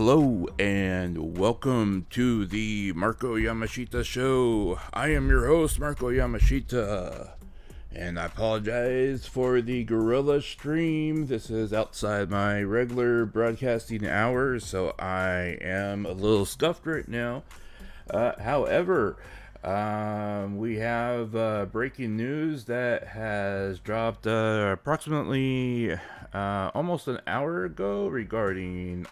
Hello and welcome to the Marko Yamashita show. I am your host, Marko Yamashita, and I apologize for the gorilla stream. This is outside my regular broadcasting hours, so I am a little scuffed right now. However, we have breaking news that has dropped approximately almost an hour ago regarding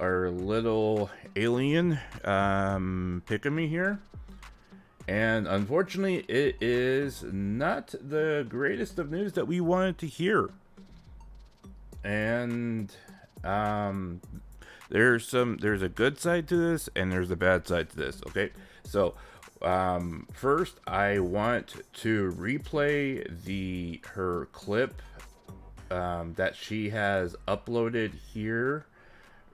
our little alien Pikamee here. And unfortunately, it is not the greatest of news that we wanted to hear. And there's a good side to this and there's a bad side to this, okay? So first I want to replay her clip that she has uploaded here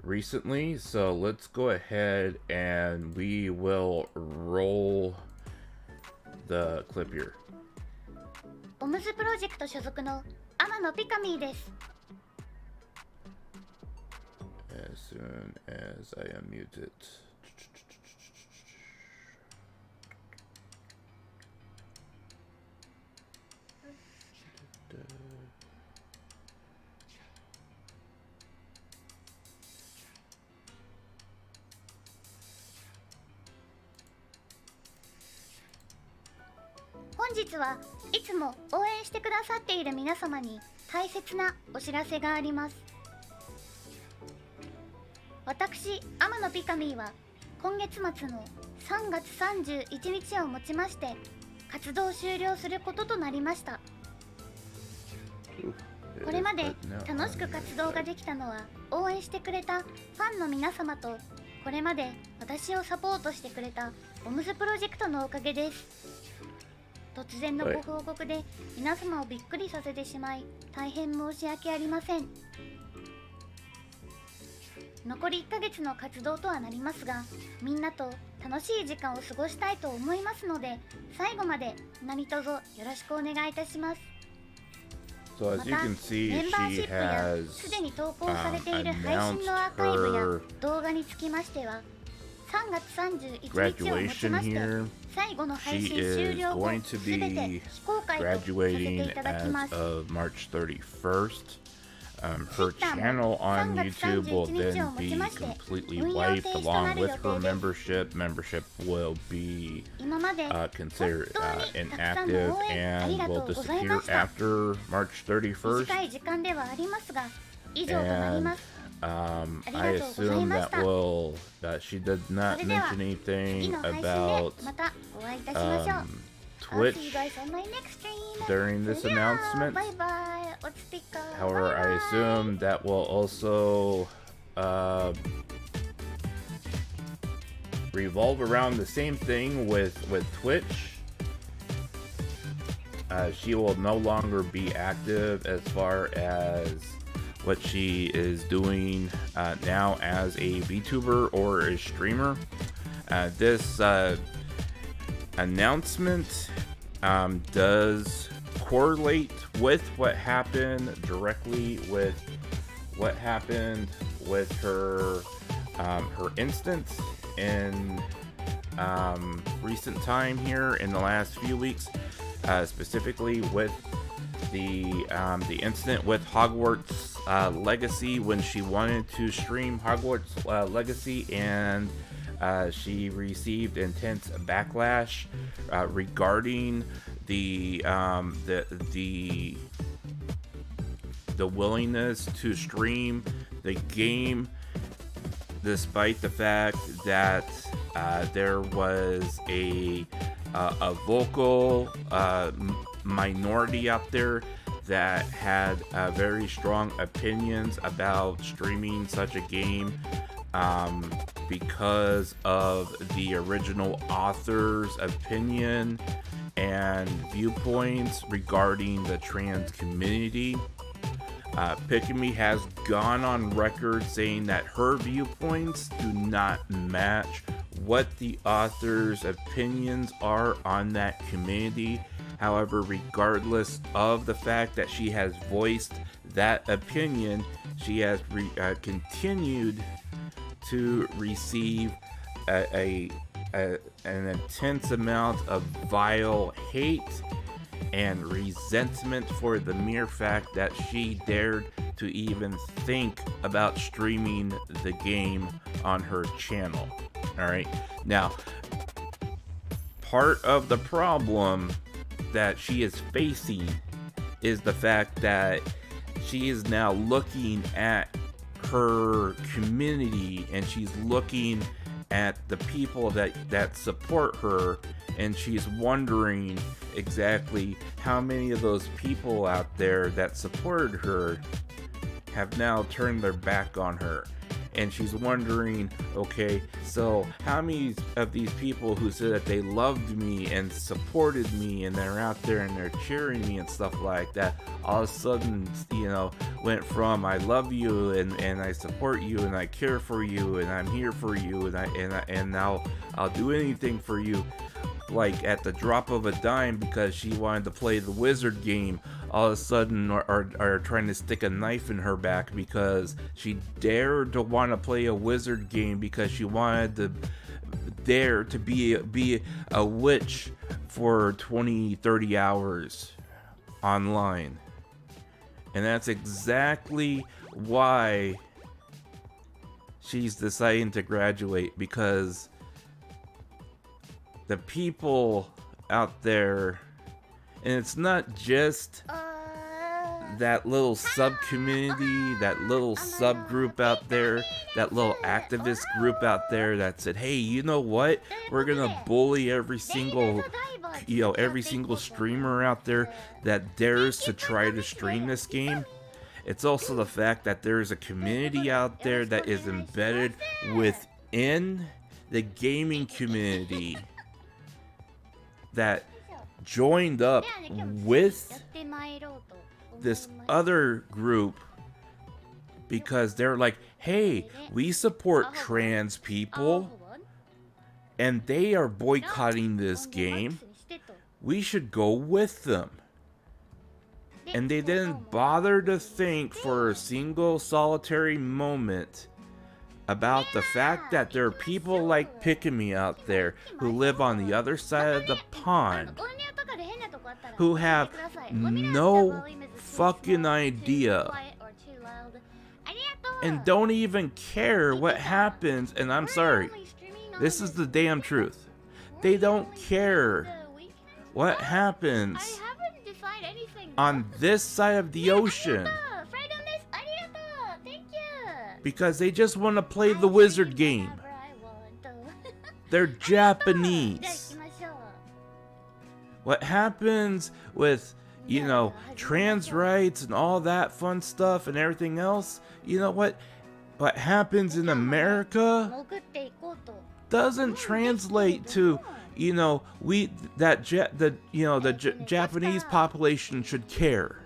recently. So let's go ahead and we will roll the clip here. ボムズプロジェクト所属の天野ピカミーです。 As soon as I unmute it.「本日はいつも応援してくださっている皆様に大切なお知らせがあります。私、天野ピカミーは今月末の3月31日をもちまして活動終了することとなりました。これまで楽しく活動ができたのは応援してくれたファンの皆様とこれまで私をサポートしてくれたボムズプロジェクトのおかげです。突然のご報告で皆様をびっくりさせてしまい大変申し訳ありません。残り1ヶ月の活動とはなりますが、みんなと楽しい時間を過ごしたいと思いますので、最後まで何卒よろしくお願いいたします。 So as ま you た、 can see, メンバーシ she ップや has すでに投稿されている配信のアーカイブや動画につきましては、3月31日をもちまして、最後の配 She 信終 is 了後、 going to すべて be 非公開とさせてい graduating ただきま as す。 of March 31st. Her channel on YouTube will then be completely wiped along with her membership. Membership will be 今まで considered 本当にたくさんの inactive 応援あり and がと will うございま disappear した。 after March 31st. 短い時間ではありますが、以上となります。 I assume that she did not mention anything about Twitch during this announcement. However, I assume that will also revolve around the same thing with Twitch. She will no longer be active as far as what she is doing now as a VTuber or a streamer. This announcement does correlate with what happened directly with what happened with her instance in recent time here in the last few weeks, specifically with the incident with Hogwart's Legacy, when she wanted to stream Hogwarts Legacy and she received intense backlash regarding the willingness to stream the game, despite the fact that there was a vocal minority out there that had very strong opinions about streaming such a game because of the original author's opinion and viewpoints regarding the trans community. Pikamee has gone on record saying that her viewpoints do not match what the author's opinions are on that community. However, regardless of the fact that she has voiced that opinion, she has continued to receive an intense amount of vile hate and resentment for the mere fact that she dared to even think about streaming the game on her channel. Alright, now, part of the problem that she is facing is the fact that she is now looking at her community, and she's looking at the people that support her, and she's wondering exactly how many of those people out there that supported her have now turned their back on her. And she's wondering, okay, so how many of these people who said that they loved me and supported me and they're out there and they're cheering me and stuff like that, all of a sudden, you know, went from I love you and I support you and I care for you and I'm here for you and now I'll do anything for you, like at the drop of a dime, because she wanted to play the wizard game, all of a sudden are trying to stick a knife in her back because she dared to want to play a wizard game because she wanted to dare to be a witch for 20-30 hours online. And that's exactly why she's deciding to graduate, because the people out there, and it's not just that little sub-community, that little subgroup out there, that little activist group out there that said, hey, you know what? We're gonna bully every single streamer out there that dares to try to stream this game. It's also the fact that there is a community out there that is embedded within the gaming community that joined up with this other group because they're like, hey, we support trans people and they are boycotting this game. We should go with them. And they didn't bother to think for a single solitary moment about the fact that there are people like Pikamee out there who live on the other side of the pond who have no fucking idea and don't even care what happens. And I'm sorry, this is the damn truth. They don't care what happens on this side of the ocean because they just want to play the wizard game. They're Japanese. What happens with, you know, trans rights and all that fun stuff and everything else, you know what happens in America doesn't translate to, you know, the Japanese population should care,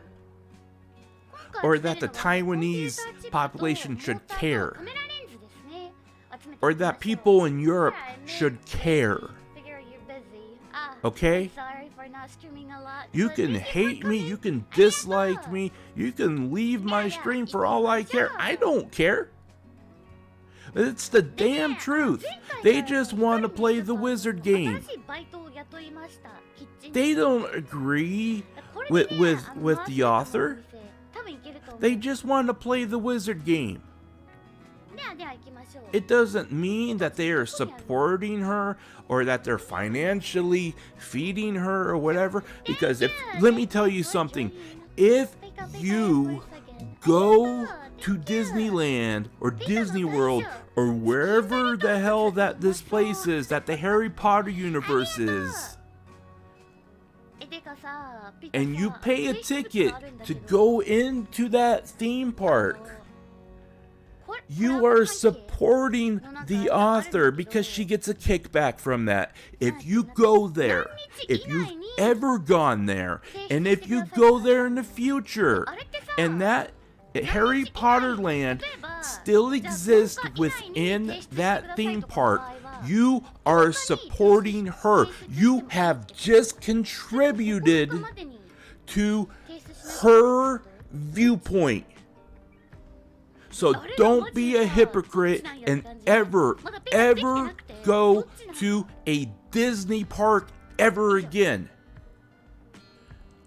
or that the Taiwanese population should care, or that people in Europe should care. Okay? You can hate me, you can dislike me, you can leave my stream for all I care. I don't care. It's the damn truth. They just want to play the wizard game. They don't agree with the author. They just want to play the wizard game. It doesn't mean that they are supporting her or that they're financially feeding her or whatever. Because let me tell you something. If you go to Disneyland or Disney World or wherever the hell that this place is, that the Harry Potter universe is, and you pay a ticket to go into that theme park, you are supporting the author because she gets a kickback from that. If you go there, if you've ever gone there, and if you go there in the future, and that Harry Potter land still exists within that theme park, you are supporting her. You have just contributed to her viewpoint. So don't be a hypocrite and ever go to a Disney park ever again.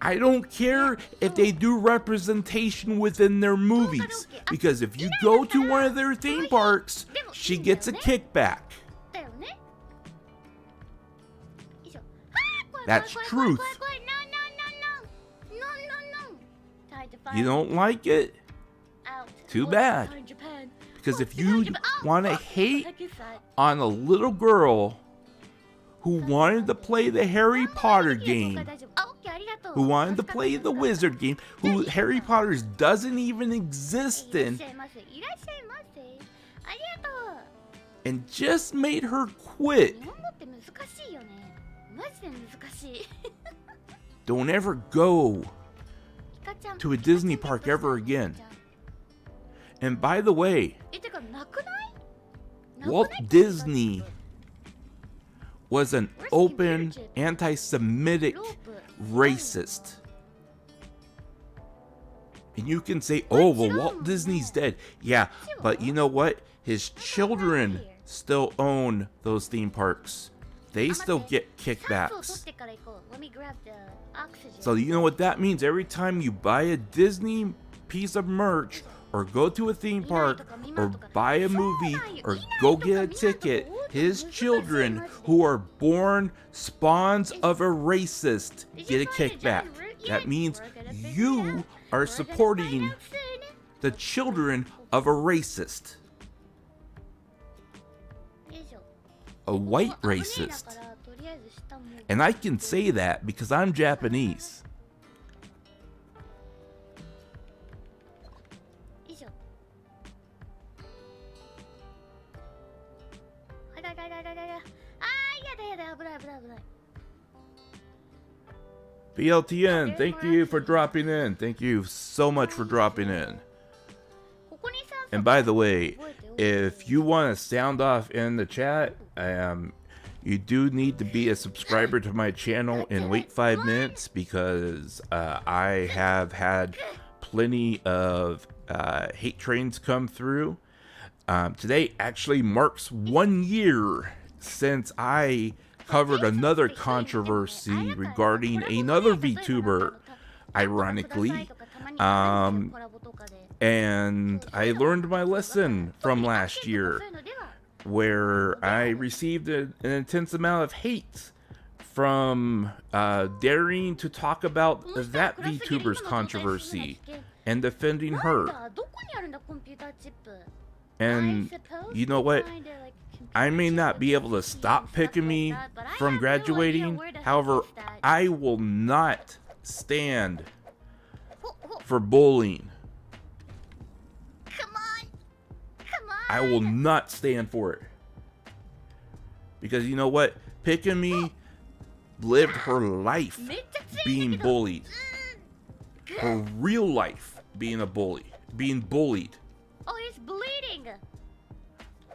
I don't care if they do representation within their movies, because if you go to one of their theme parks, she gets a kickback. That's truth. You don't like it? Too bad. Because if you want to hate on a little girl who wanted to play the Harry Potter game, who wanted to play the wizard game, who Harry Potter doesn't even exist in, and just made her quit, don't ever go to a Disney park ever again. And by the way, Walt Disney was an open anti-Semitic racist. And you can say, oh, well, Walt Disney's dead. Yeah, but you know what? His children still own those theme parks. They still get kickbacks. So you know what that means? Every time you buy a Disney piece of merch, or go to a theme park, or buy a movie, or go get a ticket, his children who are born spawns of a racist get a kickback. That means you are supporting the children of a racist. A white racist. And I can say that because I'm Japanese. BLTN, thank you for dropping in. Thank you so much for dropping in. And by the way, if you want to sound off in the chat, you do need to be a subscriber to my channel and wait 5 minutes, because I have had plenty of hate trains come through. Today actually marks 1 year since I covered another controversy regarding another VTuber, ironically. And I learned my lesson from last year, where I received an intense amount of hate from daring to talk about that VTuber's controversy and defending her. And you know what? I may not be able to stop Pikamee from graduating. However, I will not stand for bullying. I will not stand for it. Because you know what? Pikamee lived her life being bullied. Her real life being a bully. Being bullied. Oh, he's bleeding.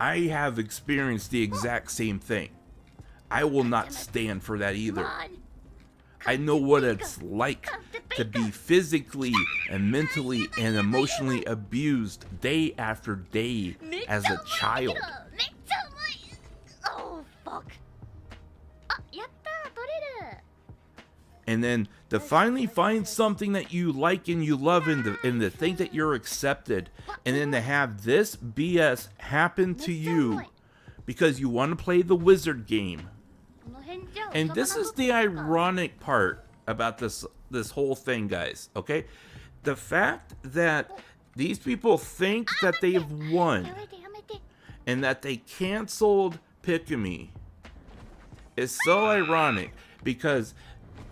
I have experienced the exact same thing. I will not stand for that either. I know what it's like to be physically and mentally and emotionally abused day after day as a child. Oh, fuck. And then to finally find something that you like and you love and to think that you're accepted, and then to have this BS happen to you because you want to play the wizard game. And this is the ironic part about this whole thing, guys, okay? The fact that these people think that they've won and that they canceled Pikamee is so ironic, because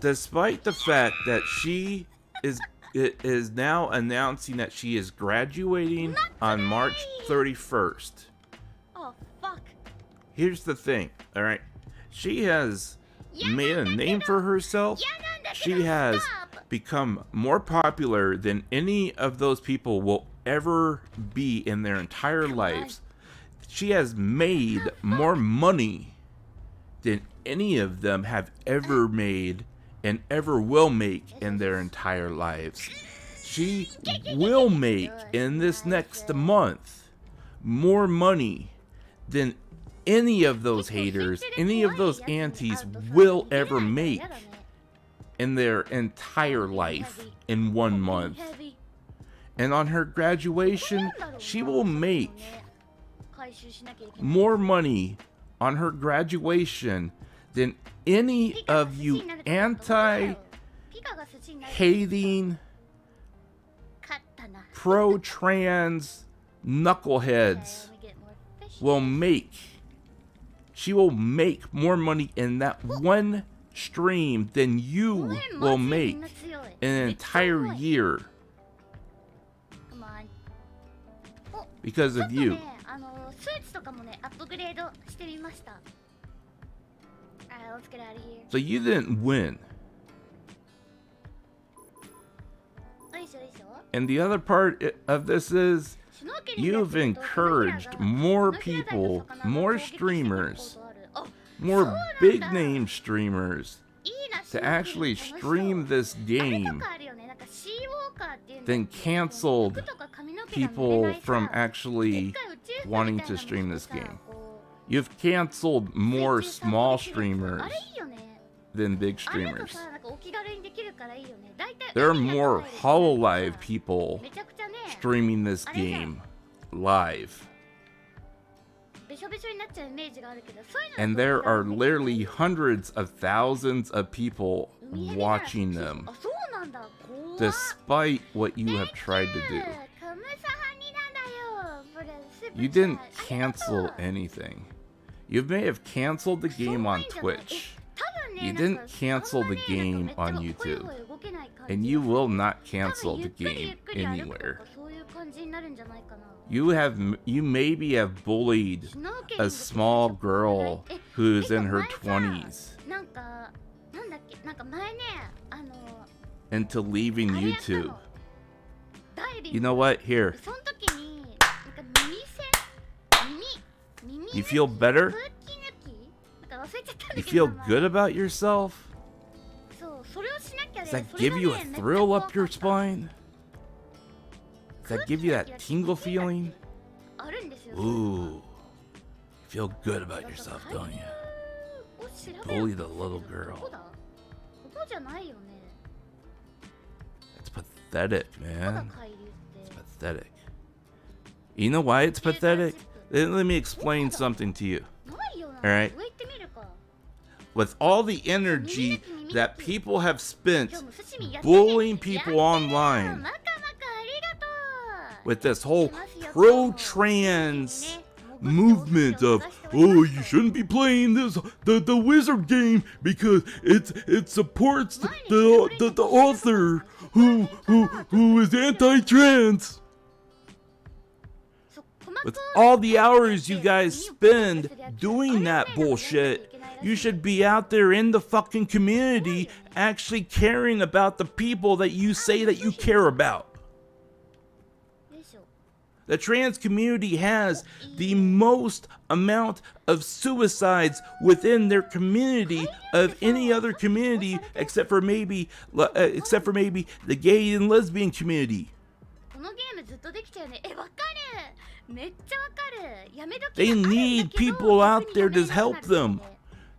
despite the fact that she is now announcing that she is graduating on March 31st. Oh, fuck. Here's the thing, all right? She has made a name for herself. She has become more popular than any of those people will ever be in their entire lives. She has made more money than any of them have ever made and ever will make in their entire lives. she will make in this next month more money than any of those haters, any of those aunties will ever make in their entire life in 1 month. And on her graduation, she will make more money on her graduation than any of you anti-hating, pro-trans knuckleheads will make. She will make more money in that one stream than you will make in an entire year. Because of you. So you didn't win. And the other part of this is you've encouraged more people, more streamers, more big name streamers to actually stream this game than canceled people from actually wanting to stream this game. You've canceled more small streamers than big streamers. There are more HoloLive people streaming this game live. And there are literally hundreds of thousands of people watching them, despite what you have tried to do. You didn't cancel anything. You may have canceled the game on Twitch. You didn't cancel the game on YouTube. And you will not cancel the game anywhere. You maybe have bullied a small girl who's in her 20s into leaving YouTube. You know what? Here. You feel better? You feel good about yourself? Does that give you a thrill up your spine? Does that give you that tingle feeling? Ooh. You feel good about yourself, don't you? Bully the little girl. It's pathetic, man. It's pathetic. You know why it's pathetic? Let me explain something to you. Alright? With all the energy that people have spent bullying people online, with this whole pro-trans movement of, oh, you shouldn't be playing this the wizard game because it supports the author who is anti-trans. With all the hours you guys spend doing that bullshit, you should be out there in the fucking community actually caring about the people that you say that you care about. The trans community has the most amount of suicides within their community of any other community except for maybe the gay and lesbian community. They need people out there to help them,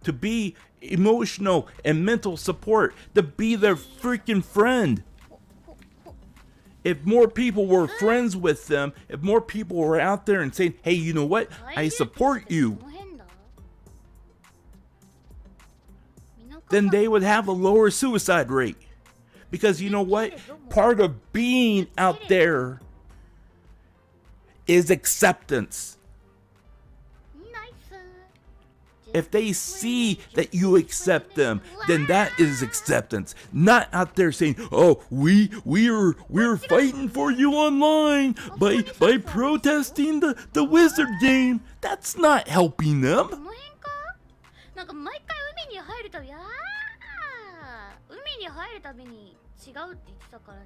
to be emotional and mental support, to be their freaking friend. If more people were friends with them, if more people were out there and saying, hey, you know what? I support you, then they would have a lower suicide rate. Because you know what? Part of being out there is acceptance. If they see that you accept them, then that is acceptance. Not out there saying, "Oh, we're fighting for you online by protesting the wizard game." That's not helping them.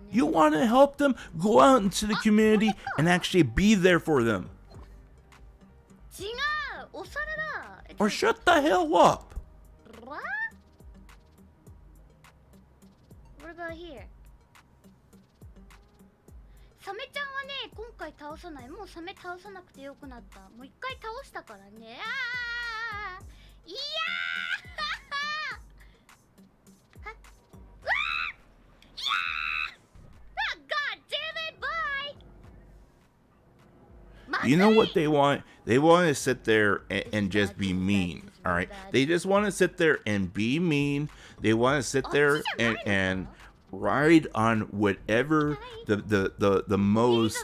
You want to help them? Go out into the community and actually be there for them. Or shut the hell up. What about here? サメちゃんはね、今回倒さない。もうサメ倒さなくてよくなった。もう一回倒したからね。いやーはっうわーいやー God damn it, bye! You know what they want? They want to sit there and just be mean. All right, they just want to sit there and be mean. They want to sit there and ride on whatever the most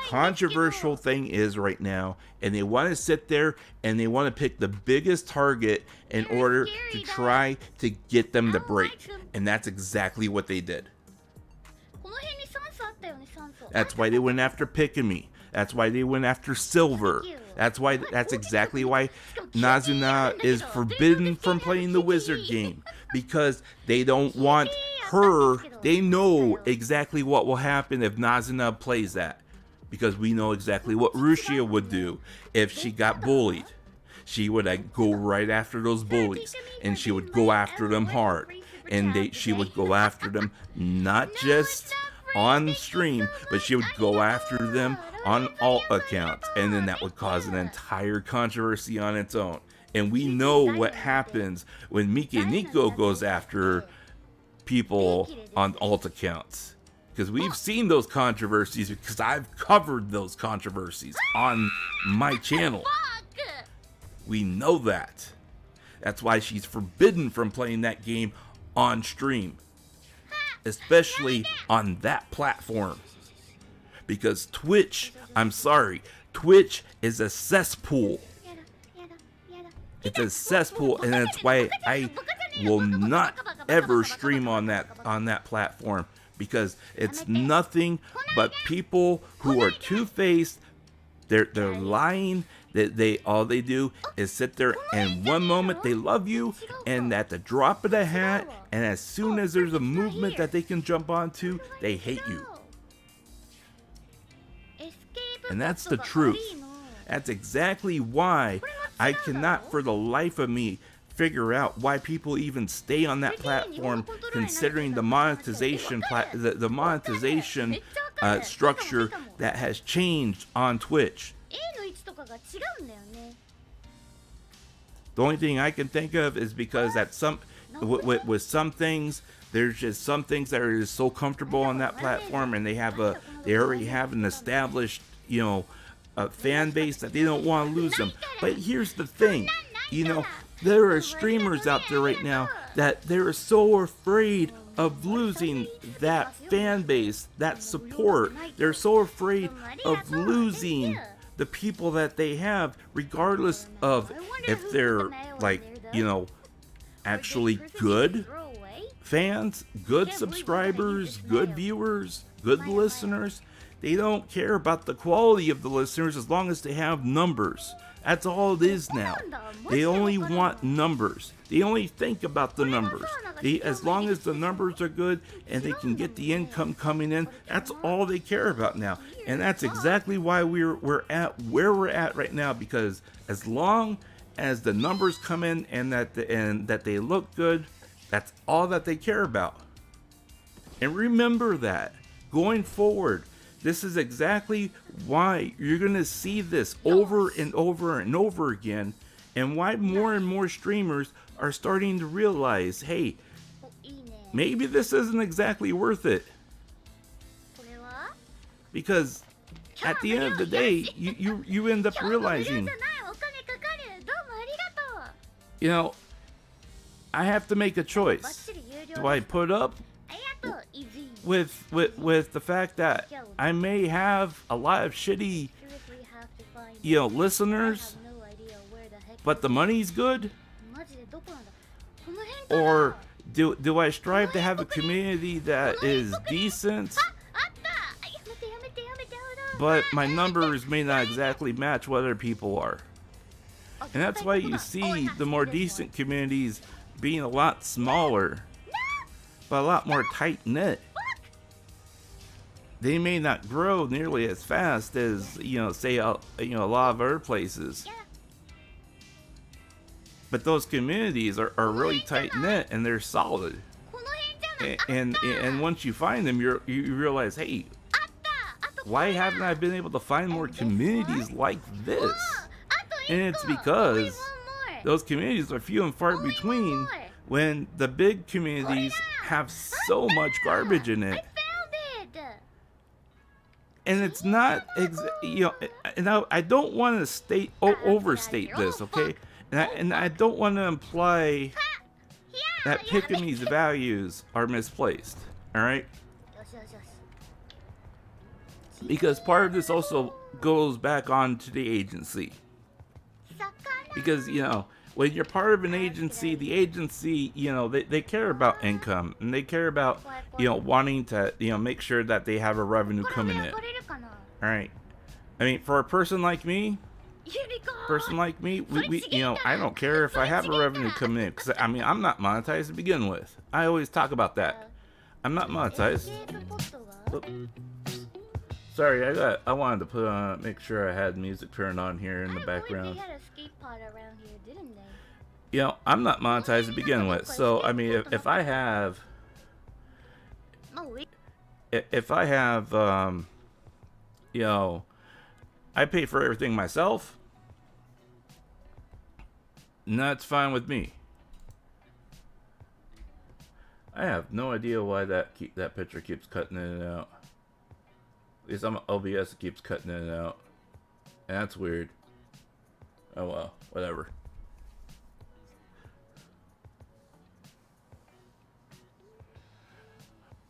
controversial thing is right now, and they want to sit there and they want to pick the biggest target in order to try to get them to break, and that's exactly what they did. That's why they went after Pikamee. That's why they went after Silver. That's exactly why Nazuna is forbidden from playing the wizard game, because they don't want her. They know exactly what will happen if Nazuna plays that, because we know exactly what Rushia would do if she got bullied. She would go right after those bullies, and she would go after them hard, and she would go after them not just on stream, but she would go after them on alt accounts, and then that would cause an entire controversy on its own. And we know what happens when Mike Nico goes after people on alt accounts, because we've seen those controversies, because I've covered those controversies on my channel. We know that. That's why she's forbidden from playing that game on stream, especially on that platform, because Twitch, I'm sorry, Twitch is a cesspool. It's a cesspool, and that's why I will not ever stream on that platform, because it's nothing but people who are two-faced. They're lying. They all they do is sit there, and one moment they love you, and at the drop of the hat, and as soon as there's a movement that they can jump onto, they hate you. And that's the truth. That's exactly why I cannot for the life of me figure out why people even stay on that platform, considering the monetization structure that has changed on Twitch. The only thing I can think of is because at with some things, there's just some things that are just so comfortable on that platform, and they already have an established, a fan base that they don't want to lose them. But here's the thing, there are streamers out there right now that they're so afraid of losing that fan base, that support. They're so afraid of losing the people that they have, regardless of if they're actually good fans, good subscribers, good viewers, good listeners. They don't care about the quality of the listeners as long as they have numbers. That's all it is now. They only want numbers. They only think about the numbers. As long as the numbers are good and they can get the income coming in, that's all they care about now. And that's exactly why we're at where we're at right now, because as long as the numbers come in and that they look good, that's all that they care about. And remember that going forward, this is exactly why you're going to see this over and over and over again, and why more and more streamers are starting to realize, hey, maybe this isn't exactly worth it. Because at the end of the day, you end up realizing, I have to make a choice. Do I put up with the fact that I may have a lot of shitty listeners, but the money's good? Or do I strive to have a community that is decent, but my numbers may not exactly match what other people are? And that's why you see the more decent communities being a lot smaller, but a lot more tight-knit. They may not grow nearly as fast as, say, a lot of other places. But those communities are really tight-knit, and they're solid. And once you find them, you realize, hey, why haven't I been able to find more communities like this? And it's because those communities are few and far between when the big communities have so much garbage in it. And it's not, and I don't want to overstate this, okay? And I don't want to imply that Pikamee's values are misplaced, all right? Because part of this also goes back on to the agency. Because, when you're part of an agency, the agency, they care about income, and they care about, wanting to, make sure that they have a revenue coming in. All right. I mean, for a person like me, we I don't care if I have a revenue coming in, because, I mean, I'm not monetized to begin with. I always talk about that. I'm not monetized. Sorry, I wanted to put on, make sure I had music turned on here in the background. I'm not monetized to begin with, so I mean, if I have, I pay for everything myself, and that's fine with me. I have no idea why that picture keeps cutting in and out. At least on OBS it keeps cutting in and out, and that's weird. Oh well, whatever.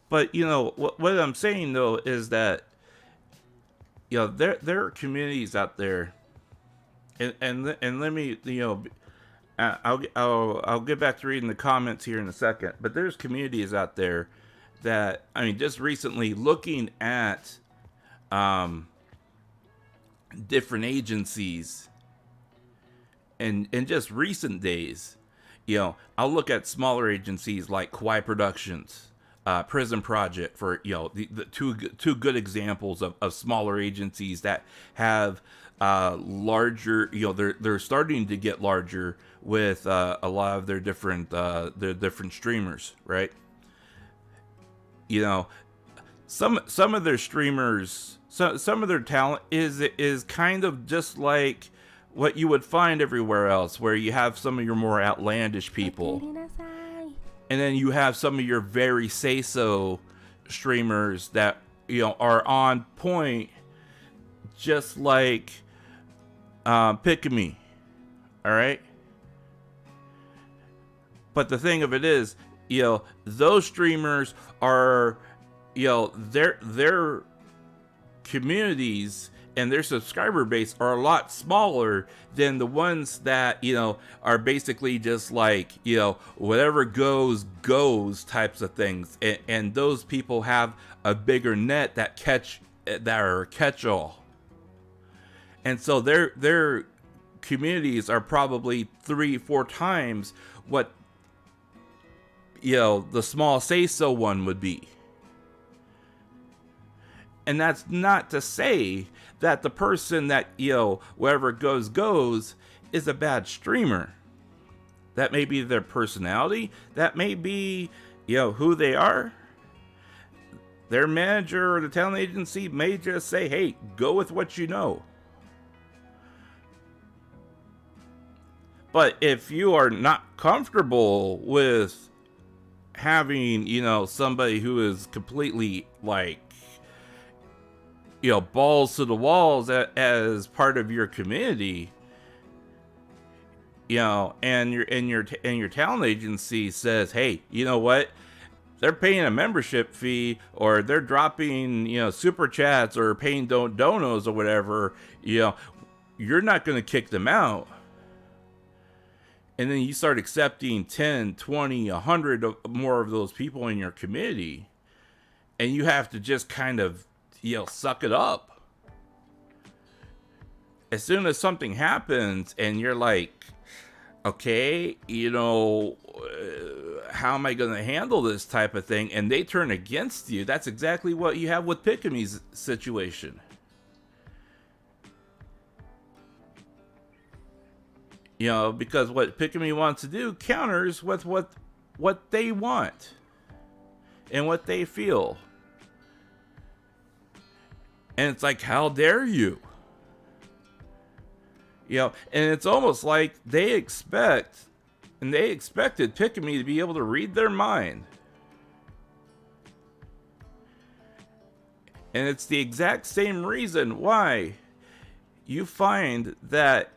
But what I'm saying though is that there are communities out there, and let me I'll get back to reading the comments here in a second. But there's communities out there that, I mean, just recently looking at different agencies, and in just recent days, I'll look at smaller agencies like Kawaii Productions, Prison Project, for the two good examples of smaller agencies that have larger, they're starting to get larger with a lot of their different streamers, right? Some of their streamers, some of their talent is kind of just like what you would find everywhere else, where you have some of your more outlandish people, and then you have some of your very say-so streamers that are on point, just like Pikamee. All right. But the thing of it is, those streamers are, their communities and their subscriber base are a lot smaller than the ones that, are basically just like, whatever goes types of things. And those people have a bigger net that are catch-all. And so their communities are probably 3-4 times what, the small say-so one would be. And that's not to say that the person that, wherever goes is a bad streamer. That may be their personality. That may be, who they are. Their manager or the talent agency may just say, hey, go with what you know. But if you are not comfortable with having, somebody who is completely like, balls to the walls as part of your community, and your talent agency says, hey, you know what? They're paying a membership fee, or they're dropping, super chats, or paying donos or whatever, you're not going to kick them out. And then you start accepting 10, 20, 100 more of those people in your community, and you have to just kind of, suck it up. As soon as something happens and you're like, okay, how am I going to handle this type of thing? And they turn against you. That's exactly what you have with Pikamee's situation. Because what Pikamee wants to do counters with what they want and what they feel. And it's like, how dare you? You know, and it's almost like they expected Pikamee to be able to read their mind. And it's the exact same reason why you find that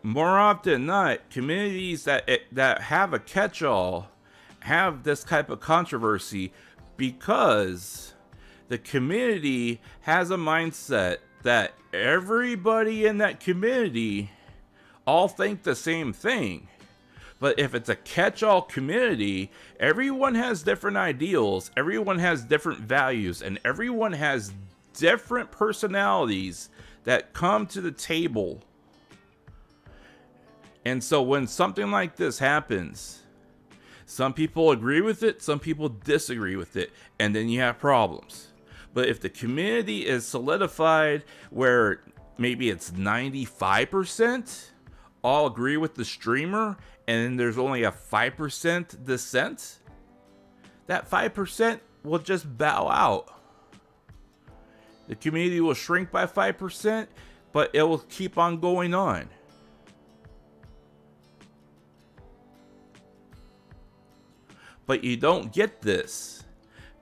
more often than not, communities that have a catch-all have this type of controversy, because the community has a mindset that everybody in that community all think the same thing. But if it's a catch-all community, everyone has different ideals, everyone has different values, and everyone has different personalities that come to the table. And so when something like this happens, some people agree with it, some people disagree with it, and then you have problems. But if the community is solidified where maybe it's 95% all agree with the streamer, and then there's only a 5% dissent, that 5% will just bow out. The community will shrink by 5%, but it will keep on going on. But you don't get this.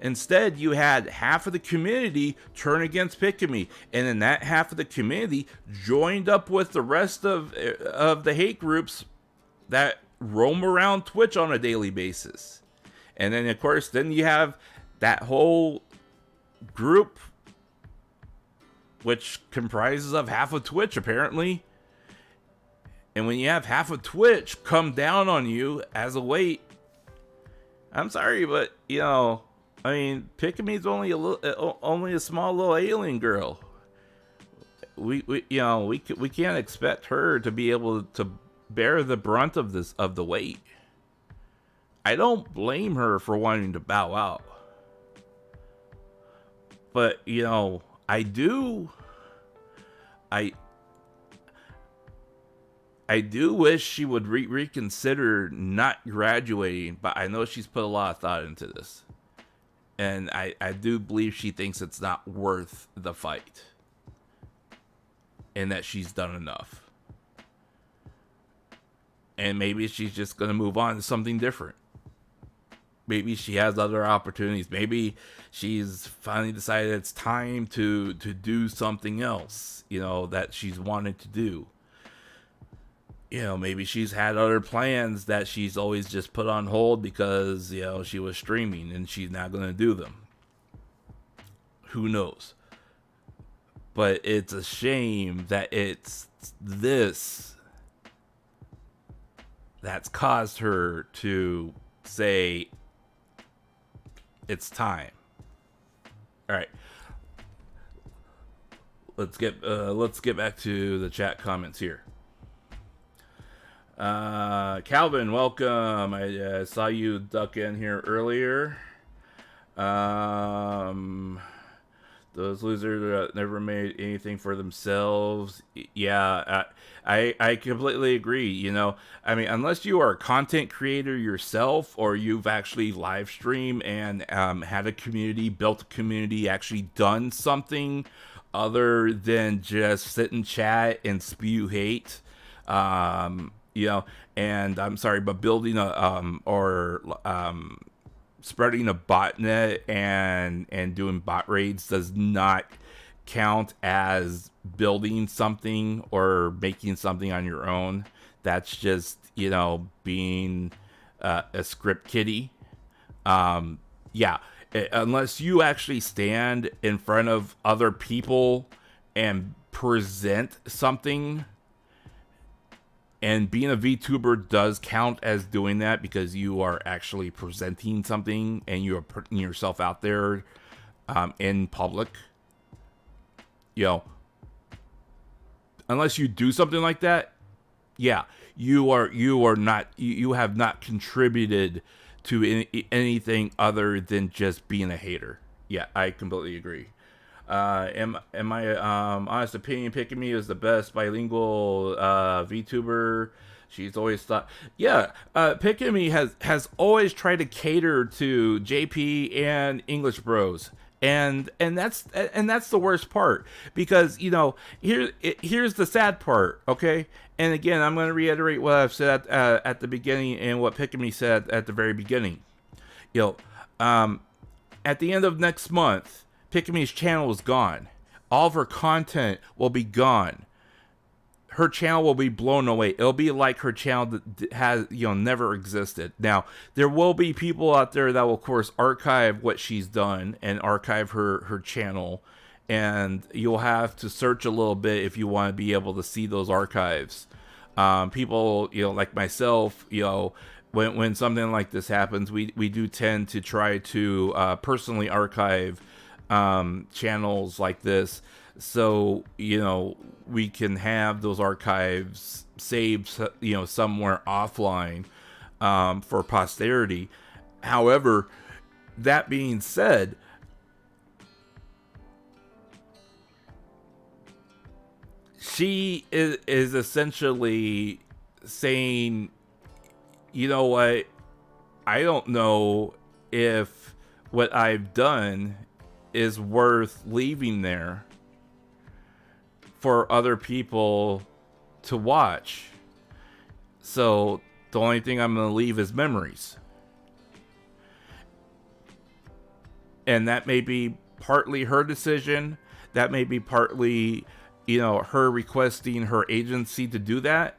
Instead, you had half of the community turn against Pikamee, and then that half of the community joined up with the rest of the hate groups that roam around Twitch on a daily basis. And then, of course, then you have that whole group, which comprises of half of Twitch, apparently. And when you have half of Twitch come down on you as a weight, I'm sorry, but, you know, I mean, Pikamee's only a small little alien girl. We can't expect her to be able to bear the brunt of the weight. I don't blame her for wanting to bow out. But, you know, I do wish she would reconsider not graduating, but I know she's put a lot of thought into this. And I do believe she thinks it's not worth the fight. And that she's done enough. And maybe she's just going to move on to something different. Maybe she has other opportunities. Maybe she's finally decided it's time to do something else, you know, that she's wanted to do. You know, maybe she's had other plans that she's always just put on hold because, you know, she was streaming and she's not going to do them. Who knows? But it's a shame that it's this that's caused her to say it's time. All right. Let's get back to the chat comments here. Calvin, welcome. I saw you duck in here earlier. Those losers never made anything for themselves. Yeah, I completely agree. You know, I mean, unless you are a content creator yourself, or you've actually live streamed and had a community, built a community, actually done something other than just sit and chat and spew hate. You know, and I'm sorry, but building spreading a botnet and doing bot raids does not count as building something or making something on your own. That's just, you know, being a script kiddie. Unless you actually stand in front of other people and present something. And being a VTuber does count as doing that, because you are actually presenting something and you are putting yourself out there in public. You know, unless you do something like that, yeah, you have not contributed to anything other than just being a hater. Yeah, I completely agree. In my honest opinion, Pikamee is the best bilingual VTuber. She's always thought, Pikamee has always tried to cater to JP and English bros, And that's the worst part, because here's the sad part, okay? And again, I'm going to reiterate what I've said at the beginning and what Pikamee said at the very beginning. At the end of next month, Pikamee's channel is gone. All of her content will be gone. Her channel will be blown away. It'll be like her channel that has, never existed. Now, there will be people out there that will, of course, archive what she's done and archive her channel. And you'll have to search a little bit if you want to be able to see those archives. People, like myself, when something like this happens, we do tend to try to personally archive channels like this, so we can have those archives saved somewhere offline for posterity. However, that being said, she is essentially saying, you know what, I don't know if what I've done is worth leaving there for other people to watch. So the only thing I'm going to leave is memories. And that may be partly her decision. That may be partly, her requesting her agency to do that.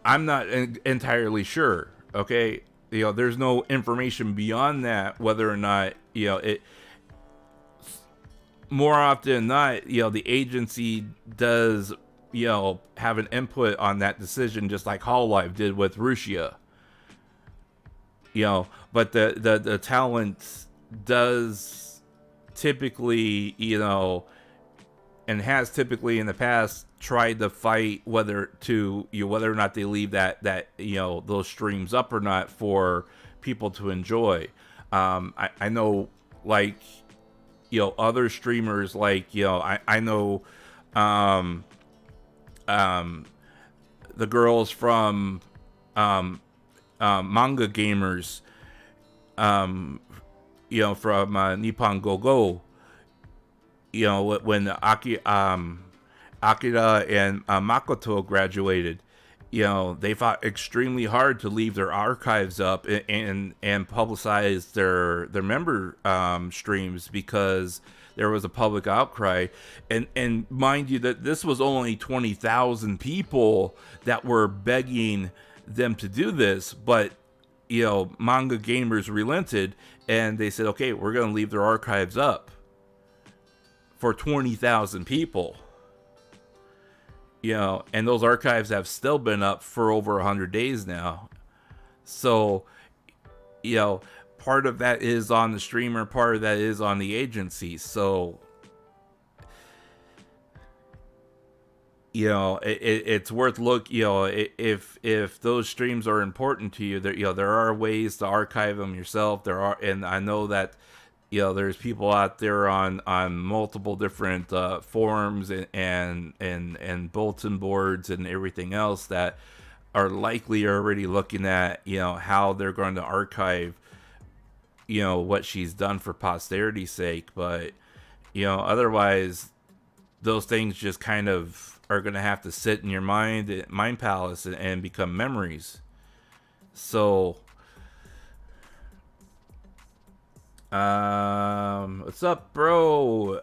I'm not entirely sure. Okay. There's no information beyond that, whether or not, it, more often than not, the agency does, have an input on that decision, just like Hololive did with Russia. But the talent does typically, and has typically in the past tried to fight whether or not they leave that those streams up or not for people to enjoy. I know, like, other streamers, like, I know the girls from manga gamers, from Nippon Go-Go, when Akira and Makoto graduated, they fought extremely hard to leave their archives up and publicize their member streams, because there was a public outcry. And mind you, that this was only 20,000 people that were begging them to do this, but manga gamers relented and they said, okay, we're going to leave their archives up for 20,000 people. And those archives have still been up for over 100 days now. So, part of that is on the streamer, part of that is on the agency. So, it's worth if those streams are important to you, there are ways to archive them yourself. And I know that there's people out there on multiple different forums and bulletin boards and everything else that are likely already looking at how they're going to archive what she's done for posterity's sake. But otherwise, those things just kind of are going to have to sit in your mind palace and become memories. So what's up, bro?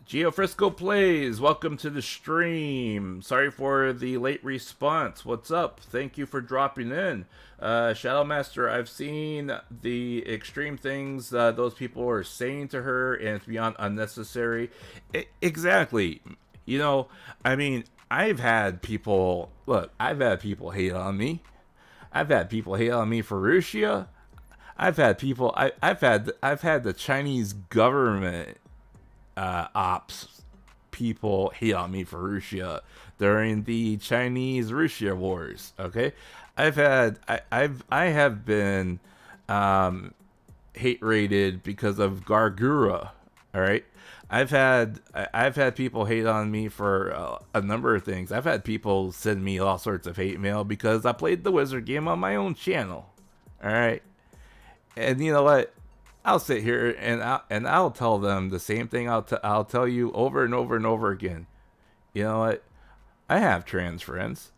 Geo Frisco Plays, welcome to the stream. Sorry for the late response. What's up? Thank you for dropping in. Shadow Master, I've seen the extreme things those people are saying to her, and it's beyond unnecessary. Exactly. I mean, I've had people hate on me. I've had people hate on me for Russia. I've had the Chinese government ops people hate on me for Russia during the Chinese-Russia wars. Okay, I have been hate rated because of Gargura. All right, I've had people hate on me for a number of things. I've had people send me all sorts of hate mail because I played the Wizard game on my own channel. All right. And you know what? I'll sit here and I'll tell them the same thing I'll tell you over and over and over again. You know what? I have trans friends.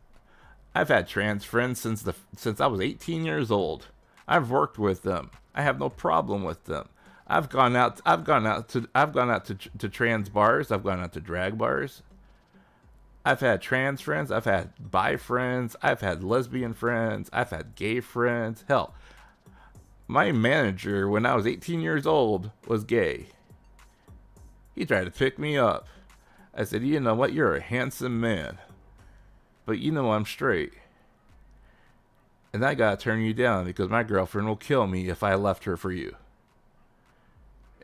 I've had trans friends since I was 18 years old. I've worked with them. I have no problem with them. I've gone out to trans bars. I've gone out to drag bars. I've had trans friends. I've had bi friends. I've had lesbian friends. I've had gay friends. Hell, my manager when I was 18 years old was gay. He tried to pick me up. I said, you know what? You're a handsome man. But you know I'm straight. And I gotta turn you down because my girlfriend will kill me if I left her for you.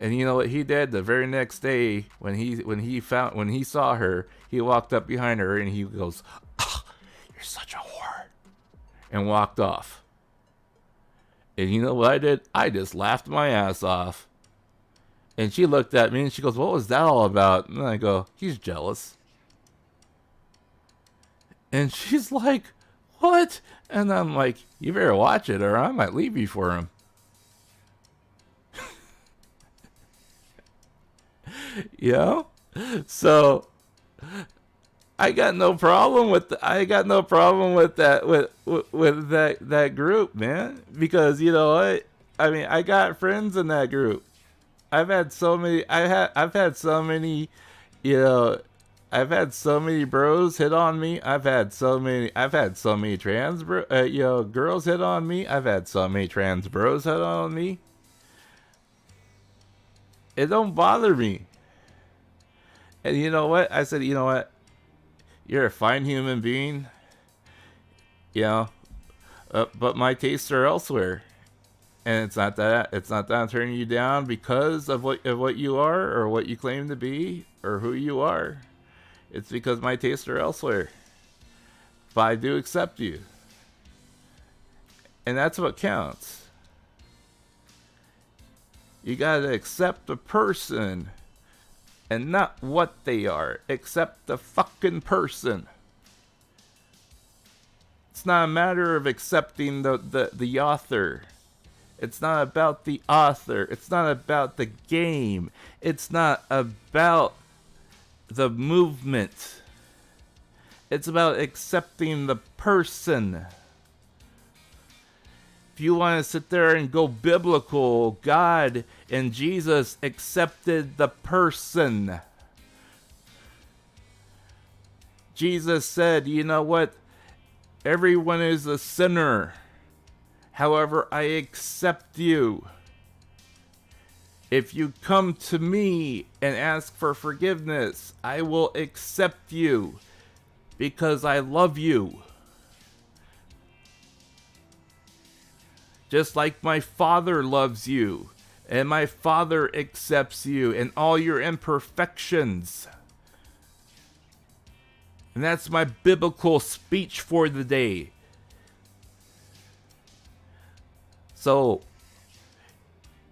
And you know what he did? The very next day, when he saw her, he walked up behind her and he goes, "Oh, you're such a whore," and walked off. And you know what I did? I just laughed my ass off. And she looked at me and she goes, "What was that all about?" And I go, "He's jealous." And she's like, "What?" And I'm like, "You better watch it or I might leave you for him." You know? So I got no problem with that with that group, man, because you know what? I mean, I got friends in that group. I've had so many bros hit on me. I've had so many trans girls hit on me. I've had so many trans bros hit on me. It don't bother me. And you know what? I said, you know what? You're a fine human being. You know, but my tastes are elsewhere. And it's not that I'm turning you down because of what you are or what you claim to be or who you are. It's because my tastes are elsewhere. But I do accept you. And that's what counts. You gotta accept the person and not what they are. Accept the fucking person. It's not a matter of accepting the author. It's not about the author. It's not about the game. It's not about the movement. It's about accepting the person. If you want to sit there and go biblical, God and Jesus accepted the person. Jesus said, you know what? Everyone is a sinner. However, I accept you. If you come to me and ask for forgiveness, I will accept you because I love you. Just like my Father loves you, and my Father accepts you and all your imperfections. And that's my biblical speech for the day. So,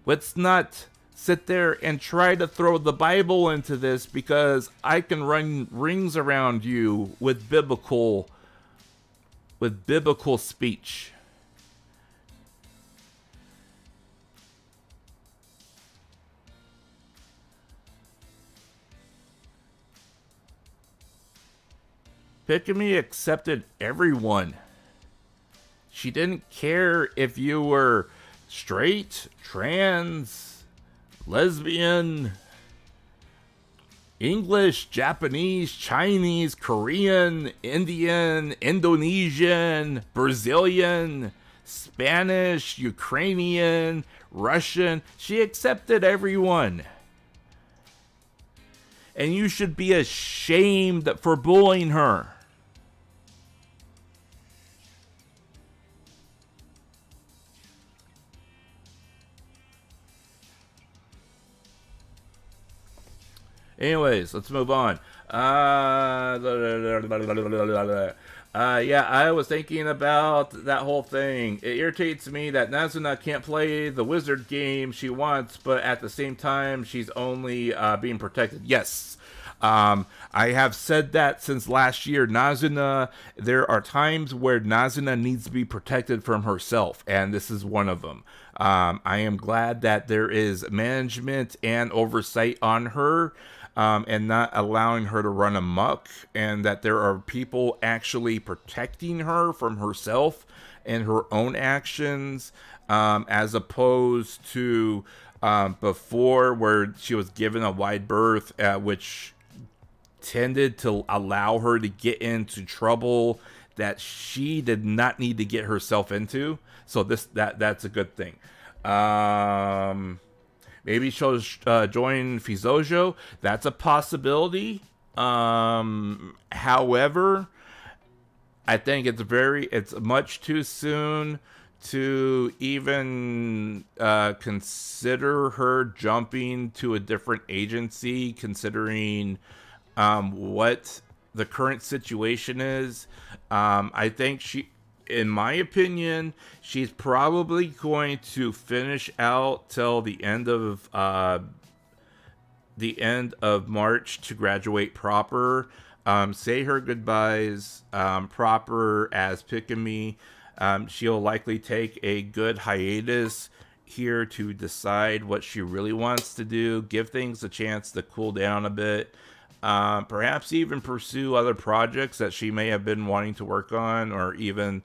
let's not sit there and try to throw the Bible into this because I can run rings around you with biblical speech. Pikamee accepted everyone. She didn't care if you were straight, trans, lesbian, English, Japanese, Chinese, Korean, Indian, Indonesian, Brazilian, Spanish, Ukrainian, Russian. She accepted everyone. And you should be ashamed for bullying her. Anyways, let's move on. Yeah, I was thinking about that whole thing. It irritates me that Nazuna can't play the wizard game she wants, but at the same time, she's only being protected. Yes, I have said that since last year. Nazuna, there are times where Nazuna needs to be protected from herself, and this is one of them. I am glad that there is management and oversight on her, and not allowing her to run amok, and that there are people actually protecting her from herself and her own actions, as opposed to before, where she was given a wide berth, which tended to allow her to get into trouble that she did not need to get herself into. So that's a good thing. Maybe she'll join Fizojo. That's a possibility. However, I think it's much too soon to even consider her jumping to a different agency, considering what the current situation is. I think in my opinion, she's probably going to finish out till the end of March to graduate proper. Say her goodbyes proper as Pikamee. She'll likely take a good hiatus here to decide what she really wants to do, give things a chance to cool down a bit, perhaps even pursue other projects that she may have been wanting to work on, or even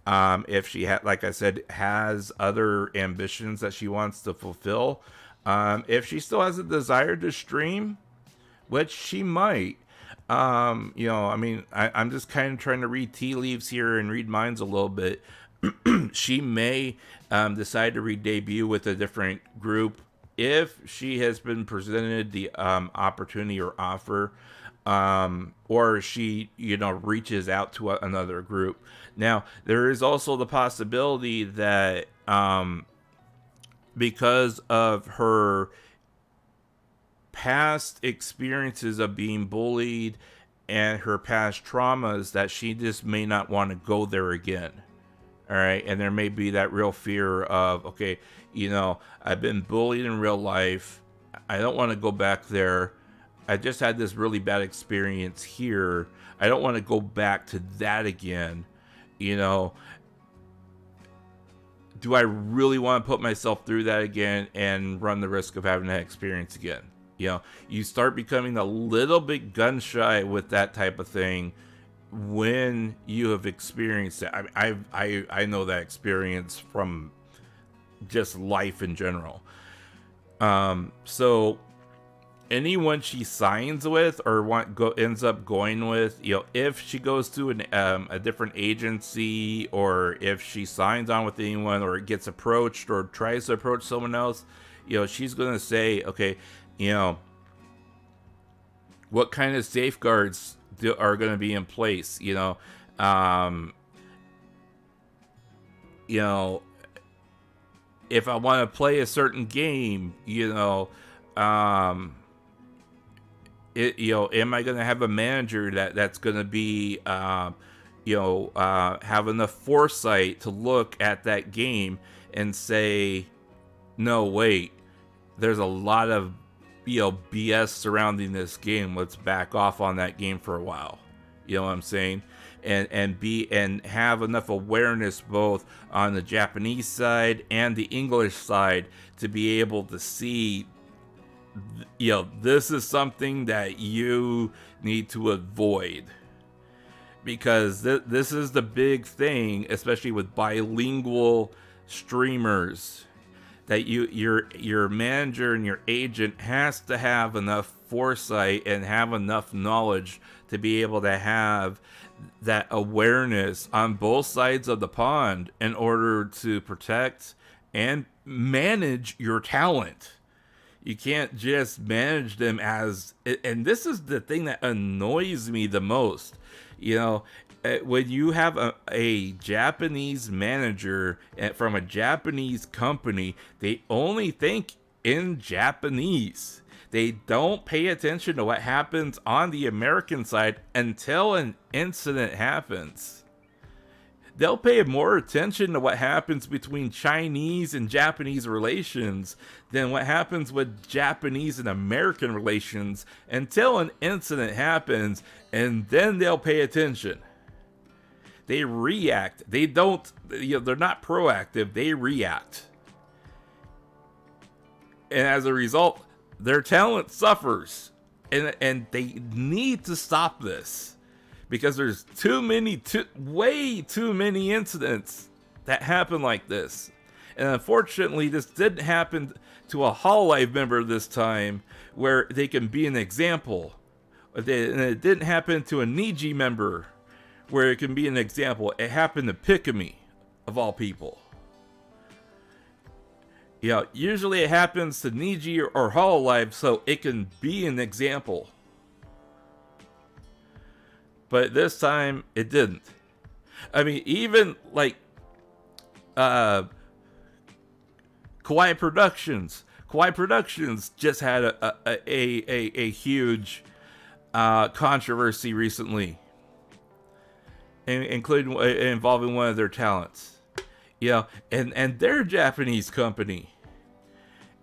if she like I said, has other ambitions that she wants to fulfill. If she still has a desire to stream, which she might, I'm just kind of trying to read tea leaves here and read minds a little bit. She may decide to re-debut with a different group if she has been presented the opportunity or offer, or she reaches out to another group. Now, there is also the possibility that because of her past experiences of being bullied and her past traumas, that she just may not want to go there again. All right. And there may be that real fear of, okay, I've been bullied in real life. I don't want to go back there. I just had this really bad experience here. I don't want to go back to that again. Do I really want to put myself through that again and run the risk of having that experience again? You start becoming a little bit gun shy with that type of thing when you have experienced it. I know that experience from just life in general. So anyone she signs with or ends up going with, if she goes to a different agency, or if she signs on with anyone, or gets approached or tries to approach someone else, she's going to say, okay, what kind of safeguards are going to be in place? If I want to play a certain game, am I going to have a manager that's going to be, have enough foresight to look at that game and say, no, wait, there's a lot of BS surrounding this game. Let's back off on that game for a while. You know what I'm saying? And have enough awareness both on the Japanese side and the English side to be able to see, this is something that you need to avoid. Because this is the big thing, especially with bilingual streamers, that your manager and your agent has to have enough foresight and have enough knowledge to be able to have that awareness on both sides of the pond in order to protect and manage your talent. You can't just manage them as, and this is the thing that annoys me the most, when you have a Japanese manager from a Japanese company, they only think in Japanese. They don't pay attention to what happens on the American side until an incident happens. they'll pay more attention to what happens between Chinese and Japanese relations than what happens with Japanese and American relations until an incident happens, and then they'll pay attention. They react. They don't, they're not proactive. They react. And as a result, their talent suffers. And they need to stop this. Because there's way too many incidents that happen like this. And unfortunately, this didn't happen to a Hololive member this time, where they can be an example. And it didn't happen to a Niji member, where it can be an example. It happened to Pikamee, of all people. Usually it happens to Niji or Hololive, so it can be an example. But this time, it didn't. I mean, even like Kawaii Productions. Kawaii Productions just had a huge controversy recently, including involving one of their talents. And they're a Japanese company,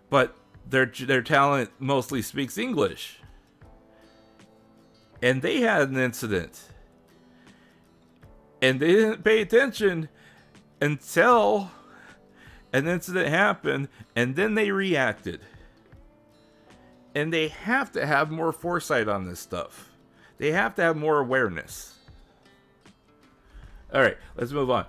but their talent mostly speaks English. And they had an incident. And they didn't pay attention until an incident happened, and then they reacted. And they have to have more foresight on this stuff. They have to have more awareness. Alright, let's move on.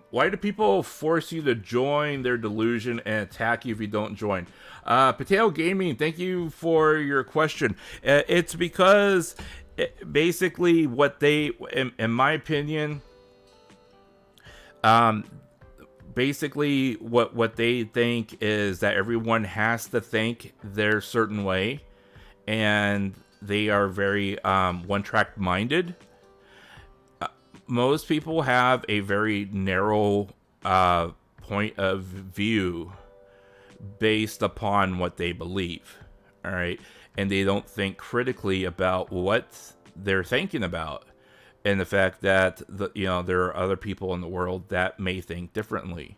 Why do people force you to join their delusion and attack you if you don't join? Potato Gaming, thank you for your question. It's because basically what they, in my opinion, basically what they think is that everyone has to think their certain way, and they are very one-track minded. Most people have a very narrow point of view based upon what they believe, all right? And they don't think critically about what they're thinking about, and the fact that there are other people in the world that may think differently.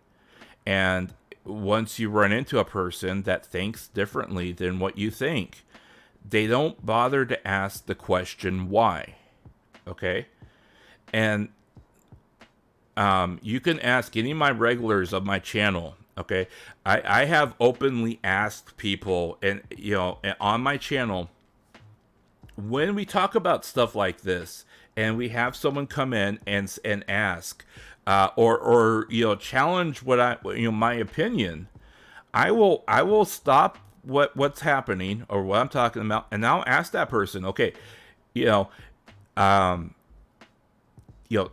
And once you run into a person that thinks differently than what you think, they don't bother to ask the question why, okay? And you can ask any of my regulars of my channel, okay? I have openly asked people, and on my channel, when we talk about stuff like this, and we have someone come in and ask, or challenge what my opinion, I will stop what's happening or what I'm talking about, and I'll ask that person, okay,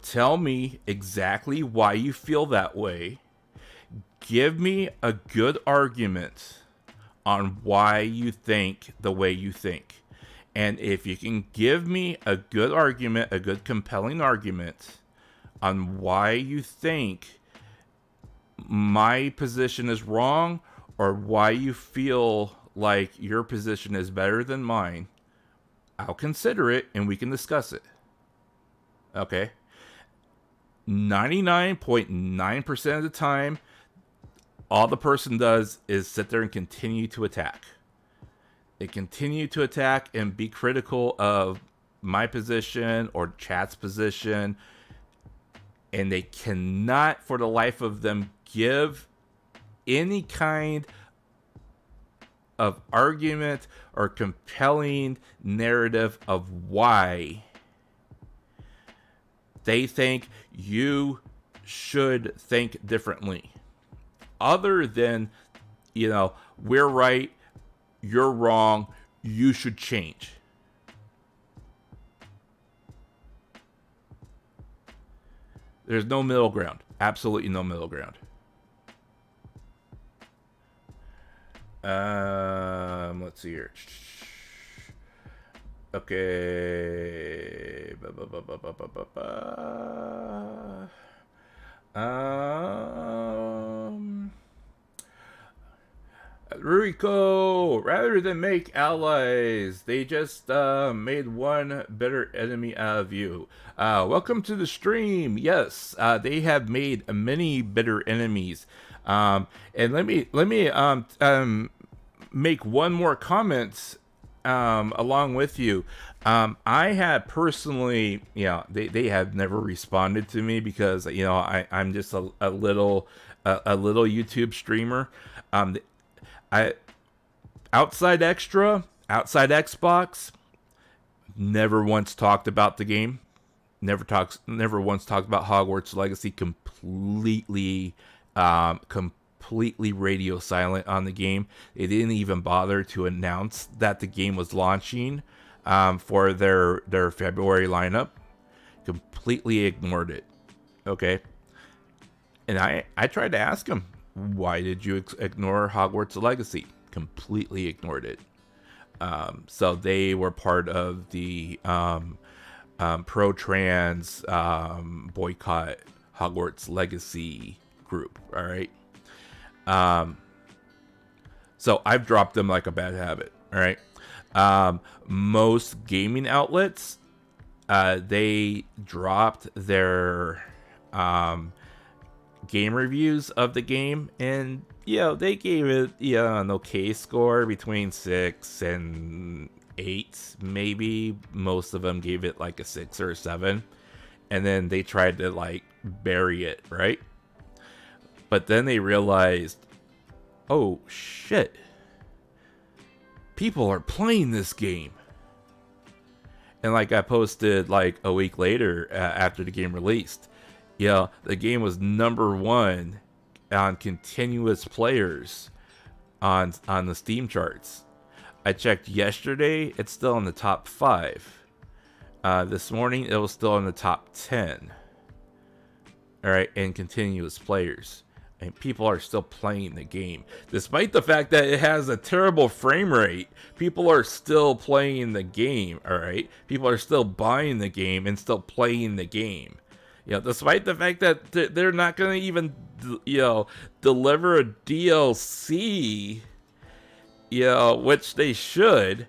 tell me exactly why you feel that way. Give me a good argument on why you think the way you think. And if you can give me a good argument, a good compelling argument on why you think my position is wrong, or why you feel like your position is better than mine, I'll consider it and we can discuss it. Okay? 99.9% of the time, all the person does is sit there and continue to attack. They continue to attack and be critical of my position or chat's position, and they cannot for the life of them give any kind of argument or compelling narrative of why they think you should think differently. Other than, we're right, you're wrong, you should change. There's no middle ground. Absolutely no middle ground. Let's see here. Okay. Ruriko, rather than make allies, they just made one better enemy out of you. Welcome to the stream. Yes, they have made many better enemies. And let me make one more comment along with you. I had personally, they have never responded to me because I'm just a little YouTube streamer. Outside Xbox, never once talked about the game. Never once talked about Hogwarts Legacy. Completely radio silent on the game. They didn't even bother to announce that the game was launching for their February lineup. Completely ignored it. Okay. And I tried to ask them, why did you ignore Hogwarts Legacy? Completely ignored it. So they were part of the pro-trans boycott Hogwarts Legacy group. All right. So I've dropped them like a bad habit. All right. Most gaming outlets, they dropped their game reviews of the game, and they gave it an okay score between 6 and 8, maybe. Most of them gave it like a 6 or a 7, and then they tried to like bury it, right? But then they realized, oh shit, people are playing this game. And like I posted like a week later after the game released, the game was #1 on continuous players on the Steam charts. I checked yesterday, it's still in the top 5. This morning, it was still in the top 10. All right, in continuous players. And people are still playing the game. Despite the fact that it has a terrible frame rate, people are still playing the game, all right? People are still buying the game and still playing the game. Despite the fact that they're not going to even, deliver a DLC, which they should,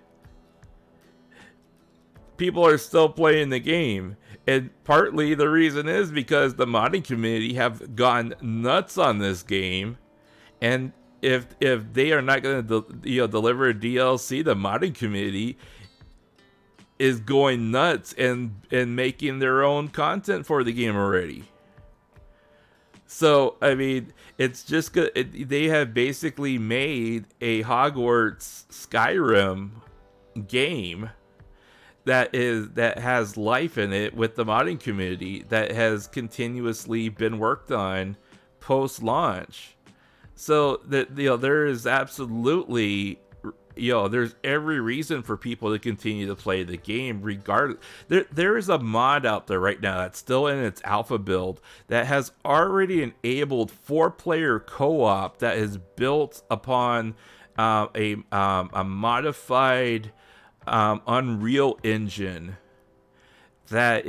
people are still playing the game. And partly the reason is because the modding community have gone nuts on this game. And if they are not going to deliver a DLC, the modding community is going nuts and making their own content for the game already. So, I mean, it's just good. They have basically made a Hogwarts Skyrim game that has life in it with the modding community that has continuously been worked on post-launch. So that there is absolutely there's every reason for people to continue to play the game regardless. There is a mod out there right now that's still in its alpha build that has already enabled 4-player co-op that is built upon a modified Unreal Engine that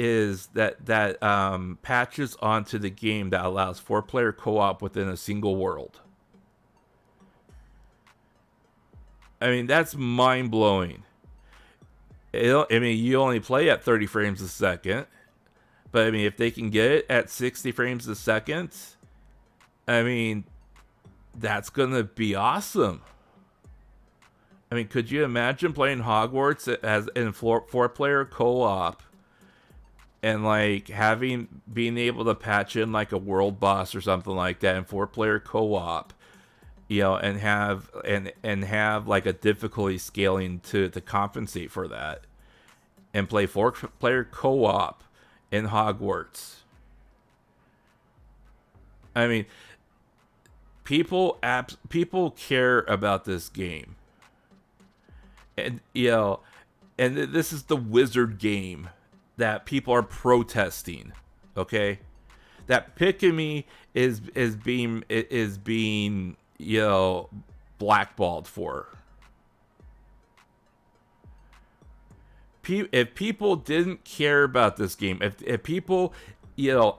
patches onto the game that allows 4-player co-op within a single world. I mean, that's mind-blowing. I mean, you only play at 30 frames a second, but I mean, if they can get it at 60 frames a second, I mean, that's gonna be awesome. I mean, could you imagine playing Hogwarts as in 4-player co-op and like being able to patch in like a world boss or something like that in 4-player co-op, and have like a difficulty scaling to compensate for that, and play 4-player co-op in Hogwarts? I mean, people care about this game. And and this is the wizard game that people are protesting, okay? That Pikamee is being blackballed for. If people didn't care about this game, if people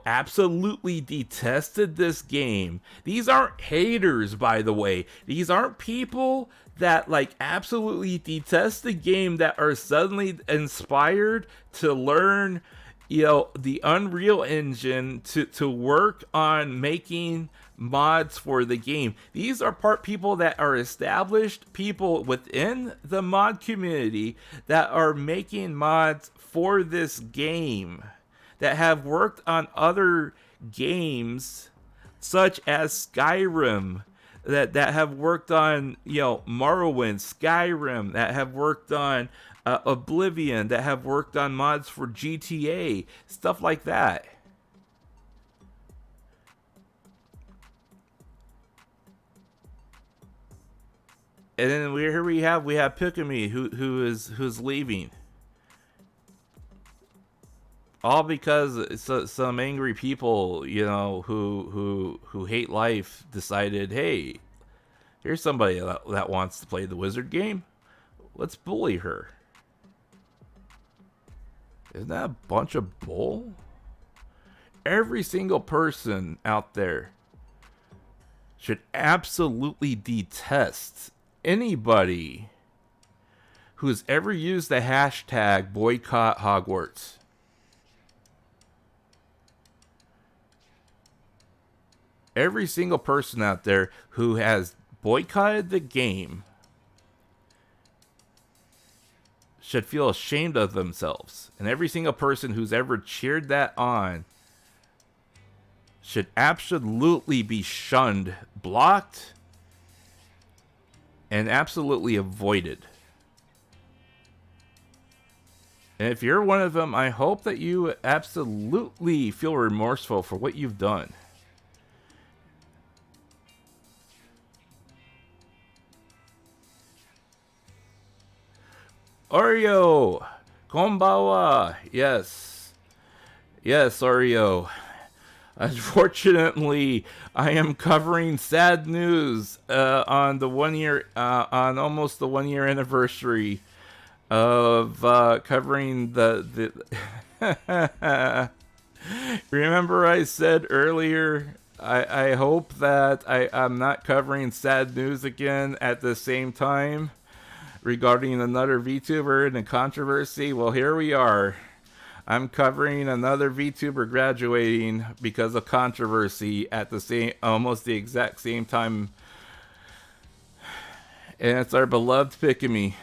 absolutely detested this game. These aren't haters, by the way. These aren't people that like absolutely detest the game that are suddenly inspired to learn, the Unreal Engine to work on making mods for the game. These are people that are established people within the mod community that are making mods for this game, that have worked on other games such as Skyrim, that have worked on, Morrowind, Skyrim, that have worked on Oblivion, that have worked on mods for GTA, stuff like that. And then here we have Pikamee, who's leaving. All because some angry people, who hate life, decided, hey, here's somebody that wants to play the wizard game. Let's bully her. Isn't that a bunch of bull? Every single person out there should absolutely detest anybody who's ever used the hashtag boycott Hogwarts. Every single person out there who has boycotted the game should feel ashamed of themselves. And every single person who's ever cheered that on should absolutely be shunned, blocked, and absolutely avoided. And if you're one of them, I hope that you absolutely feel remorseful for what you've done. Oreo! Konbawa! Yes. Yes, Oreo. Unfortunately, I am covering sad news on almost the 1 year anniversary of covering the Remember I said earlier, I hope that I'm not covering sad news again at the same time regarding another VTuber and a controversy. Well, here we are. I'm covering another VTuber graduating because of controversy at almost the exact same time. And it's our beloved Pikamee.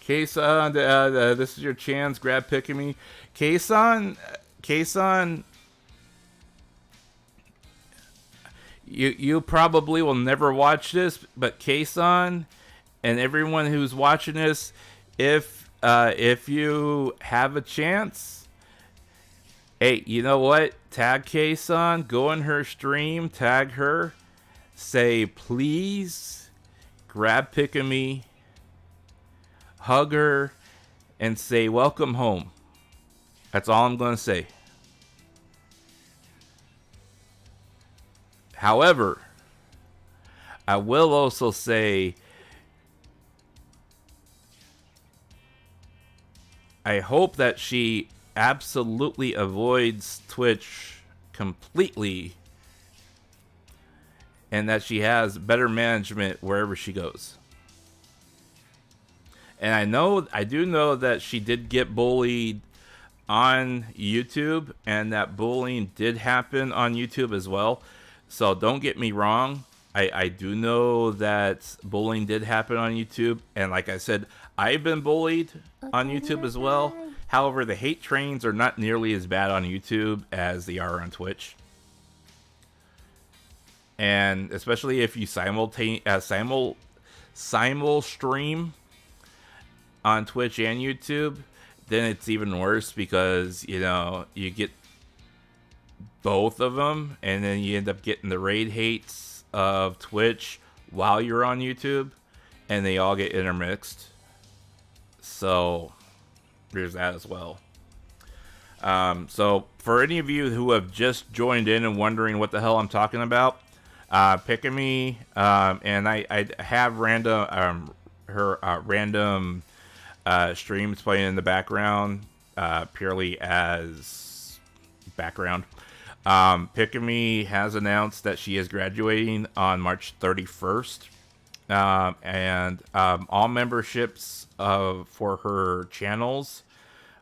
Kason, this is your chance. Grab Pikamee. Kason, you probably will never watch this, but Kason and everyone who's watching this, if you have a chance, hey, you know what? Tag Kason, go in her stream, tag her, say please, grab Pikamee, hug her, and say welcome home. That's all I'm going to say. However, I will also say, I hope that she absolutely avoids Twitch completely and that she has better management wherever she goes. And I do know that she did get bullied on YouTube, and that bullying did happen on YouTube as well. So don't get me wrong. I do know that bullying did happen on YouTube. And like I said, I've been bullied on YouTube as well. However, the hate trains are not nearly as bad on YouTube as they are on Twitch. And especially if you simul stream on Twitch and YouTube, then it's even worse because, you get both of them, and then you end up getting the raid hates of Twitch while you're on YouTube, and they all get intermixed. So there's that as well. So for any of you who have just joined in and wondering what the hell I'm talking about, Pikamee, and I have random streams playing in the background, purely as background. Pikamee has announced that she is graduating on March 31st. And all memberships for her channels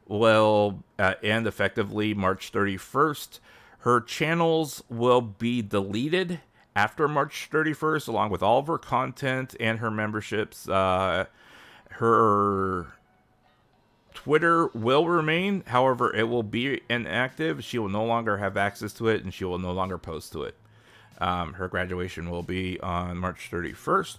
will end effectively March 31st. Her channels will be deleted after March 31st, along with all of her content and her memberships. Her Twitter will remain, however, it will be inactive. She will no longer have access to it, and she will no longer post to it. Her graduation will be on March 31st,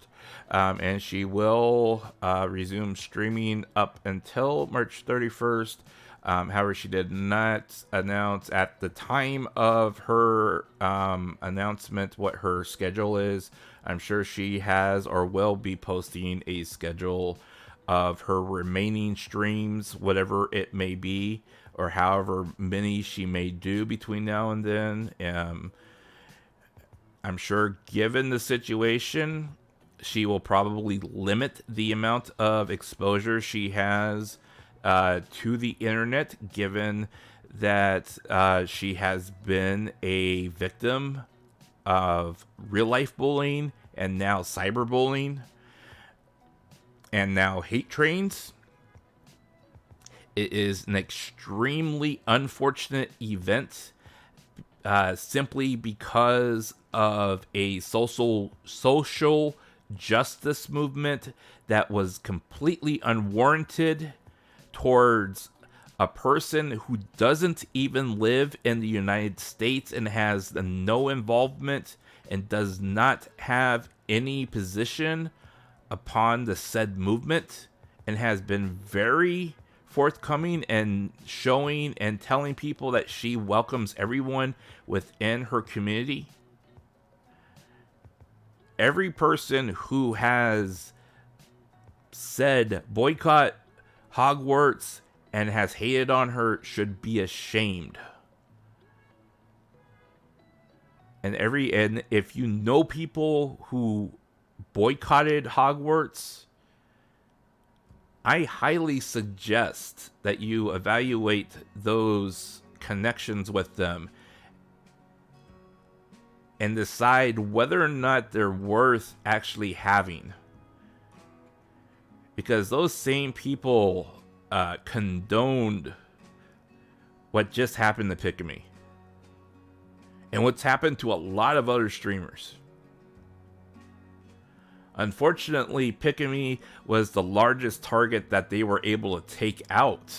and she will resume streaming up until March 31st. However, she did not announce at the time of her announcement what her schedule is. I'm sure she has or will be posting a schedule of her remaining streams, whatever it may be, or however many she may do between now and then. I'm sure, given the situation, she will probably limit the amount of exposure she has to the internet, given that she has been a victim of real-life bullying and now cyberbullying and now hate trains. It is an extremely unfortunate event, simply because of a social justice movement that was completely unwarranted towards a person who doesn't even live in the United States and has no involvement and does not have any position upon the said movement, and has been very forthcoming and showing and telling people that she welcomes everyone within her community. Every person who has said boycott Hogwarts and has hated on her should be ashamed. And if you know people who boycotted Hogwarts, I highly suggest that you evaluate those connections with them and decide whether or not they're worth actually having. Because those same people condoned what just happened to Pikamee. And what's happened to a lot of other streamers. Unfortunately, Pikamee was the largest target that they were able to take out.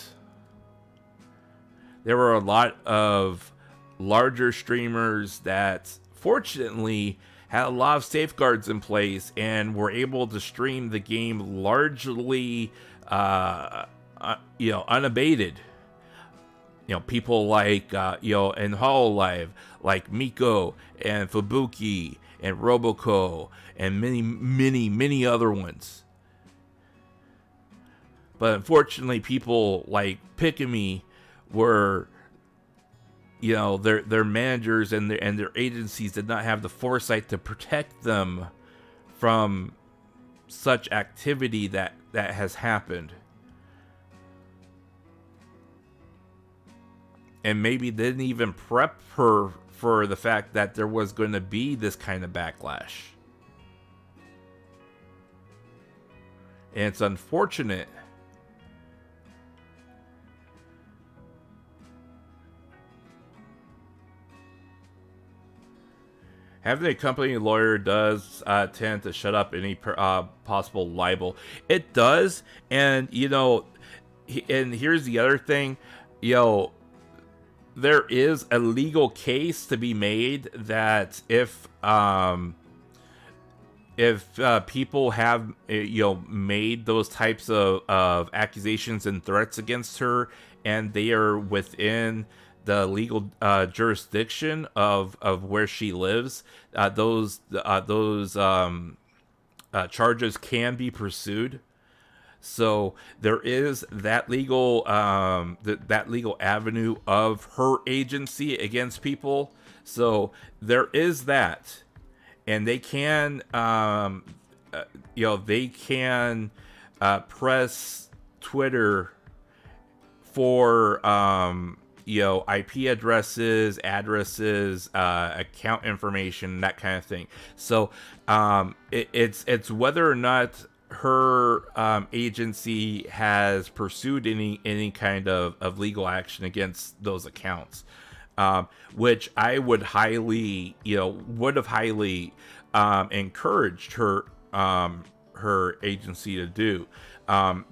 There were a lot of larger streamers that, fortunately, had a lot of safeguards in place and were able to stream the game largely, unabated. People like, in Hololive, like Miko and Fubuki and Roboco and many other ones. But unfortunately, people like Pikamee were, their managers and their agencies did not have the foresight to protect them from such activity that has happened. And maybe didn't even prep her for the fact that there was going to be this kind of backlash. And it's unfortunate. Having a company lawyer does tend to shut up any possible libel. It does, and and here's the other thing, there is a legal case to be made that if people have made those types of accusations and threats against her, and they are within the legal jurisdiction of where she lives, those charges can be pursued. So there is that legal that legal avenue of her agency against people. So there is that, and they can press Twitter for IP addresses, account information, that kind of thing. So it's whether or not her agency has pursued any kind of legal action against those accounts, which I would highly encouraged her agency to do.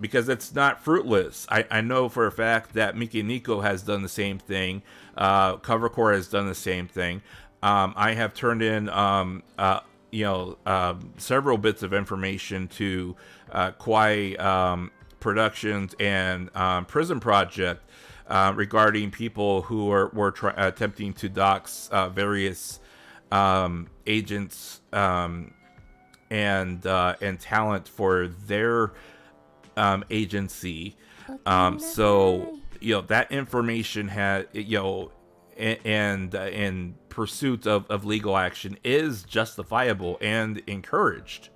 Because it's not fruitless. I know for a fact that Mickey Nico has done the same thing. Covercore has done the same thing. I have turned in, several bits of information to Kwai Productions and Prison Project regarding people who were attempting to dox various agents and talent for their agency. So that information had and in pursuit of legal action is justifiable and encouraged.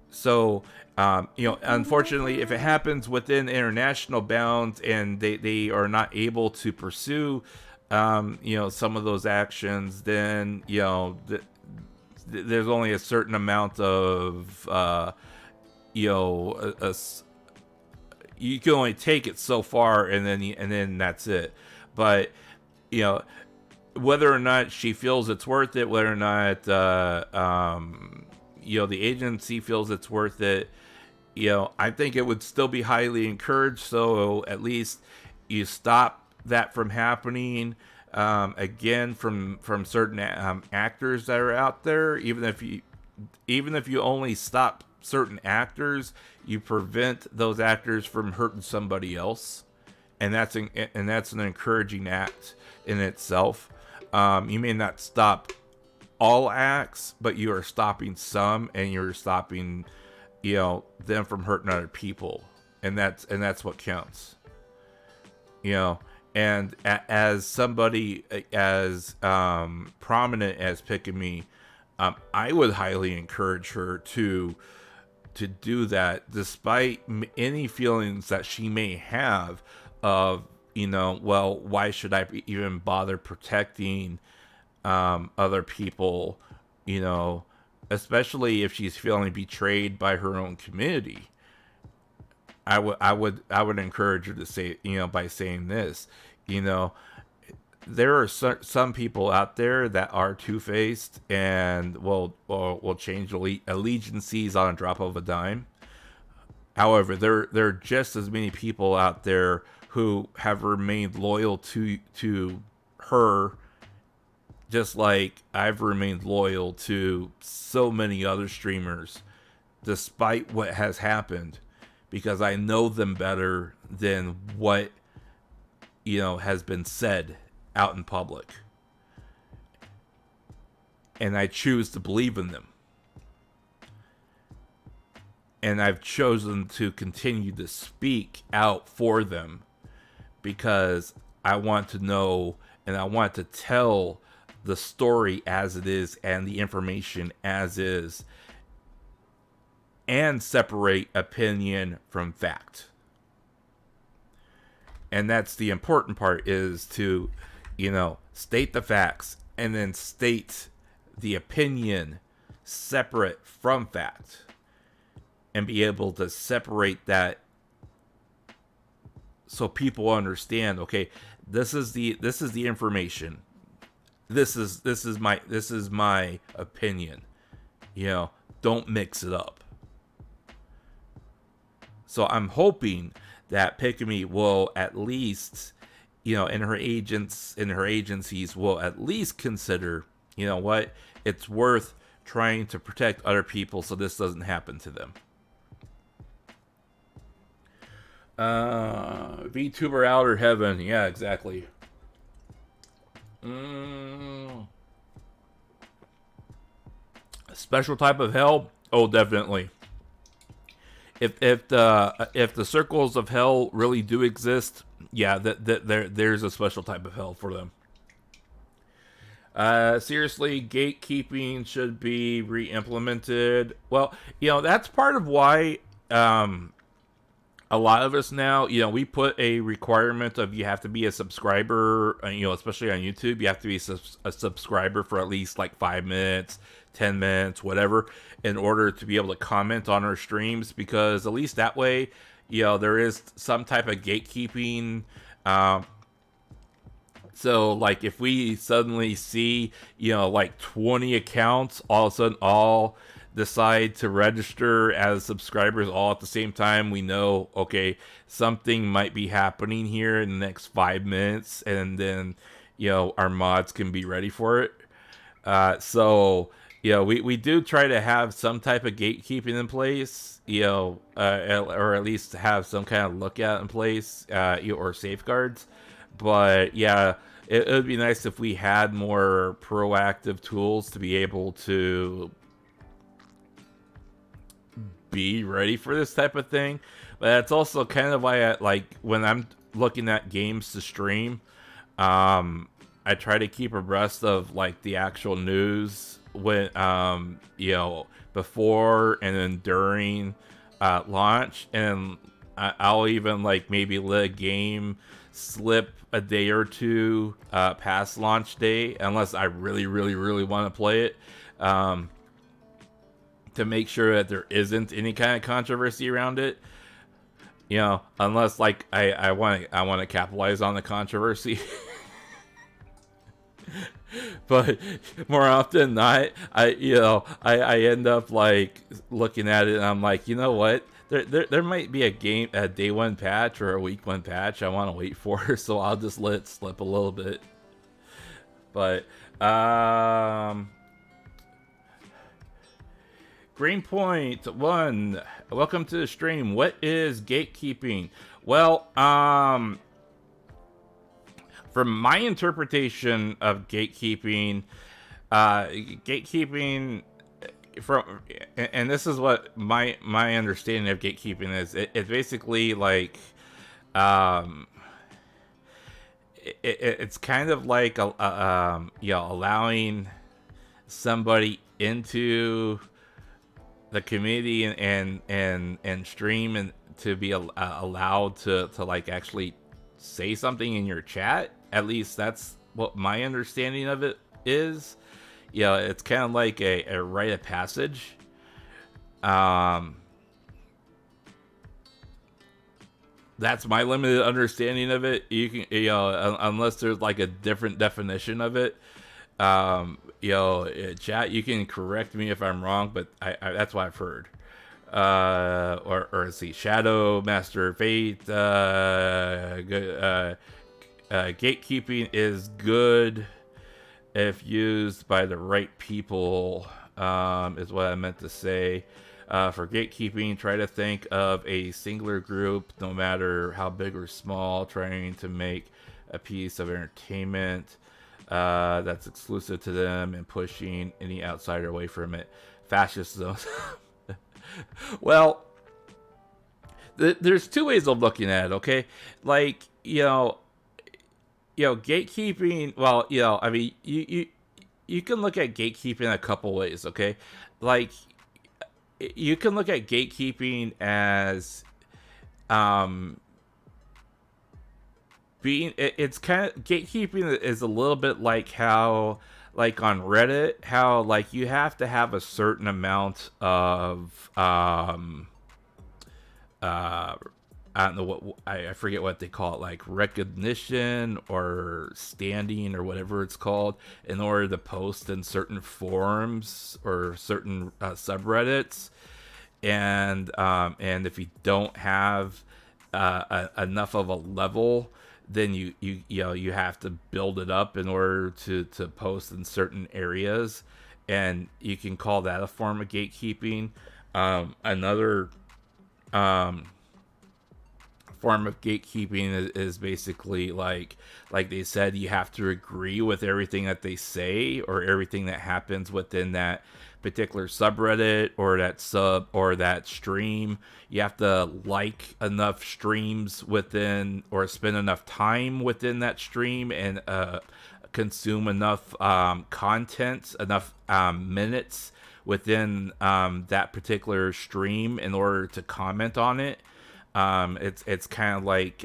So unfortunately, if it happens within international bounds and they are not able to pursue some of those actions, then there's only a certain amount of you can only take it so far, and then that's it. But whether or not she feels it's worth it, whether or not the agency feels it's worth it, I think it would still be highly encouraged. So at least you stop that from happening again from certain actors that are out there. Even if you only stop certain actors, you prevent those actors from hurting somebody else, and that's an encouraging act in itself. You may not stop all acts, but you are stopping some, and you're stopping them from hurting other people, and that's what counts. And as somebody as prominent as Pikamee, I would highly encourage her to do that, despite any feelings that she may have of, well, why should I even bother protecting other people, especially if she's feeling betrayed by her own community. I would encourage her to say, by saying this, there are some people out there that are two-faced and will change allegiances on a drop of a dime. However, there are just as many people out there who have remained loyal to her, just like I've remained loyal to so many other streamers, despite what has happened, because I know them better than what has been said out in public, and I choose to believe in them, and I've chosen to continue to speak out for them because I want to know and I want to tell the story as it is and the information as is, and separate opinion from fact. And that's the important part, is to state the facts and then state the opinion separate from fact, and be able to separate that so people understand, okay, this is the information. This is my opinion. Don't mix it up. So I'm hoping that Pikamee will at least, and her agencies will at least consider, what, it's worth trying to protect other people so this doesn't happen to them. VTuber Outer Heaven, yeah, exactly. Special type of hell? Oh, definitely. If the circles of hell really do exist, yeah, there's a special type of hell for them. Seriously, gatekeeping should be re-implemented. Well, that's part of why a lot of us now, we put a requirement of you have to be a subscriber, especially on YouTube. You have to be a subscriber for at least like 5 minutes, 10 minutes, whatever, in order to be able to comment on our streams, because at least that way, there is some type of gatekeeping. So, like, if we suddenly see, like 20 accounts, all of a sudden all decide to register as subscribers all at the same time, we know, okay, something might be happening here in the next 5 minutes, and then, our mods can be ready for it. So, we do try to have some type of gatekeeping in place, or at least have some kind of lookout in place, or safeguards. But yeah, it would be nice if we had more proactive tools to be able to be ready for this type of thing. But that's also kind of why when I'm looking at games to stream, I try to keep abreast of like the actual news when before and then during launch, and I'll even like maybe let a game slip a day or two past launch day, unless I really want to play it, to make sure that there isn't any kind of controversy around it. Unless like I want to capitalize on the controversy. But more often than not, I end up like looking at it and I'm like, you know what? There might be a day one patch or a week one patch I want to wait for, so I'll just let it slip a little bit. But Greenpoint 1, welcome to the stream. What is gatekeeping? Well, from my interpretation of gatekeeping, and this is what my understanding of gatekeeping is. It's basically like, it's kind of like allowing somebody into the community and stream, and to be allowed to like actually say something in your chat. At least that's what my understanding of it is. It's kind of like a rite of passage. That's my limited understanding of it. You can, unless there's like a different definition of it, chat, you can correct me if I'm wrong, but I that's what I've heard. Or let's see, Shadow Master Fate, gatekeeping is good if used by the right people, is what I meant to say. For gatekeeping, try to think of a singular group, no matter how big or small, trying to make a piece of entertainment that's exclusive to them and pushing any outsider away from it. Fascist zones. Well, there's two ways of looking at it, okay? Like, gatekeeping, well, I mean, you can look at gatekeeping a couple ways, okay? Like, you can look at gatekeeping as it's kind of, gatekeeping is a little bit like how, like on Reddit, how like you have to have a certain amount of I don't know what, I forget what they call it, like recognition or standing or whatever it's called, in order to post in certain forums or certain subreddits. And if you don't have enough of a level, then you have to build it up in order to post in certain areas, and you can call that a form of gatekeeping. Another form of gatekeeping is basically like they said, you have to agree with everything that they say or everything that happens within that particular subreddit or that sub or that stream. You have to like enough streams within, or spend enough time within that stream, and consume enough content, enough minutes within that particular stream in order to comment on it. It's kind of like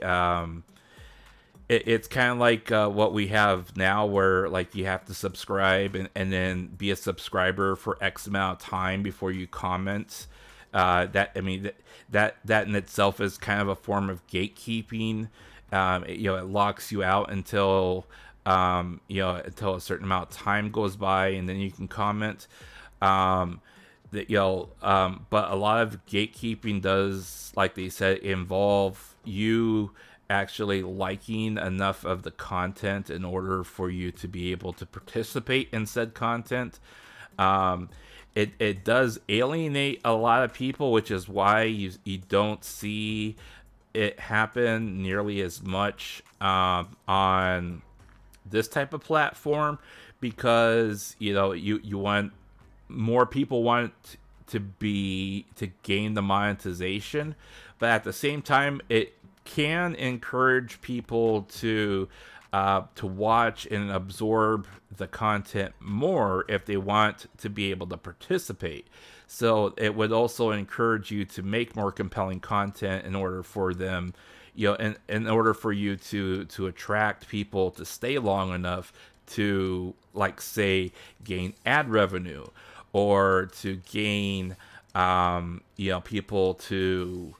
it's kind of like what we have now, where like you have to subscribe and then be a subscriber for X amount of time before you comment. That in itself is kind of a form of gatekeeping. It locks you out until until a certain amount of time goes by, and then you can comment. But a lot of gatekeeping does, like they said, involve you actually liking enough of the content in order for you to be able to participate in said content. It does alienate a lot of people, which is why you don't see it happen nearly as much on this type of platform, because you want more people want to gain the monetization, but at the same time it can encourage people to watch and absorb the content more if they want to be able to participate. So it would also encourage you to make more compelling content in order for them, in order for you to attract people to stay long enough to, like, say, gain ad revenue, or to gain people to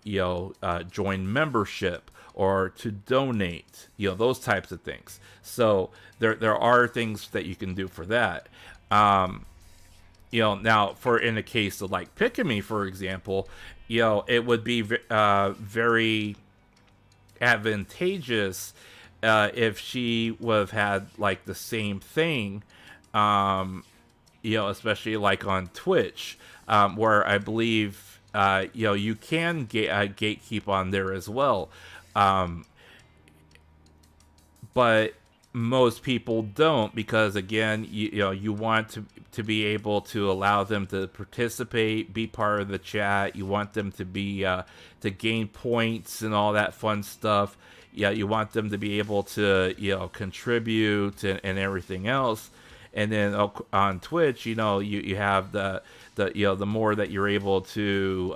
join membership, or to donate, those types of things. So there are things that you can do for that. Now, in the case of like Pikamee, for example, it would be very advantageous if she would have had like the same thing, especially like on Twitch, where I believe you can gatekeep on there as well. But most people don't, because again, you want to be able to allow them to participate, be part of the chat. You want them to be to gain points and all that fun stuff. Yeah, you want them to be able to contribute and everything else. And then on Twitch, you have the more that you're able to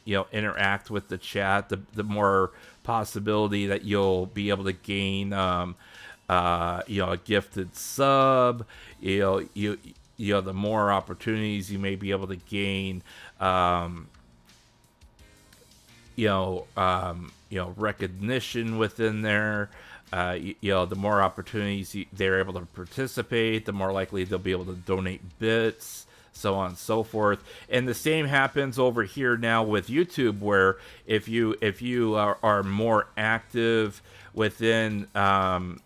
interact with the chat, the more possibility that you'll be able to gain a gifted sub. The more opportunities you may be able to gain recognition within there. The more opportunities they're able to participate, the more likely they'll be able to donate bits, so on and so forth. And the same happens over here now with YouTube, where if you are more active within the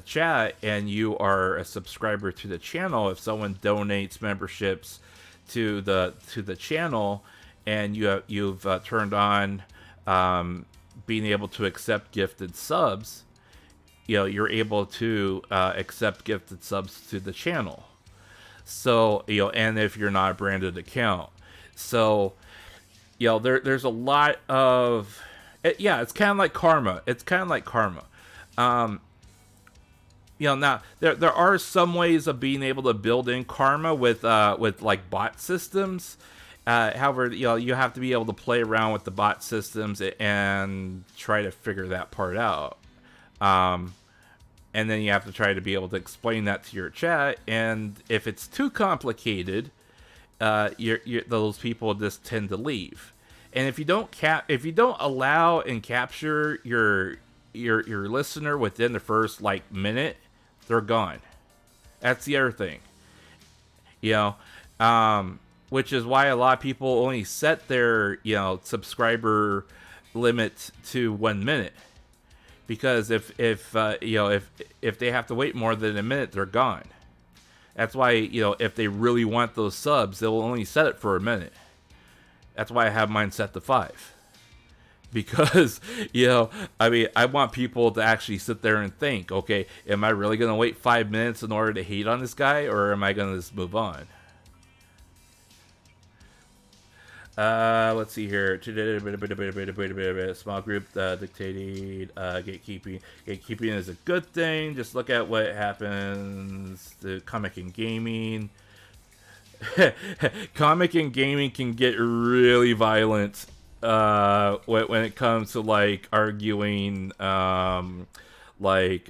chat, and you are a subscriber to the channel, if someone donates memberships to the channel, and you've turned on being able to accept gifted subs, you're able to accept gifted subs to the channel. So, and if you're not a branded account. So, there's a lot of, it's kind of like karma. Now there are some ways of being able to build in karma with like bot systems. However, you have to be able to play around with the bot systems and try to figure that part out. And then you have to try to be able to explain that to your chat. And if it's too complicated, those people just tend to leave. And if you don't allow and capture your listener within the first like minute, they're gone. That's the other thing. Which is why a lot of people only set their subscriber limit to 1 minute, because if they have to wait more than a minute, they're gone. That's why if they really want those subs, they'll only set it for a minute. That's why I have mine set to 5. Because, I want people to actually sit there and think, okay, am I really going to wait 5 minutes in order to hate on this guy, or am I going to just move on? Let's see here. Small group dictating, gatekeeping. Gatekeeping is a good thing. Just look at what happens to comic and gaming. comic and gaming can get really violent when it comes to like arguing like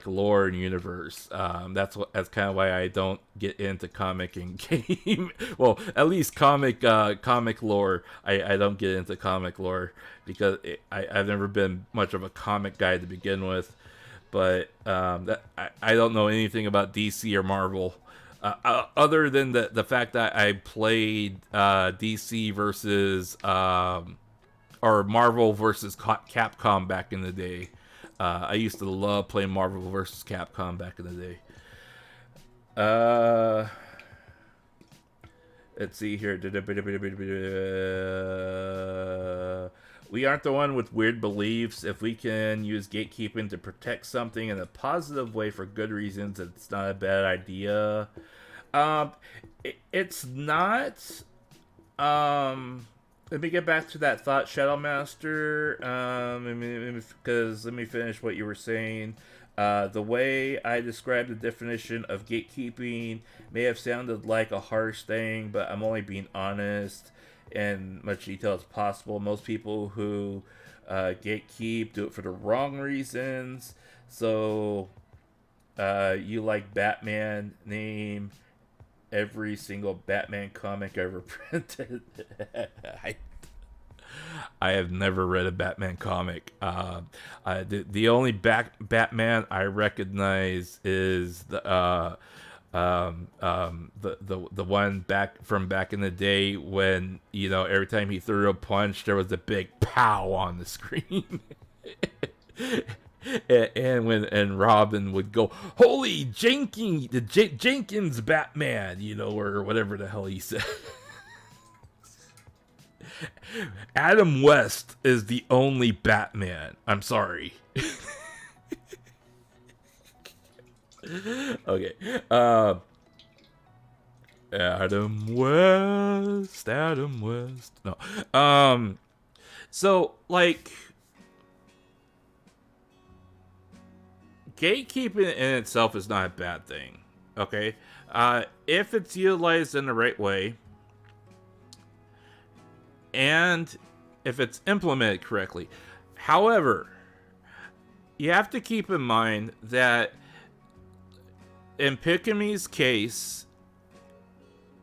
lore and universe. That's kind of why I don't get into comic and game. Well, at least comic lore. I don't get into comic lore because I've never been much of a comic guy to begin with. But I don't know anything about DC or Marvel. Other than the fact that I played DC versus or Marvel versus Capcom back in the day. I used to love playing Marvel versus Capcom back in the day. Let's see here. We aren't the one with weird beliefs. If we can use gatekeeping to protect something in a positive way for good reasons, it's not a bad idea. It's not. Let me get back to that thought, Shadow Master. Because let me finish what you were saying. The way I described the definition of gatekeeping may have sounded like a harsh thing, but I'm only being honest in much detail as possible. Most people who gatekeep do it for the wrong reasons. So, you like Batman, name every single Batman comic ever printed. I have never read a Batman comic. The only Batman I recognize is the one back in the day when, you know, every time he threw a punch there was a big pow on the screen. and Robin would go, "Holy Jenkins Batman," you know, or whatever the hell he said. Adam West is the only Batman. I'm sorry. Okay. Adam West. No. So, like, gatekeeping in itself is not a bad thing. Okay? If it's utilized in the right way, and if it's implemented correctly. However, you have to keep in mind that in Pikamee's case,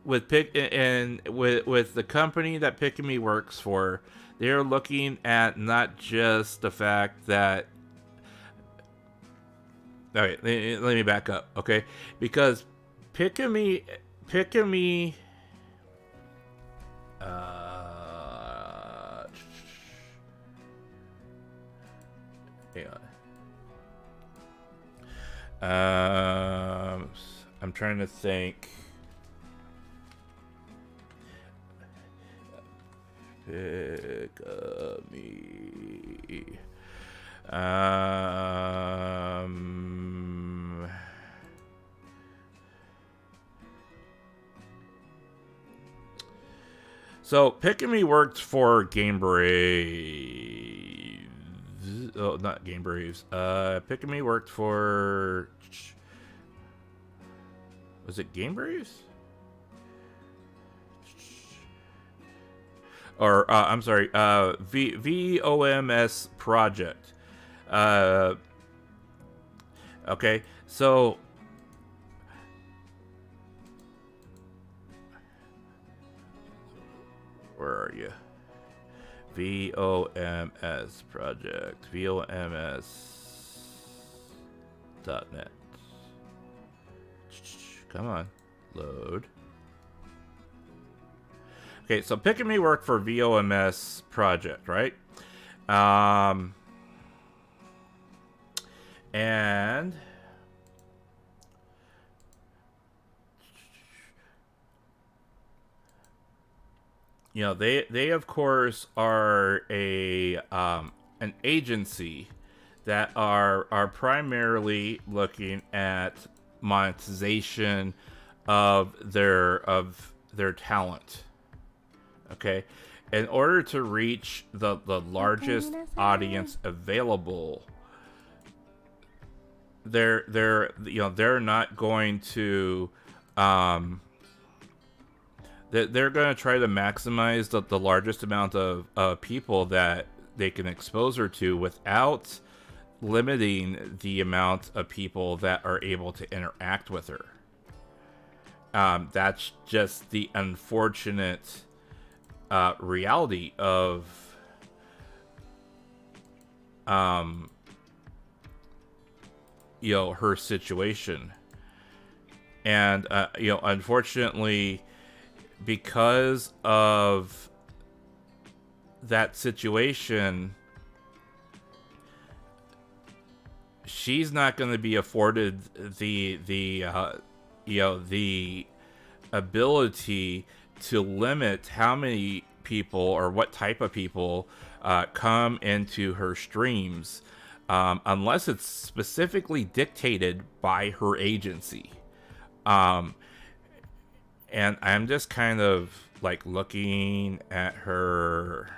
with the company that Pikamee works for, they're looking at not just the fact that. All right, let me back up, okay? Because Pikamee. Hang on. I'm trying to think. Pikamee. So Pikamee worked for Game Braves. Oh, not Game Braves. Pikamee worked for. Was it Game Braves? Or I'm sorry, VOMS Project. Okay, so where are you? VOMS Project. VOMS.net. Come on, load. Okay, so Pikamee worked for VOMS Project, right? And you know, they of course are an agency that are primarily looking at monetization of their talent. Okay, in order to reach the largest audience available, they're not going to they're going to try to maximize the largest amount of people that they can expose her to without limiting the amount of people that are able to interact with her. That's just the unfortunate reality of her situation. And unfortunately, because of that situation, she's not going to be afforded the ability to limit how many people or what type of people come into her streams, unless it's specifically dictated by her agency. And I'm just kind of like looking at her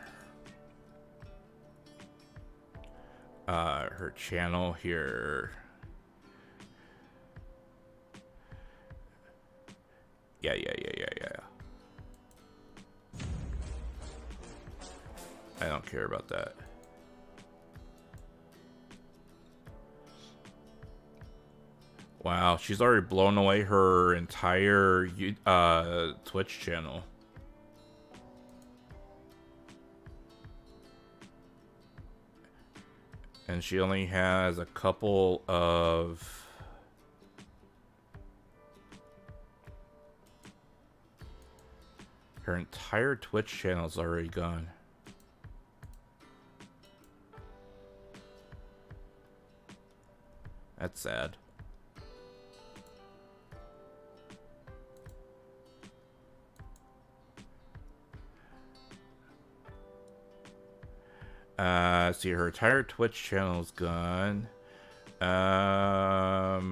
channel here. Yeah. I don't care about that. Wow, she's already blown away her entire Twitch channel. And she only has a couple of... Her entire Twitch channel's already gone. That's sad. See, her entire Twitch channel's gone. Her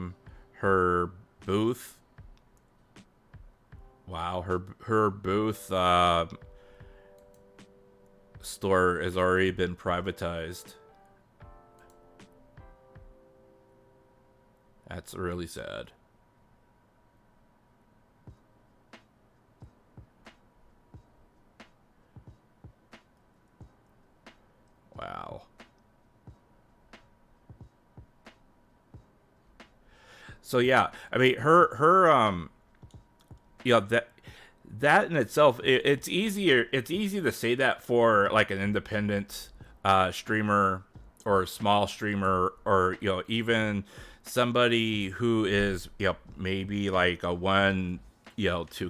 booth. Wow, her booth store has already been privatized. That's really sad. Wow. So yeah, I mean her that in itself, it's easy to say that for like an independent streamer or a small streamer, or even somebody who is maybe like a 1-2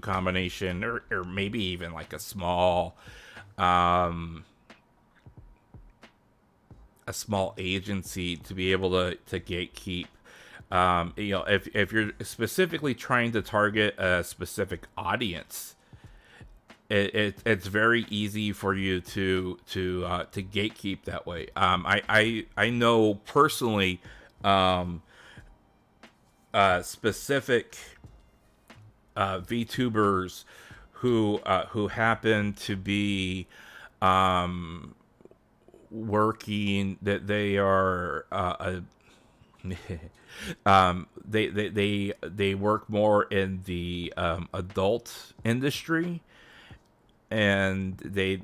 combination, or maybe even like a small agency to be able to gatekeep. If you're specifically trying to target a specific audience, it's very easy for you to gatekeep that way. I know personally specific VTubers who happen to be working, that they are they work more in the adult industry, and they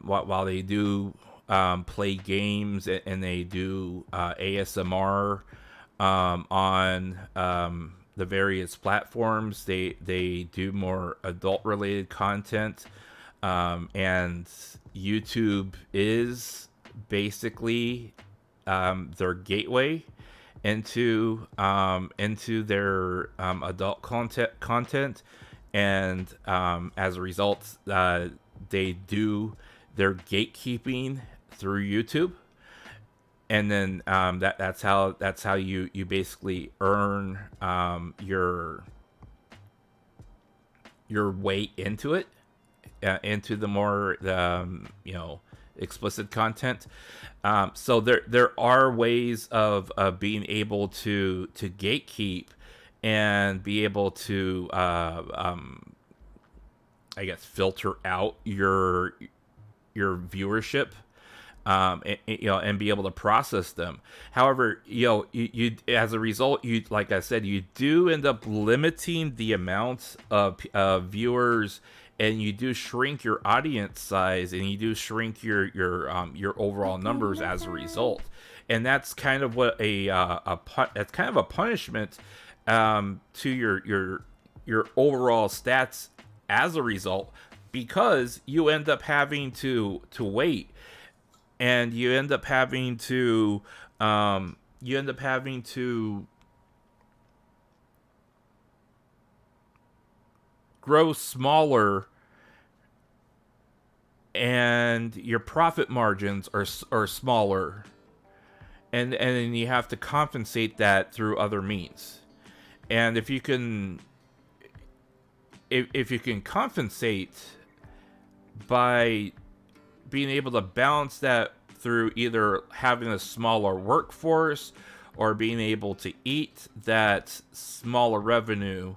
while they do play games and they do ASMR on the various platforms, they do more adult related content, and YouTube is basically their gateway into their adult content, and as a result, they do their gatekeeping through YouTube, and then that's how you basically earn your way into it, into the more explicit content. So there are ways of being able to gatekeep and be able to I guess filter out your viewership and be able to process them. However, you as a result, like I said, you do end up limiting the amount of viewers, and you do shrink your audience size, and you do shrink your overall numbers as a result. And that's kind of what that's kind of a punishment to your overall stats as a result, because you end up having to wait, and you end up having to grow smaller, and your profit margins are smaller, and then you have to compensate that through other means. And if you can compensate by being able to balance that through either having a smaller workforce or being able to eat that smaller revenue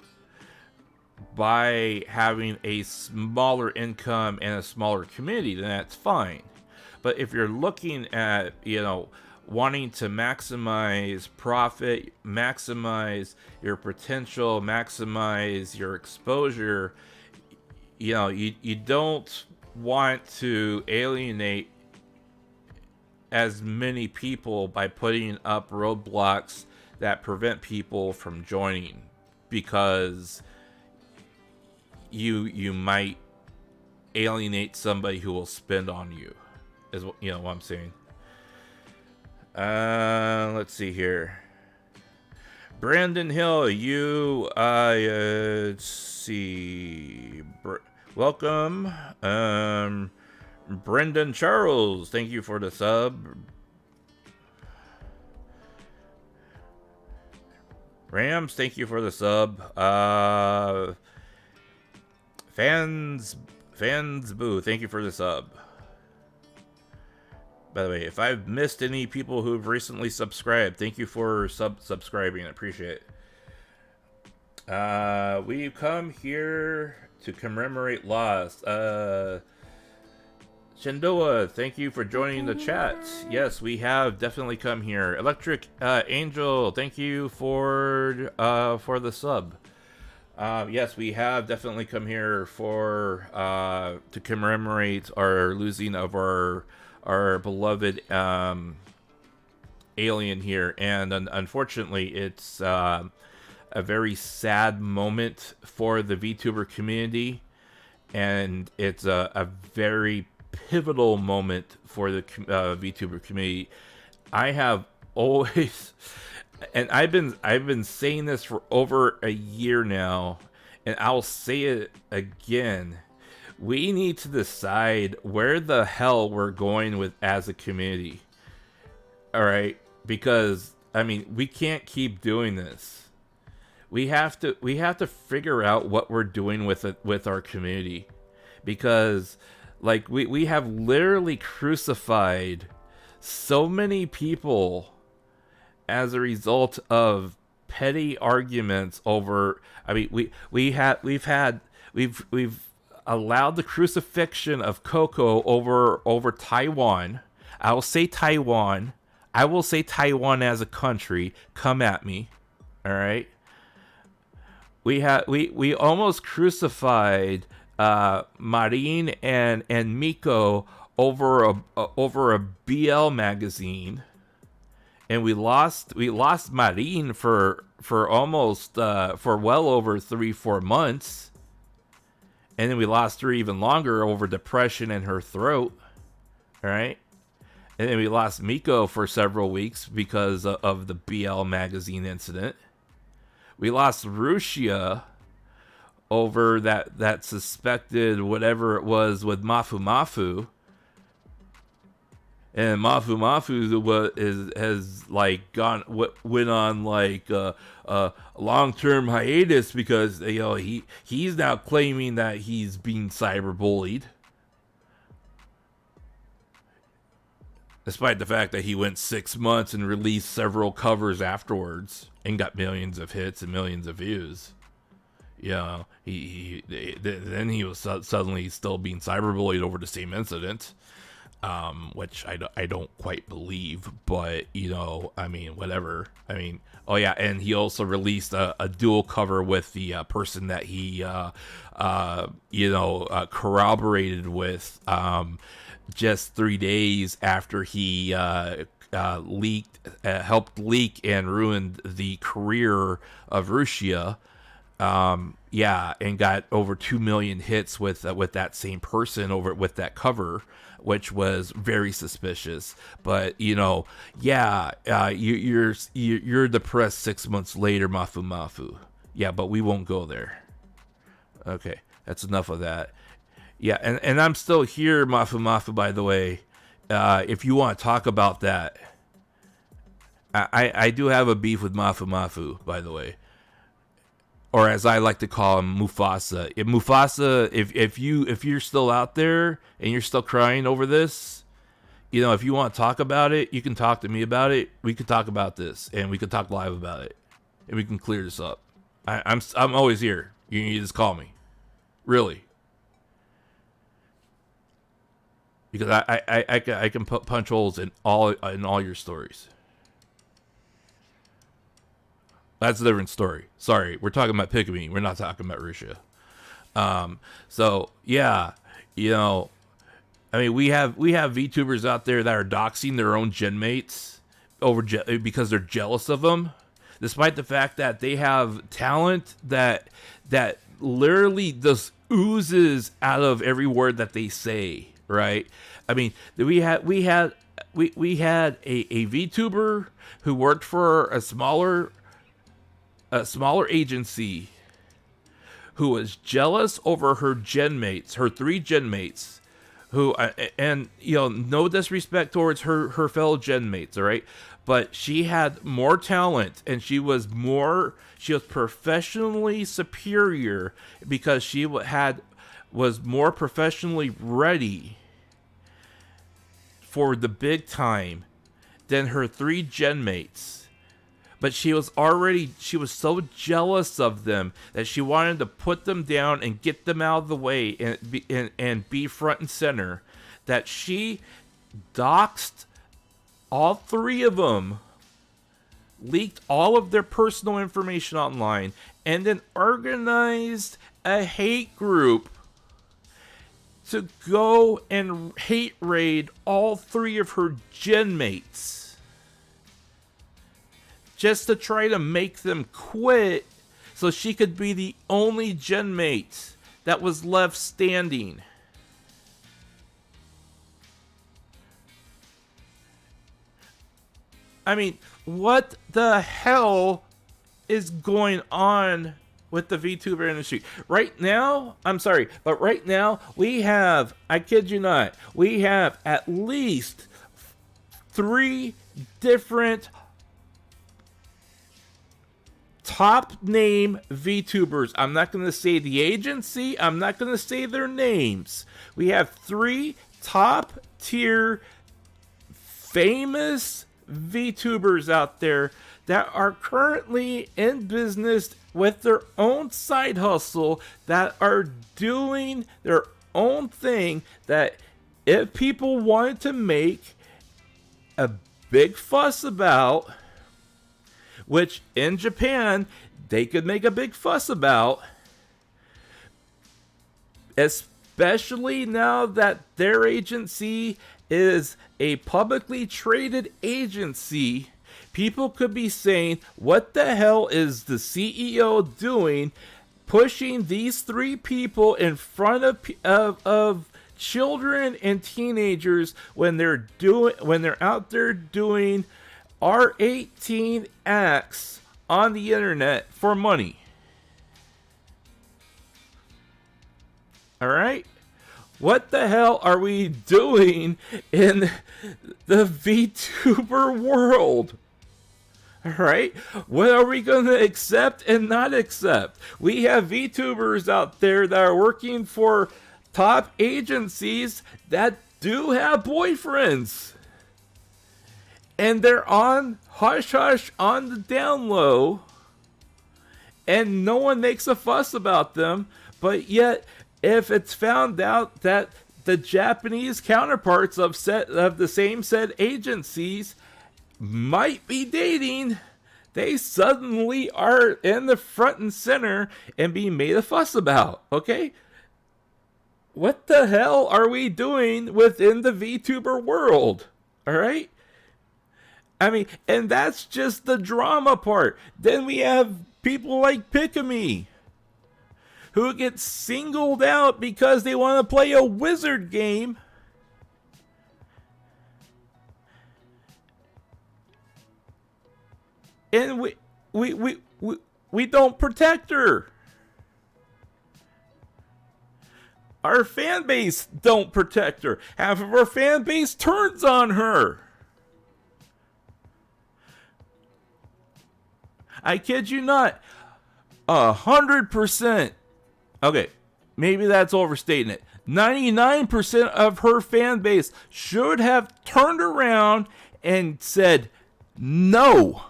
by having a smaller income and a smaller community, then that's fine. But if you're looking at, wanting to maximize profit, maximize your potential, maximize your exposure, you don't want to alienate as many people by putting up roadblocks that prevent people from joining, because you might alienate somebody who will spend on you, is what I'm saying. Let's see here. Brandon Hill, let's see. Welcome. Brendan Charles, thank you for the sub. Rams, thank you for the sub. Fans Boo, thank you for the sub. By the way, if I've missed any people who've recently subscribed, thank you for subscribing. I appreciate it. We've come here to commemorate loss. Shindoa, thank you for joining the chat. Yes, we have definitely come here. Electric Angel, thank you for the sub. Yes, we have definitely come here to commemorate our losing of our beloved alien here, and unfortunately, it's a very sad moment for the VTuber community, and it's a very pivotal moment for the VTuber community. I have always, and I've been saying this for over a year now, and I'll say it again. We need to decide where the hell we're going with as a community. All right, because we can't keep doing this. We have to figure out what we're doing with our community, because we have literally crucified so many people as a result of petty arguments over. We've allowed the crucifixion of Coco over Taiwan. I'll say Taiwan. I will say Taiwan as a country. Come at me. All right. We almost crucified Marin and Miko over a BL magazine, and we lost Marin for almost for well over 3-4 months. And then we lost her even longer over depression in her throat. All right. And then we lost Miko for several weeks because of the BL magazine incident. We lost Rushia over that suspected whatever it was with Mafu Mafu. And Mafu Mafu went on a long-term hiatus because he's now claiming that he's being cyberbullied, despite the fact that he went 6 months and released several covers afterwards and got millions of hits and millions of views. Then he was suddenly still being cyberbullied over the same incident. which I don't quite believe, but I mean, whatever. I mean, oh yeah, and he also released a dual cover with the person that he corroborated with just 3 days after he helped leak and ruined the career of Russia. And got over 2 million hits with that same person with that cover, which was very suspicious. But you're depressed 6 months later, Mafu. Yeah, but we won't go there. Okay, that's enough of that. Yeah, and I'm still here, Mafu. By the way, if you want to talk about that, I do have a beef with Mafu. By the way. Or as I like to call him, Mufasa. If you're still out there and you're still crying over this, if you want to talk about it, you can talk to me about it. We could talk about this, and we could talk live about it, and we can clear this up. I'm always here. You can just call me, really, because I can punch holes in all your stories. That's a different story. Sorry, we're talking about Pikamee. We're not talking about Russia. So yeah, I mean, we have VTubers out there that are doxing their own gen mates because they're jealous of them, despite the fact that they have talent that literally just oozes out of every word that they say. Right? I mean, we had a VTuber who worked for a smaller agency, who was jealous over her 3 gen mates, who, and no disrespect towards her fellow gen mates, all right, but she had more talent and she was professionally superior because she was more professionally ready for the big time than her 3 gen mates. But she was so jealous of them that she wanted to put them down and get them out of the way and be front and center, that she doxed all 3 of them, leaked all of their personal information online, and then organized a hate group to go and hate raid all 3 of her gen mates, just to try to make them quit so she could be the only gen mate that was left standing. I mean, what the hell is going on with the VTuber industry? Right now, I'm sorry, but right now, we have, I kid you not, we have at least 3 different top name VTubers. I'm not going to say the agency. I'm not going to say their names. We have 3 top tier famous VTubers out there that are currently in business with their own side hustle, that are doing their own thing, that if people wanted to make a big fuss about, which in Japan, they could make a big fuss about, especially now that their agency is a publicly traded agency. People could be saying, what the hell is the CEO doing, pushing these 3 people in front of children and teenagers when they're out there doing R18 acts on the internet for money. Alright? What the hell are we doing in the VTuber world? Alright? What are we going to accept and not accept? We have VTubers out there that are working for top agencies that do have boyfriends. And they're on hush hush on the down low, and no one makes a fuss about them. But yet, if it's found out that the Japanese counterparts of the same said agencies might be dating, they suddenly are in the front and center and being made a fuss about, okay? What the hell are we doing within the VTuber world, all right? I mean, and that's just the drama part. Then we have people like Pikamee, who get singled out because they want to play a wizard game. And we don't protect her. Our fan base don't protect her. Half of our fan base turns on her. I kid you not. 100%. Okay, maybe that's overstating it. 99% of her fan base should have turned around and said, no,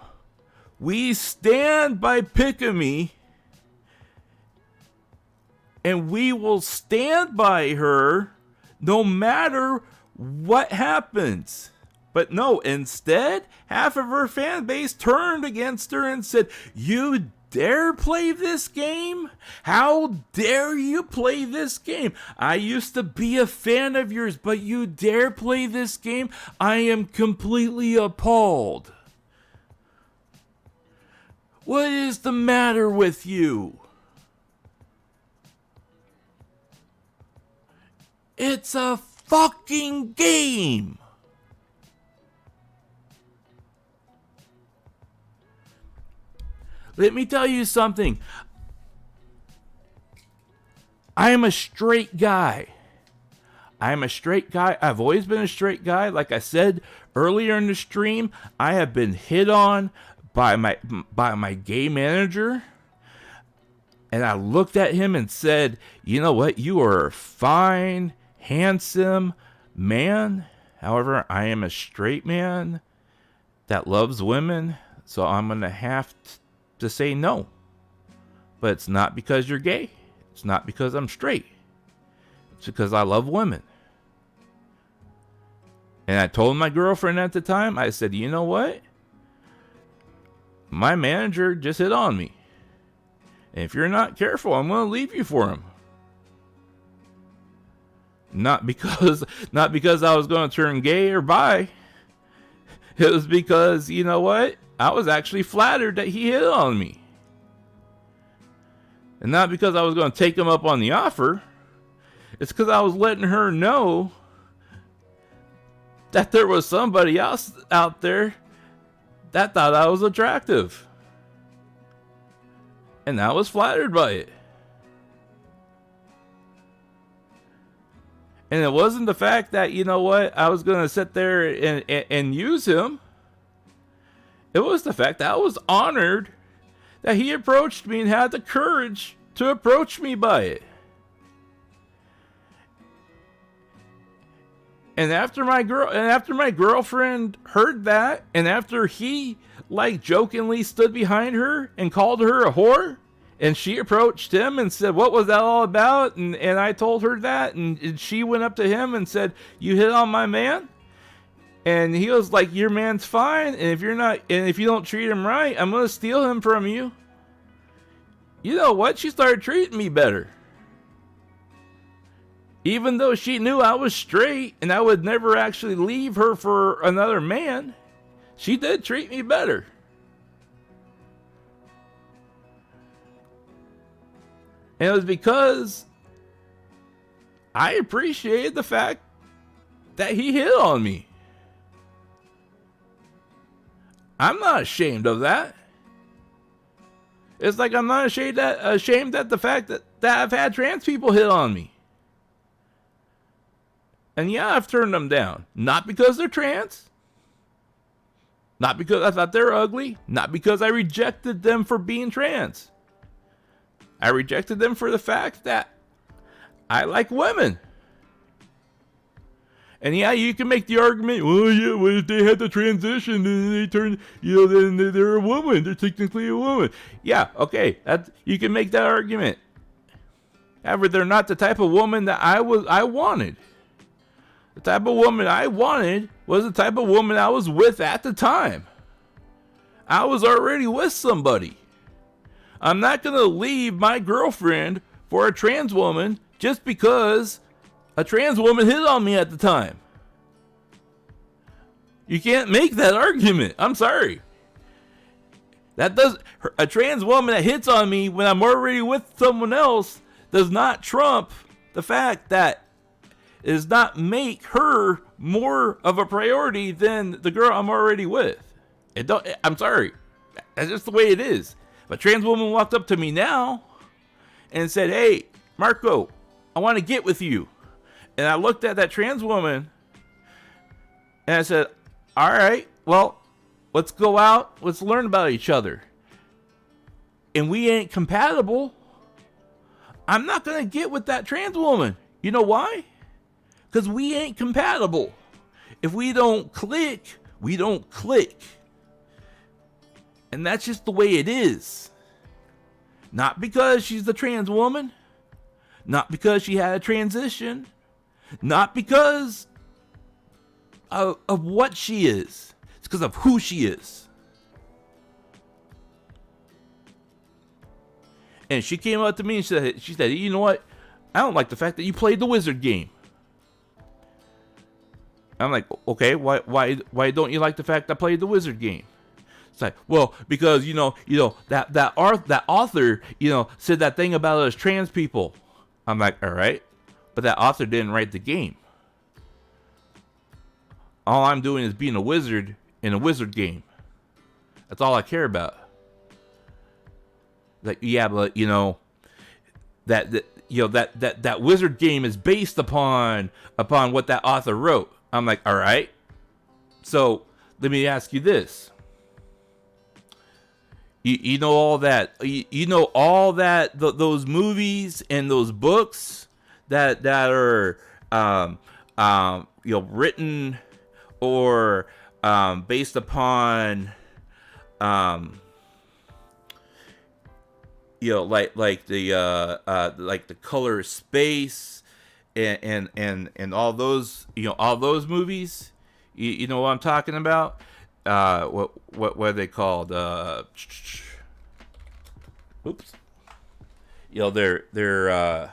we stand by Pikamee, and we will stand by her no matter what happens. But no, instead, half of her fan base turned against her and said, you dare play this game? How dare you play this game? I used to be a fan of yours, but you dare play this game? I am completely appalled. What is the matter with you? It's a fucking game. Let me tell you something. I am a straight guy. I'm a straight guy. I've always been a straight guy. Like I said earlier in the stream, I have been hit on by my gay manager. And I looked at him and said, you know what? You are a fine, handsome man. However, I am a straight man that loves women. So I'm going to have to say no. But it's not because you're gay. It's not because I'm straight. It's because I love women. And I told my girlfriend at the time, I said, you know what? My manager just hit on me. And if you're not careful, I'm going to leave you for him. Not because I was going to turn gay or bi. It was because, you know what? I was actually flattered that he hit on me. And not because I was going to take him up on the offer. It's because I was letting her know that there was somebody else out there that thought I was attractive. And I was flattered by it. And it wasn't the fact that, you know what, I was going to sit there and use him. It was the fact that I was honored that he approached me and had the courage to approach me by it. And after my girlfriend heard that, and after he like jokingly stood behind her and called her a whore, and she approached him and said, what was that all about? And I told her that, and she went up to him and said, you hit on my man? And he was like, your man's fine, and if you don't treat him right, I'm going to steal him from you. You know what? She started treating me better. Even though she knew I was straight and I would never actually leave her for another man, she did treat me better. And it was because I appreciated the fact that he hit on me. I'm not ashamed of that. It's like I'm not ashamed at the fact that I've had trans people hit on me. And yeah, I've turned them down. Not because they're trans. Not because I thought they were ugly. Not because I rejected them for being trans. I rejected them for the fact that I like women. And yeah, you can make the argument, well, yeah, well, if they had the transition and they turned, then they're a woman. They're technically a woman. Yeah, okay, you can make that argument. However, they're not the type of woman that I wanted. The type of woman I wanted was the type of woman I was with at the time. I was already with somebody. I'm not going to leave my girlfriend for a trans woman just because a trans woman hit on me at the time. You can't make that argument. I'm sorry. A trans woman that hits on me when I'm already with someone else does not trump the fact that it does not make her more of a priority than the girl I'm already with. I'm sorry. That's just the way it is. If a trans woman walked up to me now and said, "Hey, Marko, I want to get with you." And I looked at that trans woman and I said, "All right, well, let's go out. Let's learn about each other." And we ain't compatible. I'm not going to get with that trans woman. You know why? Because we ain't compatible. If we don't click, we don't click. And that's just the way it is. Not because she's the trans woman. Not because she had a transition. Not because of what she is. It's because of who she is. And she came up to me and she said, "You know what? I don't like the fact that you played the wizard game." I'm like, "Okay, why don't you like the fact that I played the wizard game?" It's like, "Well, because that author, said that thing about us trans people." I'm like, "All right, but that author didn't write the game. All I'm doing is being a wizard in a wizard game. That's all I care about." Like, yeah, but that wizard game is based upon what that author wrote. I'm like, "All right. So let me ask you this. You know all that. Those movies and those books that are written or based upon like the color space and all those movies. You know what I'm talking about? What are they called? Oops. They're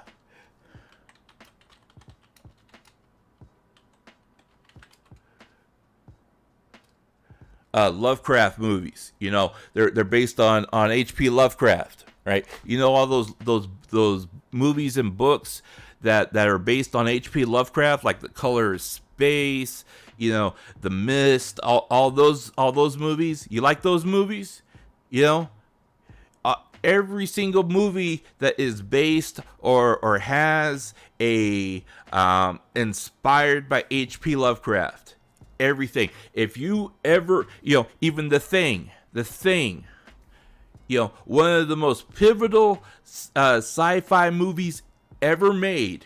Lovecraft movies. They're based on H.P. Lovecraft, right? All those movies and books that are based on H.P. Lovecraft, like The Color of Space, The Mist, all those movies. You like those movies? Every single movie that is based or has a inspired by H.P. Lovecraft. Everything. If you ever, even The Thing, one of the most pivotal sci-fi movies ever made.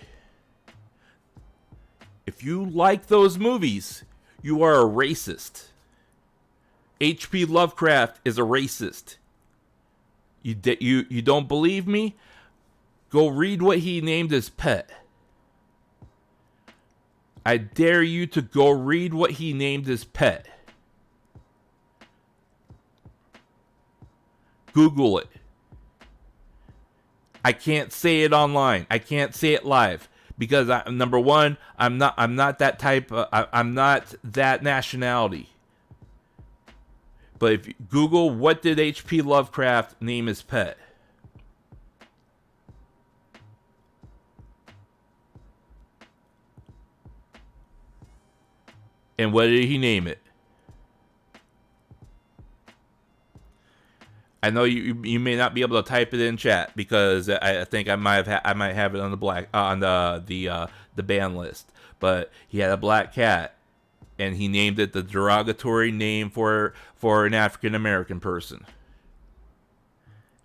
If you like those movies, you are a racist. H.P. Lovecraft is a racist. You don't believe me? Go read what he named his pet. I dare you to go read what he named his pet. Google it. I can't say it online. I can't say it live because number one, I'm not that type. I'm not that nationality. But if you Google what did H.P. Lovecraft name his pet, and what did he name it? I know you may not be able to type it in chat because I think I might have it on the ban list. But he had a black cat, and he named it the derogatory name for an African American person.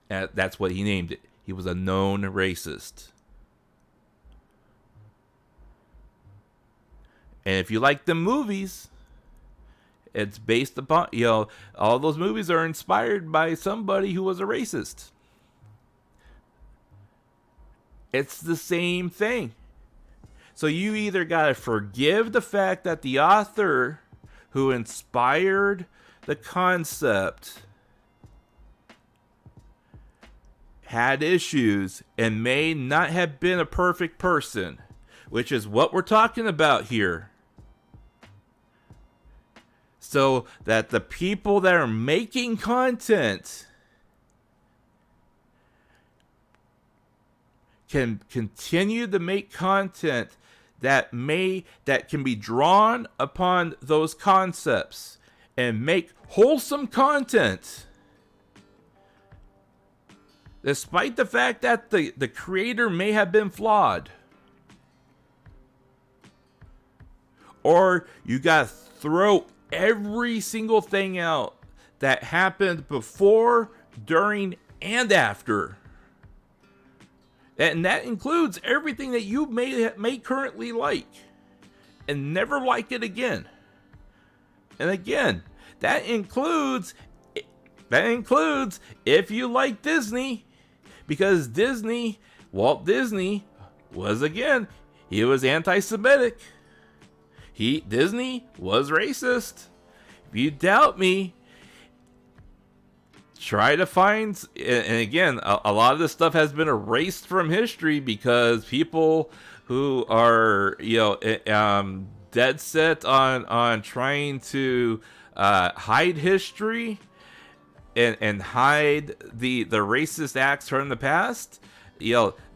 And that's what he named it. He was a known racist. And if you like the movies, it's based upon, all those movies are inspired by somebody who was a racist. It's the same thing. So you either got to forgive the fact that the author who inspired the concept had issues and may not have been a perfect person, which is what we're talking about here. So that the people that are making content can continue to make content that can be drawn upon those concepts and make wholesome content, despite the fact that the creator may have been flawed. Or you gotta throw every single thing out that happened before, during, and after. And that includes everything that you may currently like, and never like it again. And again, that includes if you like Disney, because Walt Disney was, again, he was anti-Semitic. Disney was racist. If you doubt me, try to find, and again, a lot of this stuff has been erased from history because people who are, dead set on trying to hide history and hide the racist acts from the past,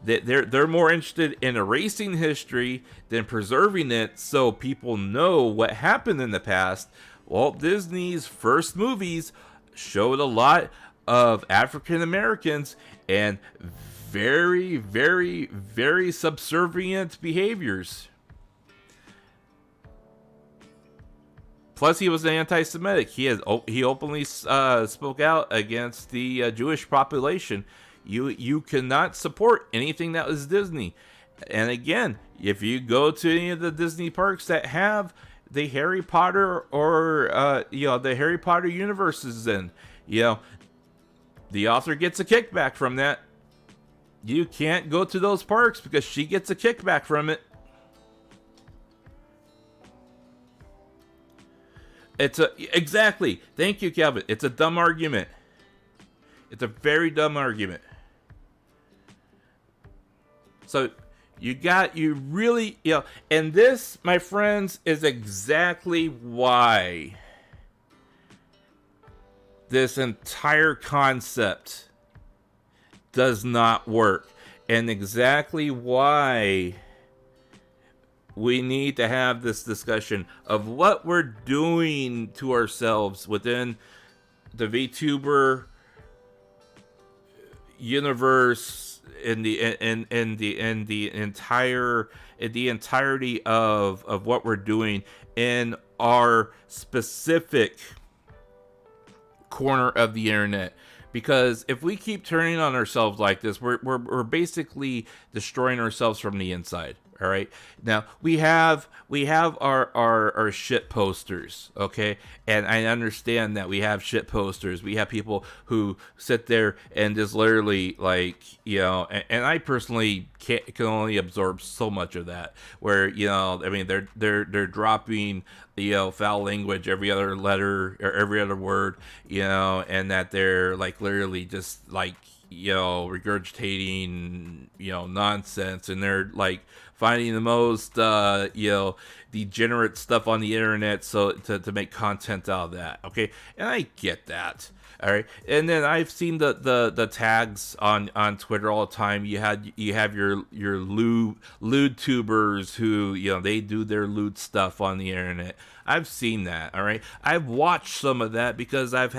they're more interested in erasing history than preserving it so people know what happened in the past. Walt Disney's first movies showed a lot of African Americans and very, very, very subservient behaviors. Plus, he was an anti-Semitic. He openly spoke out against the Jewish population. You cannot support anything that was Disney. And again, if you go to any of the Disney parks that have the Harry Potter or the Harry Potter universes in, the author gets a kickback from that. You can't go to those parks because she gets a kickback from it. Exactly. Thank you, Calvin. It's a dumb argument. It's a very dumb argument. So and this, my friends, is exactly why this entire concept does not work, and exactly why we need to have this discussion of what we're doing to ourselves within the VTuber universe, in the entirety of what we're doing in our specific corner of the internet. Because if we keep turning on ourselves like this, we're basically destroying ourselves from the inside. All right. Now we have our shit posters. Okay. And I understand that we have shit posters. We have people who sit there and just literally and I personally can only absorb so much of that, where, they're dropping, foul language every other letter or every other word, and that they're literally just regurgitating, nonsense, and they're finding the most, degenerate stuff on the internet so to make content out of that. Okay. And I get that. All right. And then I've seen the tags on Twitter all the time. You have your lewd tubers who, they do their lewd stuff on the internet. I've seen that. All right. I've watched some of that because I've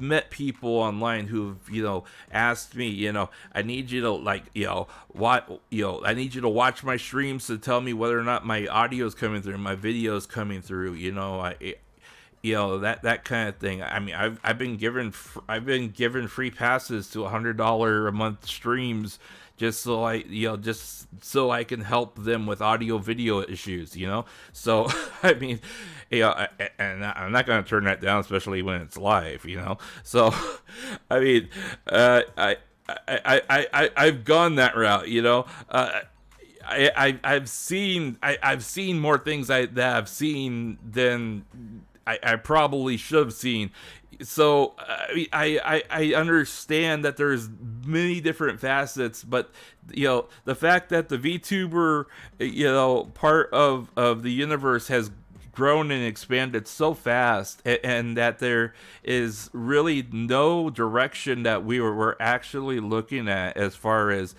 met people online who've, asked me, I need you to I need you to watch my streams to tell me whether or not my audio is coming through, my video is coming through, that kind of thing. I mean, I've been given free passes to $100 a month streams just so I can help them with audio video issues, So, I mean, and I'm not going to turn that down, especially when it's live, So, I mean, I've gone that route, I've seen more things that I've seen than I probably should have seen. So I understand that there's many different facets, but the fact that the VTuber part of the universe has grown and expanded so fast, and that there is really no direction that we're actually looking at as far as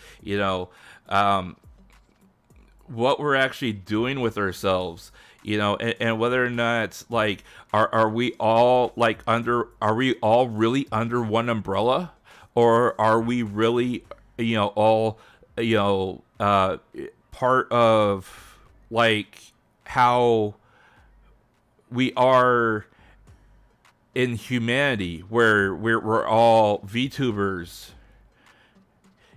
what we're actually doing with ourselves, and whether or not are we all really under one umbrella, or are we really all part of how we are in humanity, where we're all VTubers,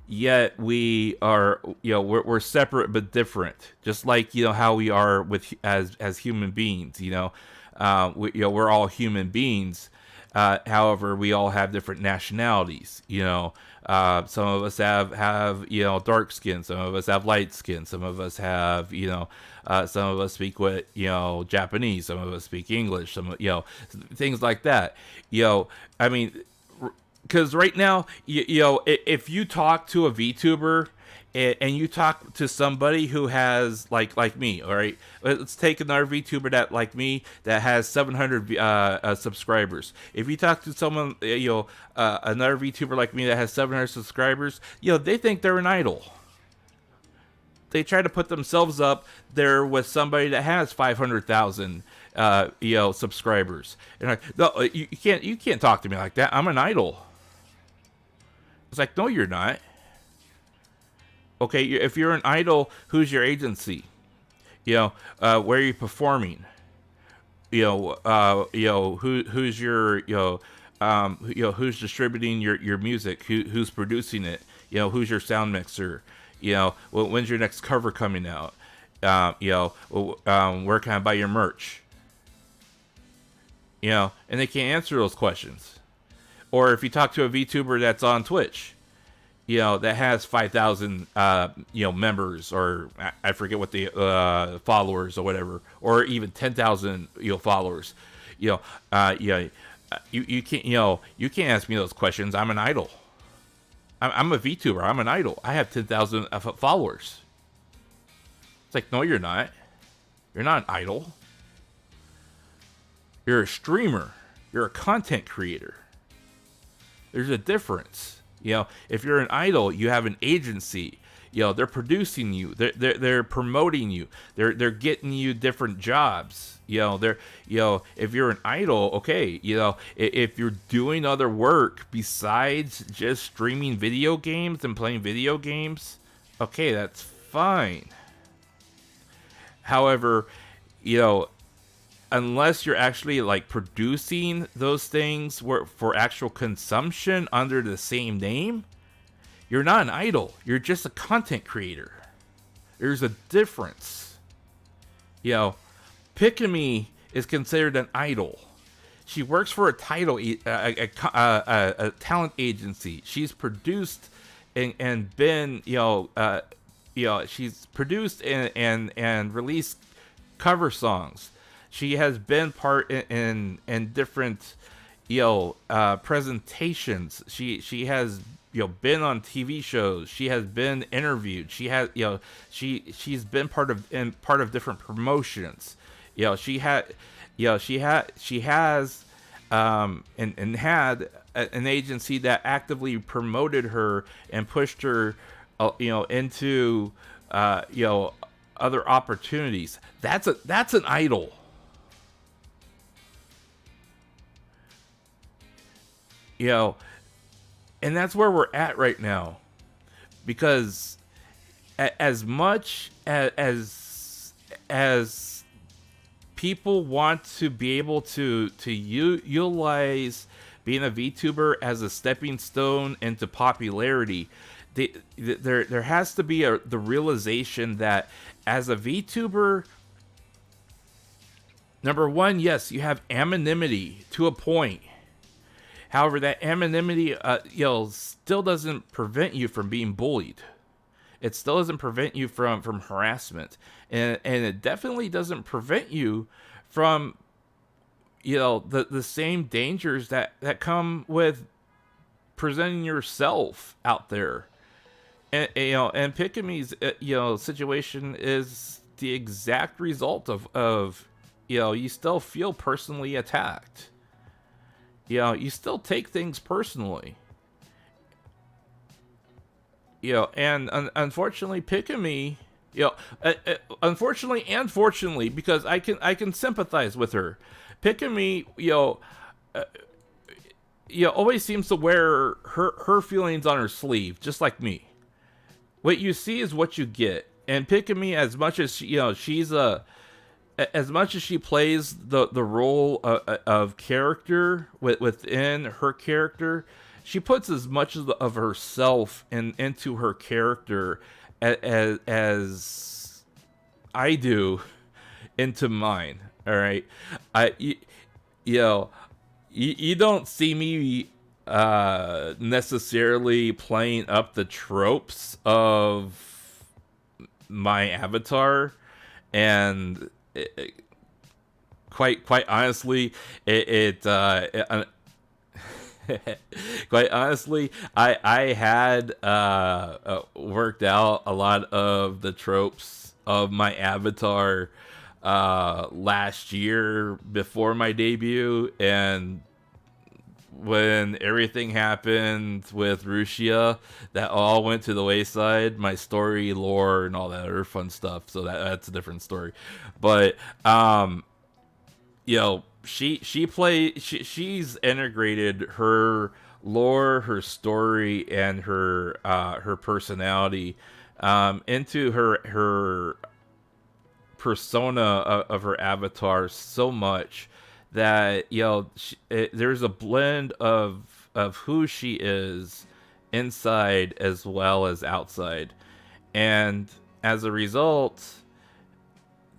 yet we are we're separate but different, just like how we are with as human beings. We're all human beings, however we all have different nationalities. Some of us have dark skin, some of us have light skin, some of us have some of us speak with Japanese, some of us speak English, some things like that. I mean, because right now, if you talk to a VTuber and you talk to somebody who has like me, all right, let's take another VTuber that like me that has 700 subscribers. If you talk to someone, another VTuber like me that has 700 subscribers, they think they're an idol. They try to put themselves up there with somebody that has 500,000 subscribers, and no, you can't talk to me like that. I'm an idol. It's like, no, you're not. Okay, if you're an idol, who's your agency? Where are you performing? Who's your who's distributing your music? Who's producing it? Who's your sound mixer? When's your next cover coming out? Where can I buy your merch? And they can't answer those questions. Or if you talk to a VTuber that's on Twitch, that has 5,000 members, or I forget what the followers or whatever, or even 10,000 followers, you can't you can't ask me those questions. I'm an idol. I'm a VTuber. I'm an idol. I have 10,000 followers. It's like, no, you're not. You're not an idol. You're a streamer. You're a content creator. There's a difference. If you're an idol, you have an agency. They're producing you. They're promoting you. They're getting you different jobs. If you're an idol, okay, if you're doing other work besides just streaming video games and playing video games, okay, that's fine. However, unless you're actually producing those things for actual consumption under the same name, you're not an idol. You're just a content creator. There's a difference. Pikamee is considered an idol. She works for a talent agency. She's produced and been she's produced and released cover songs. She has been part in different presentations. She has been on TV shows. She has been interviewed. She has she's been part of different promotions. She has and had an agency that actively promoted her and pushed her into other opportunities. That's an idol. And that's where we're at right now, because as much as people want to be able to utilize being a VTuber as a stepping stone into popularity, there has to be the realization that as a VTuber, number one, yes, you have anonymity to a point. However, that anonymity, still doesn't prevent you from being bullied. It still doesn't prevent you from harassment, and it definitely doesn't prevent you from, the same dangers that come with presenting yourself out there. And Pikamee's situation is the exact result of you still feel personally attacked. You still take things personally. And unfortunately, Pikamee, unfortunately and fortunately, because I can sympathize with her. Pikamee, always seems to wear her feelings on her sleeve, just like me. What you see is what you get. And Pikamee, as much as as much as she plays the role of character within her character, she puts as much of herself into her character as I do into mine. All right, you don't see me necessarily playing up the tropes of my avatar, and quite honestly, quite honestly, I had worked out a lot of the tropes of my avatar last year before my debut, and when everything happened with Rushia, that all went to the wayside. My story, lore, and all that other fun stuff. So that's a different story. But she's integrated her lore, her story, and her personality into her persona of her avatar so much that there's a blend of who she is inside as well as outside, and as a result,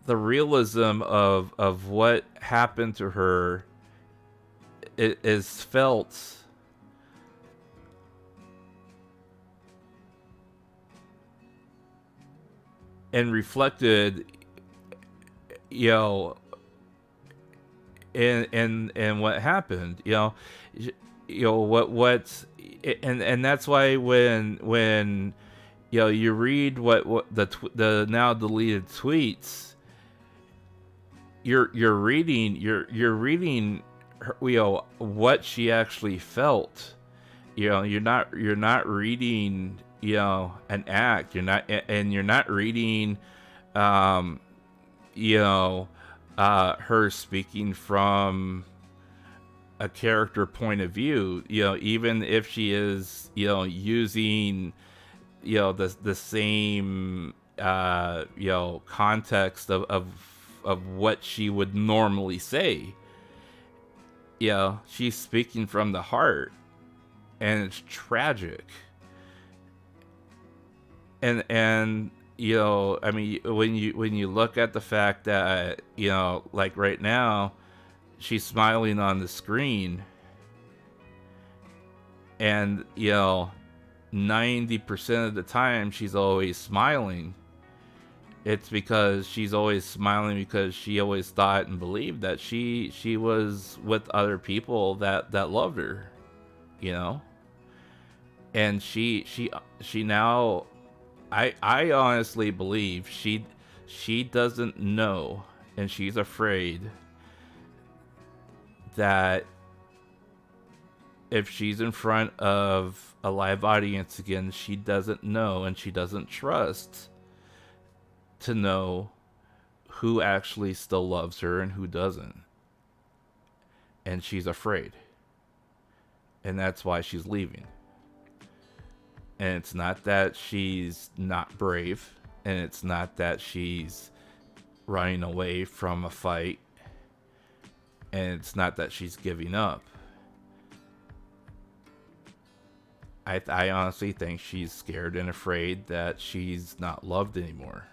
the realism of what happened to her is felt and reflected, and what happened, what's and that's why when you read what the now deleted tweets, you're reading her, what she actually felt. You're not reading an act. You're not reading her speaking from a character point of view, even if she is, using, the same, context of what she would normally say. She's speaking from the heart, and it's tragic. And I mean, when you look at the fact that, like right now, she's smiling on the screen, and 90% of the time she's always smiling. It's because she's always smiling because she always thought and believed that she was with other people that loved her, and she now, I honestly believe she doesn't know, and she's afraid that if she's in front of a live audience again, she doesn't know, and she doesn't trust to know who actually still loves her and who doesn't. And she's afraid. And that's why she's leaving. And it's not that she's not brave, and it's not that she's running away from a fight, and it's not that she's giving up. I honestly think she's scared and afraid that she's not loved anymore.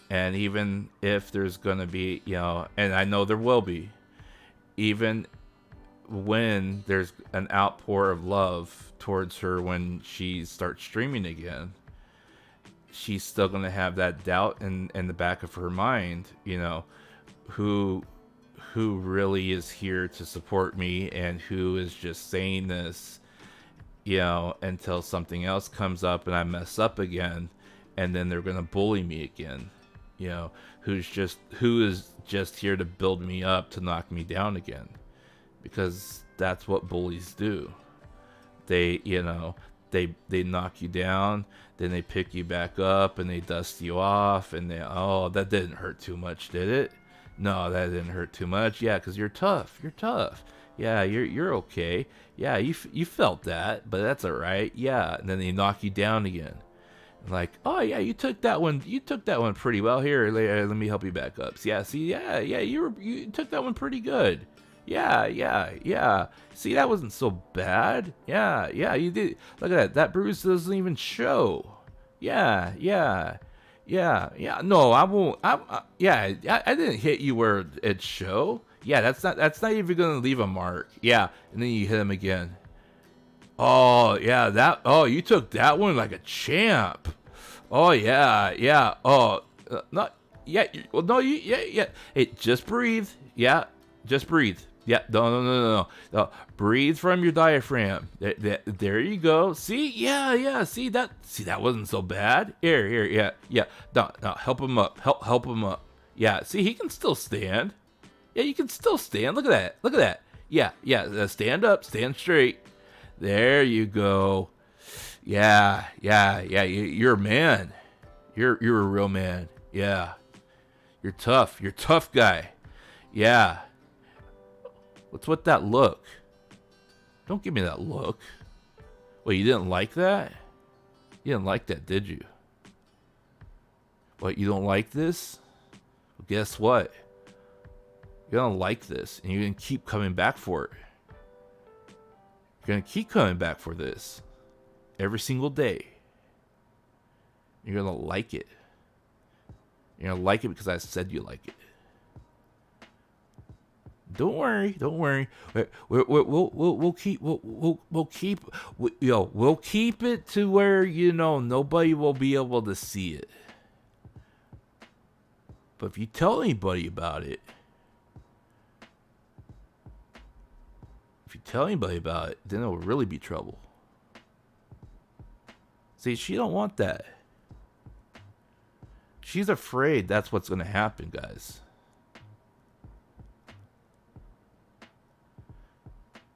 And even if there's gonna be, and I know there will be, even when there's an outpour of love towards her when she starts streaming again, she's still going to have that doubt in the back of her mind, you know, who really is here to support me and who is just saying this, you know, until something else comes up and I mess up again, and then they're going to bully me again, you know, who is just here to build me up to knock me down again, because that's what bullies do. They, you know, they knock you down, then they pick you back up and they dust you off, and they, oh, that didn't hurt too much, did it? No, that didn't hurt too much. Yeah, because you're tough. You're tough. Yeah, you're okay. Yeah, you felt that, but that's all right. Yeah, and then they knock you down again. Like, oh yeah, you took that one pretty well. Here, let me help you back up. Yeah, see, yeah, you took that one pretty good. Yeah. See, that wasn't so bad. Yeah, you did. Look at that. That bruise doesn't even show. Yeah. No, I won't. I didn't hit you where it show. Yeah, that's not even gonna leave a mark. Yeah, and then you hit him again. Oh yeah, you took that one like a champ. Oh yeah. Oh, not yeah. Well, no, yeah. Hey, just breathe. Yeah, just breathe. Yeah, no. Breathe from your diaphragm. There you go. See, yeah. See that wasn't so bad. Here, yeah. No, help him up. Help him up. Yeah, see, he can still stand. Yeah, you can still stand. Look at that. Yeah. Stand up. Stand straight. There you go. Yeah. You're a man. You're a real man. Yeah. You're tough. You're a tough guy. Yeah. What's with that look? Don't give me that look. Wait, you didn't like that? You didn't like that, did you? What, you don't like this? Well, guess what? You don't like this, and you're going to keep coming back for it. You're going to keep coming back for this. Every single day. You're going to like it. You're going to like it because I said you like it. Don't worry. We'll keep it to where, you know, nobody will be able to see it. But if you tell anybody about it, then it will really be trouble. See, she don't want that. She's afraid that's what's going to happen, guys.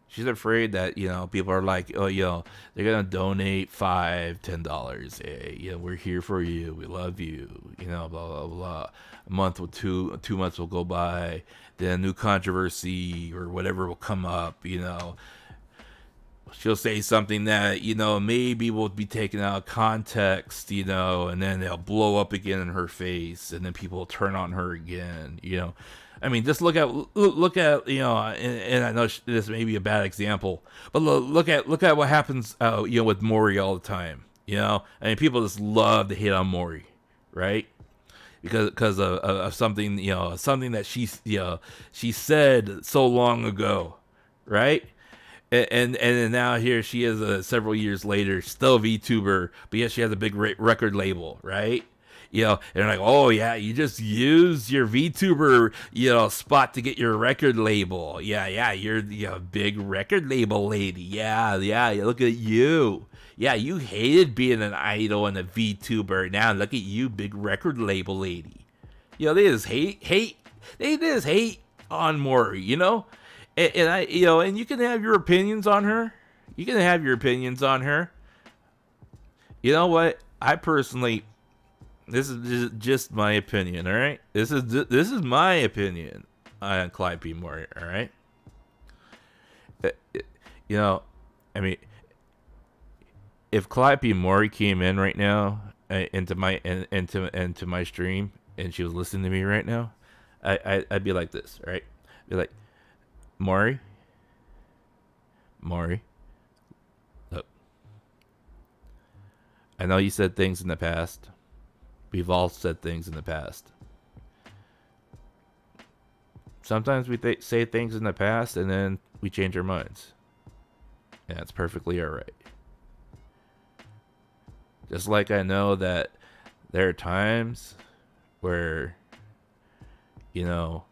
She's afraid that, you know, people are like, oh, you know, they're going to donate $5, $10. Hey, you know, we're here for you. We love you. You know, blah, blah, blah. A month or two months will go by. Then a new controversy or whatever will come up, you know. She'll say something that, you know, maybe will be taken out of context, you know, and then they'll blow up again in her face. And then people will turn on her again, you know. I mean, just look at you know, and I know this may be a bad example, but look at what happens, you know, with Maury all the time. You know, I mean, people just love to hate on Maury, right? Because of something, you know, something that she said so long ago, right? And now here she is, several years later, still a VTuber, but yet she has a big record label, right? You know, and they're like, oh yeah, you just use your VTuber, you know, spot to get your record label. Yeah, you're a big record label lady. Yeah, look at you. Yeah, you hated being an idol and a VTuber. Now look at you, big record label lady. You know, they just hate on Maury, you know? And I, you know, and you can have your opinions on her. You know what? I personally, this is just my opinion, all right? This is my opinion on Clyde P. Maury, all right? You know, I mean, if Clyde P. Maury came in right now into my stream and she was listening to me right now, I'd be like this, all right? I'd be like, Maury, look, I know you said things in the past. We've all said things in the past. Sometimes we say things in the past and then we change our minds. And that's perfectly alright. Just like I know that there are times where, you know,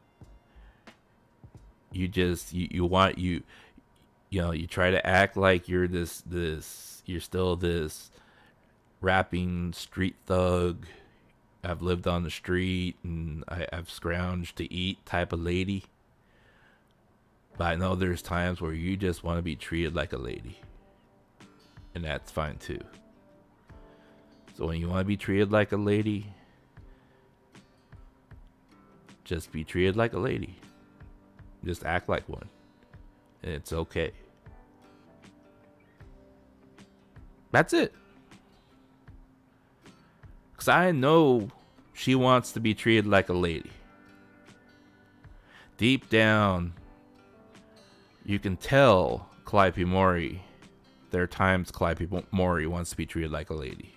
you try to act like you're you're still this rapping street thug. I've lived on the street and I've scrounged to eat type of lady. But I know there's times where you just want to be treated like a lady. And that's fine too. So when you want to be treated like a lady, just be treated like a lady. Just act like one. And it's okay. That's it. Because I know she wants to be treated like a lady. Deep down, you can tell Calliope Mori, there are times Calliope Mori wants to be treated like a lady.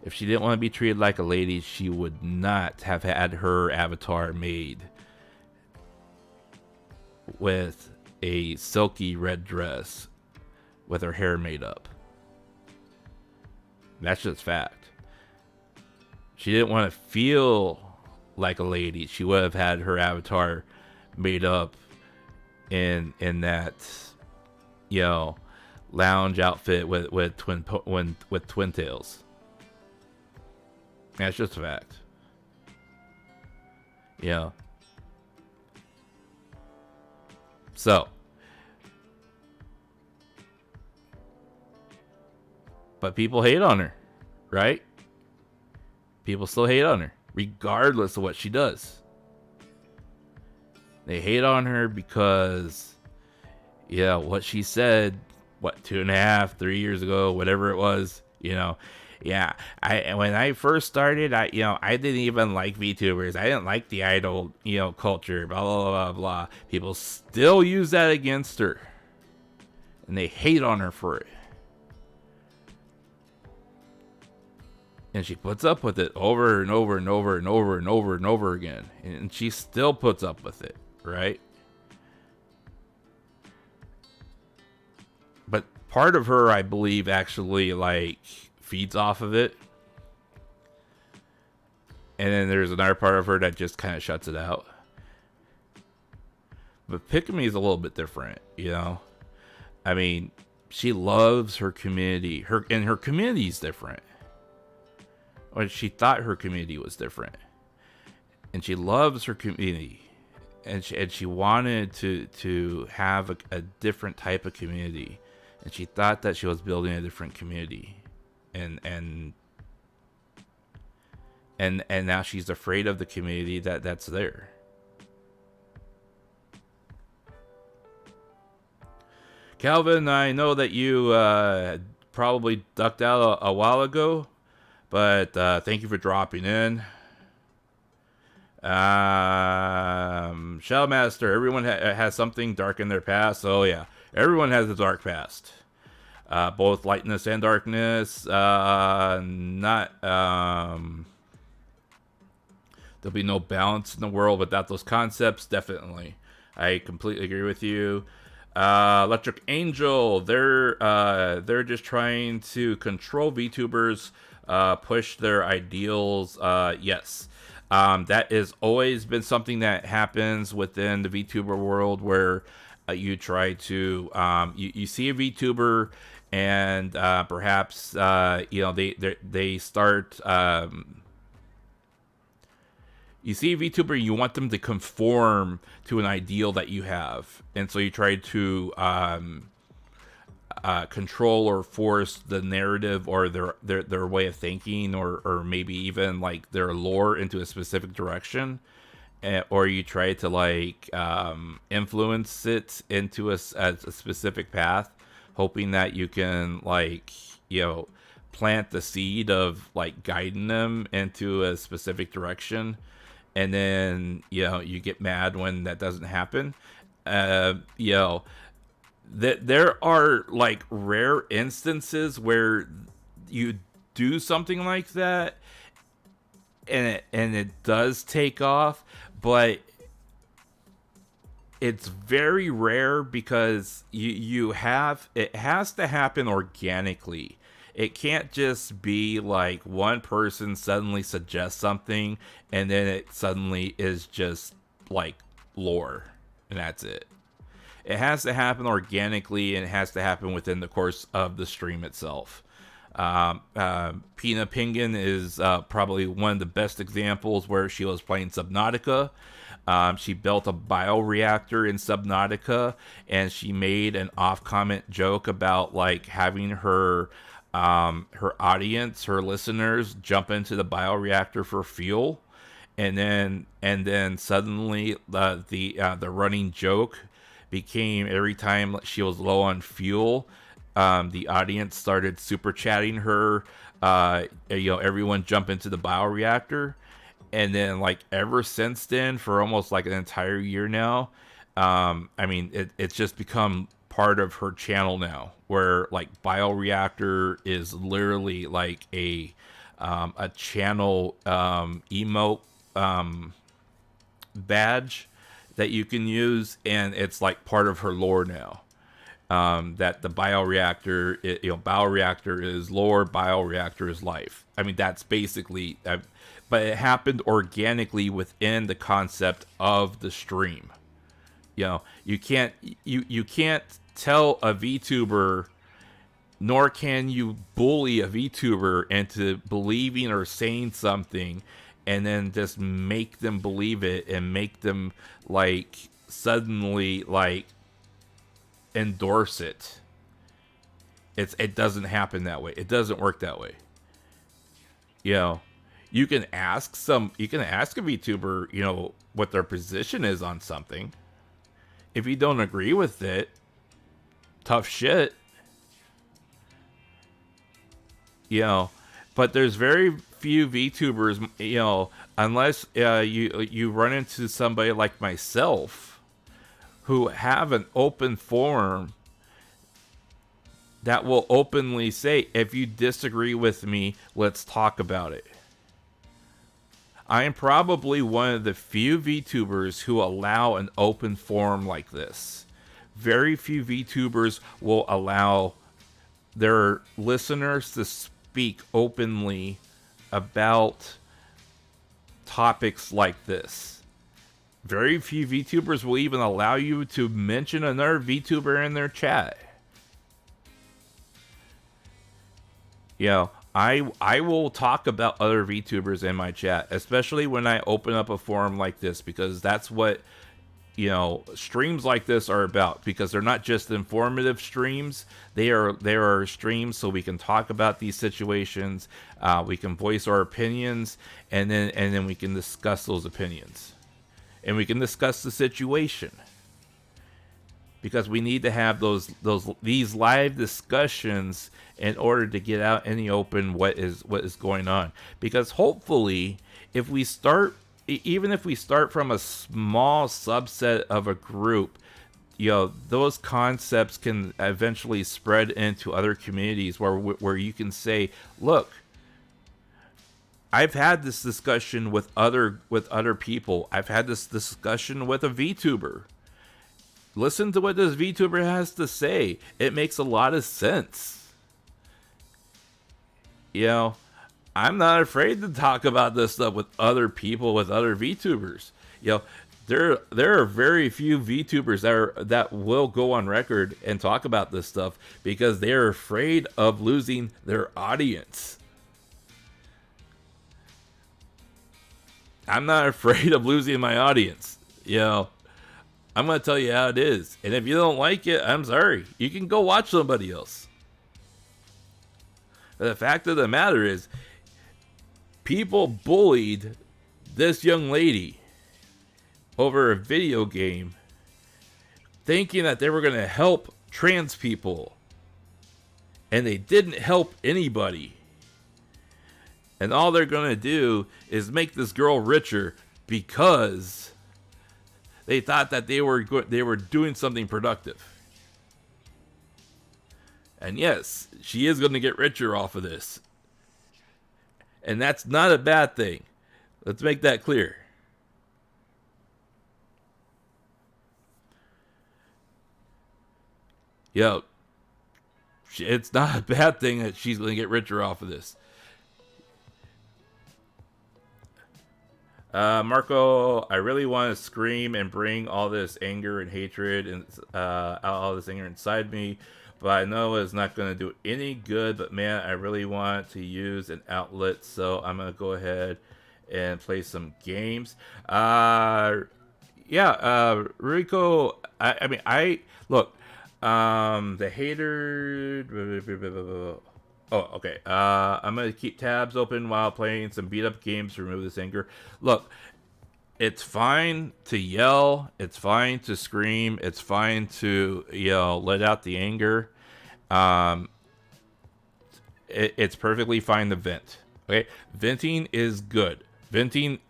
If she didn't want to be treated like a lady, she would not have had her avatar made with a silky red dress with her hair made up. That's just fact. She didn't want to feel like a lady. She would have had her avatar made up in that, you know, lounge outfit with twin tails. That's just a fact. Yeah. So, but people hate on her, right? People still hate on her, regardless of what she does. They hate on her because, yeah, what she said, 2.5, 3 years ago, whatever it was, you know. Yeah, when I first started, I didn't even like VTubers. I didn't like the idol, culture, blah, blah, blah, blah. People still use that against her. And they hate on her for it. And she puts up with it over and over and over and over and over and over again. And she still puts up with it, right? But part of her, I believe, actually, feeds off of it. And then there's another part of her that just kind of shuts it out. But Pikamee is a little bit different, I mean, she loves her community. Her community is different. Or she thought her community was different. And she loves her community. And she wanted to have a different type of community. And she thought that she was building a different community. And now she's afraid of the community that's there. Calvin, I know that you probably ducked out a while ago, but thank you for dropping in. Shellmaster, everyone has something dark in their past. So yeah, everyone has a dark past. Both lightness and darkness. There'll be no balance in the world without those concepts. Definitely, I completely agree with you. Electric Angel, they're just trying to control VTubers, push their ideals. Yes, that has always been something that happens within the VTuber world, where you try to you see a VTuber. And perhaps they start. You see a VTuber, you want them to conform to an ideal that you have, and so you try to control or force the narrative or their way of thinking, or maybe even their lore into a specific direction, or you try to influence it into a specific path. Hoping that you can plant the seed of guiding them into a specific direction, and then you get mad when that doesn't happen. There are rare instances where you do something like that, and it does take off, but it's very rare because you have, it has to happen organically. It can't just be like one person suddenly suggests something and then it suddenly is just like lore and that's it. It has to happen organically and it has to happen within the course of the stream itself. Pina Penguin is probably one of the best examples where she was playing Subnautica. She built a bioreactor in Subnautica and she made an off-comment joke about like having her audience, her listeners, jump into the bioreactor for fuel, and then suddenly the running joke became every time she was low on fuel, the audience started super chatting her. Everyone jump into the bioreactor, and then like ever since then, for almost like an entire year now, it's just become part of her channel now, where like bioreactor is literally like a channel emote badge that you can use, and it's like part of her lore now. That the bioreactor, bioreactor is lore, bioreactor is life. I mean, that's basically, but it happened organically within the concept of the stream. You can't tell a VTuber, nor can you bully a VTuber into believing or saying something and then just make them believe it and make them like suddenly like endorse it. It doesn't happen that way. It doesn't work that way. You can ask a VTuber, what their position is on something. If you don't agree with it, tough shit. But there's very few VTubers, unless you run into somebody like myself who have an open forum that will openly say, if you disagree with me, let's talk about it. I am probably one of the few VTubers who allow an open forum like this. Very few VTubers will allow their listeners to speak openly about topics like this. Very few VTubers will even allow you to mention another VTuber in their chat. I will talk about other VTubers in my chat, especially when I open up a forum like this, because that's what streams like this are about, because they're not just informative streams. They are streams so we can talk about these situations, we can voice our opinions, and then we can discuss those opinions, and we can discuss the situation, because we need to have these live discussions in order to get out in the open what is going on. Because hopefully, even if we start from a small subset of a group, those concepts can eventually spread into other communities where you can say, look, I've had this discussion with other people. I've had this discussion with a VTuber. Listen to what this VTuber has to say. It makes a lot of sense. I'm not afraid to talk about this stuff with other people, with other VTubers. There are very few VTubers that will go on record and talk about this stuff because they're afraid of losing their audience. I'm not afraid of losing my audience. I'm going to tell you how it is. And if you don't like it, I'm sorry. You can go watch somebody else. The fact of the matter is, people bullied this young lady over a video game thinking that they were going to help trans people. And they didn't help anybody. And all they're going to do is make this girl richer because they thought that they were doing something productive. And yes, she is going to get richer off of this. And that's not a bad thing. Let's make that clear. it's not a bad thing that she's going to get richer off of this. Marko, I really want to scream and bring all this anger and hatred and all this anger inside me, but I know it's not going to do any good. But man, I really want to use an outlet, so I'm going to go ahead and play some games. Riko, I look, the hater. Oh, okay. I'm going to keep tabs open while playing some beat-up games to remove this anger. Look, it's fine to yell. It's fine to scream. It's fine to, let out the anger. It's perfectly fine to vent. Okay? Venting is good. Venting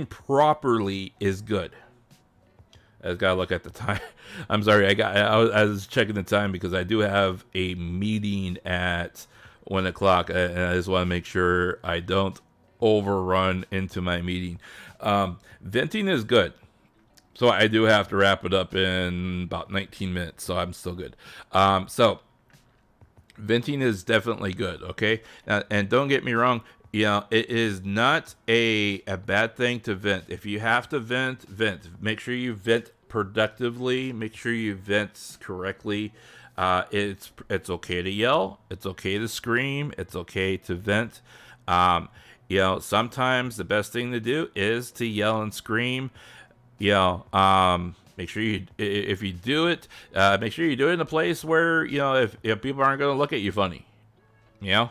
properly is good. I just gotta look at the time. I'm sorry, I was checking the time because I do have a meeting at 1 o'clock, and I just want to make sure I don't overrun into my meeting. Venting is good, so I do have to wrap it up in about 19 minutes, so I'm still good. So venting is definitely good, okay? And don't get me wrong, it is not a bad thing to vent. If you have to vent. Make sure you vent productively. Make sure you vent correctly. It's okay to yell. It's okay to scream. It's okay to vent. Sometimes the best thing to do is to yell and scream. Make sure if you do it, make sure you do it in a place where, if people aren't going to look at you funny, make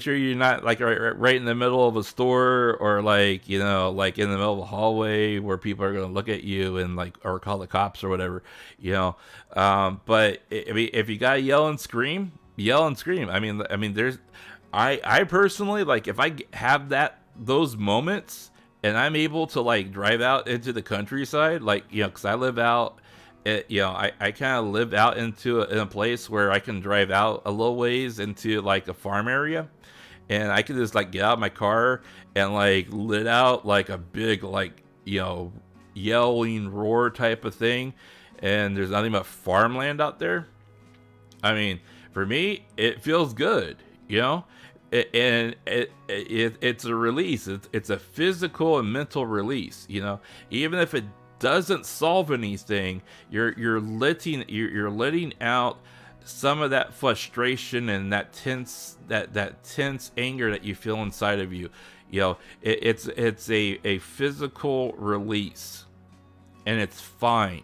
sure you're not like right in the middle of a store or like in the middle of a hallway where people are going to look at you and or call the cops or whatever, but if you got to yell and scream. I personally, if I have those moments and I'm able to drive out into the countryside, because I live out, I kind of live out in a place where I can drive out a little ways into a farm area, and I can just get out of my car and let out a big yelling roar type of thing, and there's nothing but farmland out there. For me, it feels good, and it's a release. It's a physical and mental release, even if it doesn't solve anything, you're letting out some of that frustration and that tense anger that you feel inside of you. It's a physical release, and it's fine.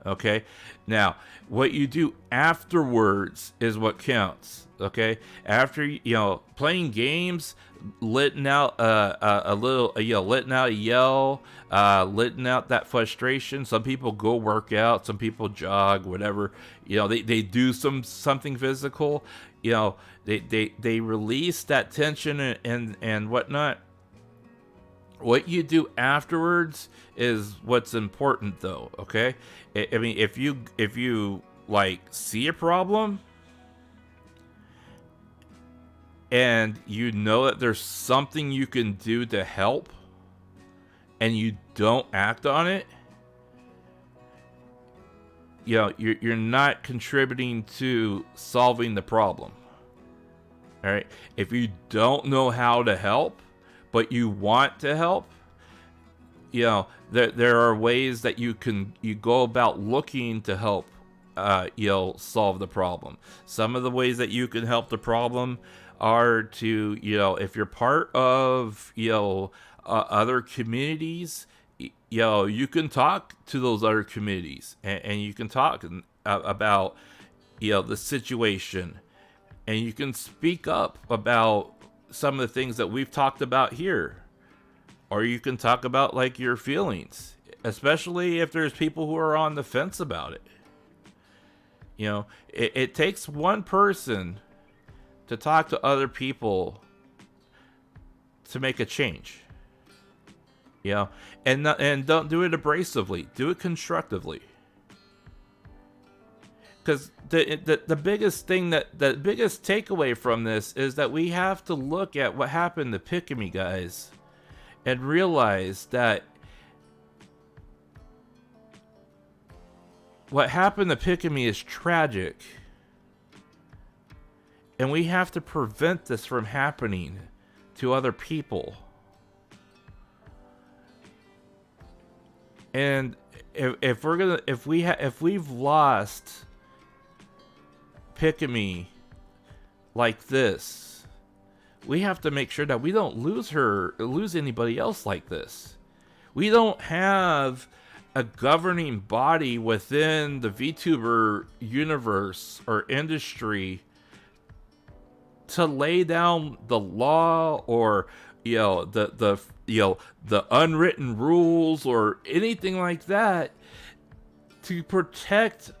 Okay, now what you do afterwards is what counts. Okay, after playing games, letting out letting out a yell, letting out that frustration. Some people go work out, some people jog, whatever. They do something physical. They release that tension and whatnot. What you do afterwards is what's important, though. Okay, if you see a problem and you know that there's something you can do to help, and you don't act on it, you're not contributing to solving the problem. All right, if you don't know how to help, but you want to help, there are ways that you go about looking to help, solve the problem. Some of the ways that you can help the problem are to, if you're part of, other communities, you can talk to those other communities, and you can talk about, the situation, and you can speak up about some of the things that we've talked about here, or you can talk about your feelings, especially if there's people who are on the fence about it. It takes one person to talk to other people to make a change. And don't do it abrasively. Do it constructively. Because the biggest thing the biggest takeaway from this is that we have to look at what happened to Pikamee, guys, and realize that what happened to Pikamee is tragic. And we have to prevent this from happening to other people. And if we've lost Pikamee like this, we have to make sure that we don't lose anybody else like this. We don't have a governing body within the VTuber universe or industry to lay down the law or the unwritten rules or anything like that to protect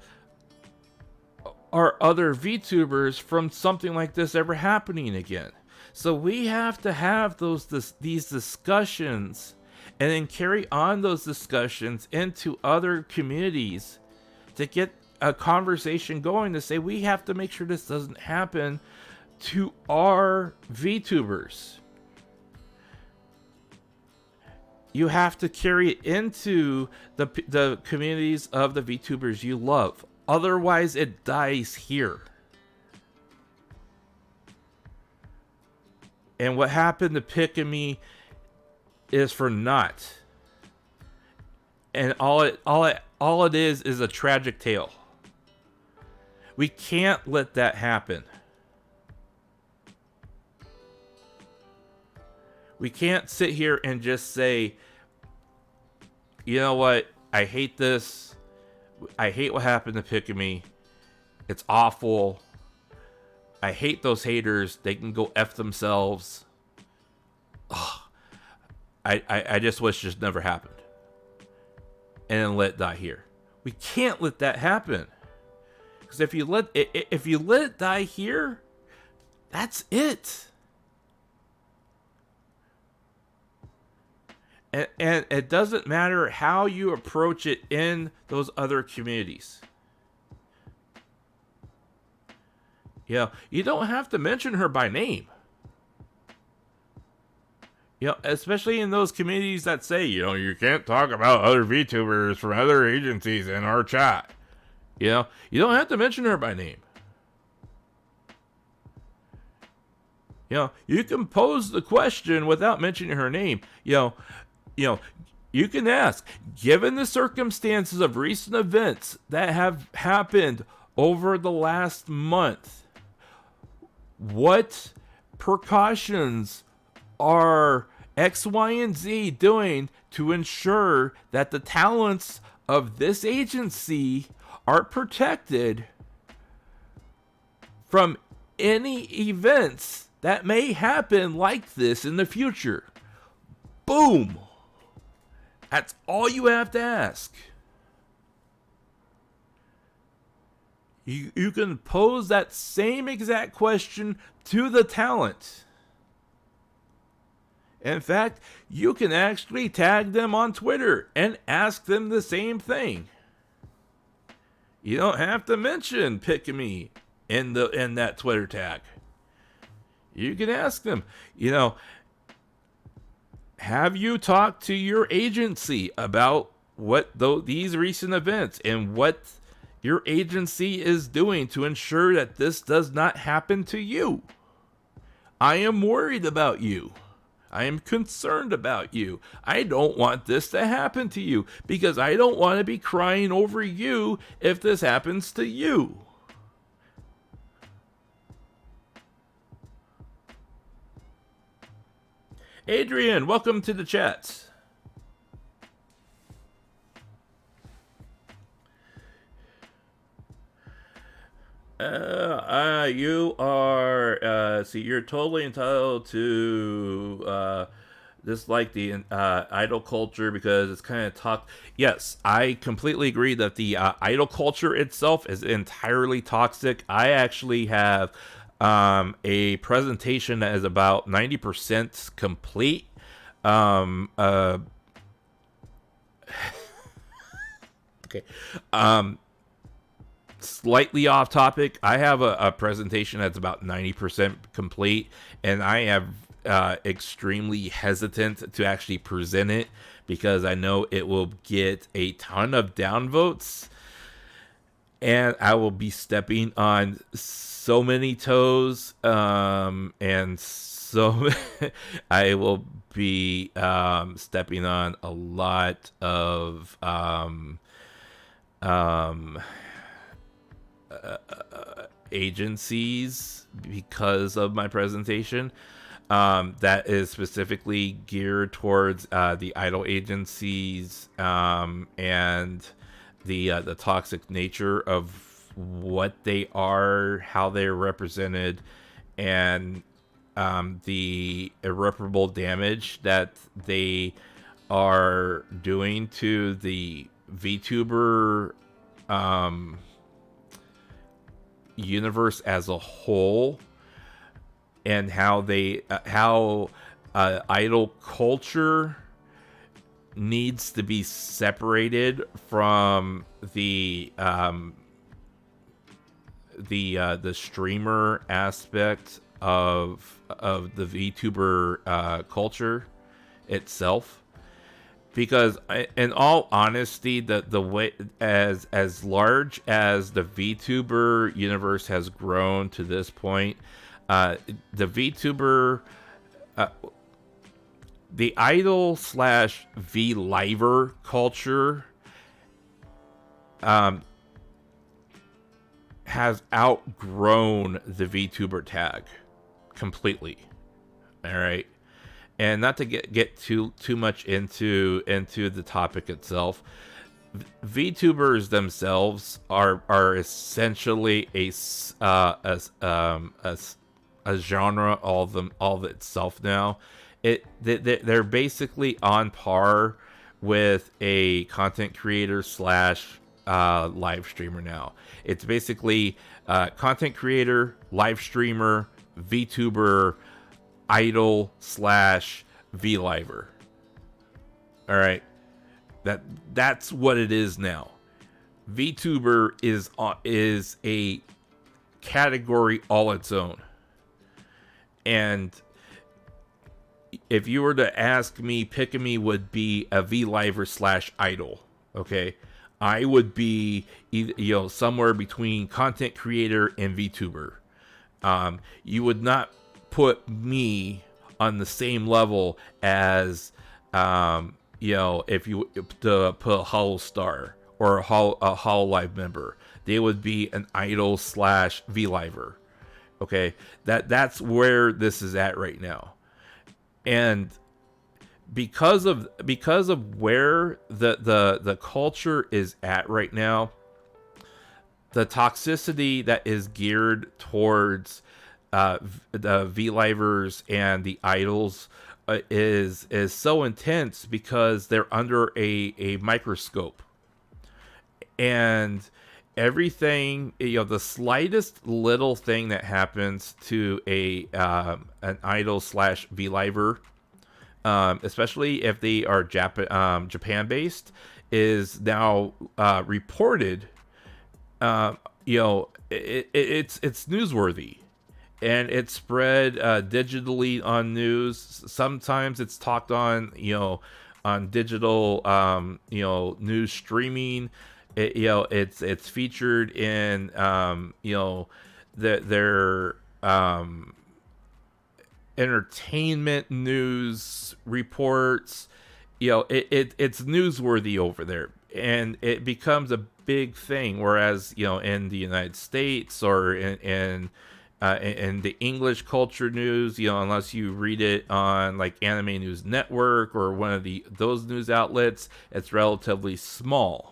our other VTubers from something like this ever happening again. So we have to have these discussions and then carry on those discussions into other communities to get a conversation going to say we have to make sure this doesn't happen to our VTubers. You have to carry it into the communities of the VTubers you love. Otherwise, it dies here. And what happened to Pikamee is for naught. And all it is a tragic tale. We can't let that happen. We can't sit here and just say, you know what, I hate this. I hate what happened to Pikamee. It's awful. I hate those haters. They can go F themselves. Ugh. I just wish this never happened. And then let it die here. We can't let that happen. Because if you let it die here, that's it. And it doesn't matter how you approach it in those other communities. You don't have to mention her by name. Especially in those communities that say, you can't talk about other VTubers from other agencies in our chat. You don't have to mention her by name. You can pose the question without mentioning her name. You can ask, given the circumstances of recent events that have happened over the last month, what precautions are X, Y, and Z doing to ensure that the talents of this agency are protected from any events that may happen like this in the future? Boom! That's all you have to ask. You can pose that same exact question to the talent. In fact, you can actually tag them on Twitter and ask them the same thing. You don't have to mention Pikamee in that Twitter tag. You can ask them, have you talked to your agency about what these recent events and what your agency is doing to ensure that this does not happen to you? I am worried about you. I am concerned about you. I don't want this to happen to you because I don't want to be crying over you if this happens to you. Adrian, welcome to the chat. You are, you're totally entitled to, dislike the, idol culture because it's kind of talk. Yes, I completely agree that the, idol culture itself is entirely toxic. I actually have, a presentation that is about 90% complete. Okay. Slightly off topic. I have a presentation that's about 90% complete, and I am extremely hesitant to actually present it because I know it will get a ton of downvotes. and I will be stepping on so many toes, and so I will be stepping on a lot of agencies because of my presentation. That is specifically geared towards the idol agencies, and the toxic nature of what they are, how they're represented, and the irreparable damage that they are doing to the VTuber universe as a whole, and how idol culture needs to be separated from the streamer aspect of the VTuber culture itself. Because in all honesty, the way as large as the VTuber universe has grown to this point, the VTuber, the idol / V-liver culture has outgrown the VTuber tag completely. All right. And not to get too much into the topic itself, VTubers themselves are essentially a genre all of itself now. They're basically on par with a content creator / live streamer now. It's basically content creator, live streamer, VTuber, idol / V-liver. All right, that's what it is now. VTuber is a category all its own. And if you were to ask me, Pikamee would be a V-liver / idol. Okay, I would be somewhere between content creator and VTuber. You would not put me on the same level as if you to put a Hollow Star or a Hollow Live member. They would be an idol / V-liver. Okay, that's where this is at right now. And because of where the culture is at right now, the toxicity that is geared towards the V-livers and the idols is so intense because they're under a microscope, and everything, the slightest little thing that happens to an idol / V-liver, especially if they are Japan based, is now reported. It's newsworthy. And it's spread digitally on news. Sometimes it's talked on, on digital, news streaming. It's featured in, their entertainment news reports. It's newsworthy over there, and it becomes a big thing. Whereas, in the United States or in the English culture news, unless you read it on like Anime News Network or one of those news outlets, it's relatively small.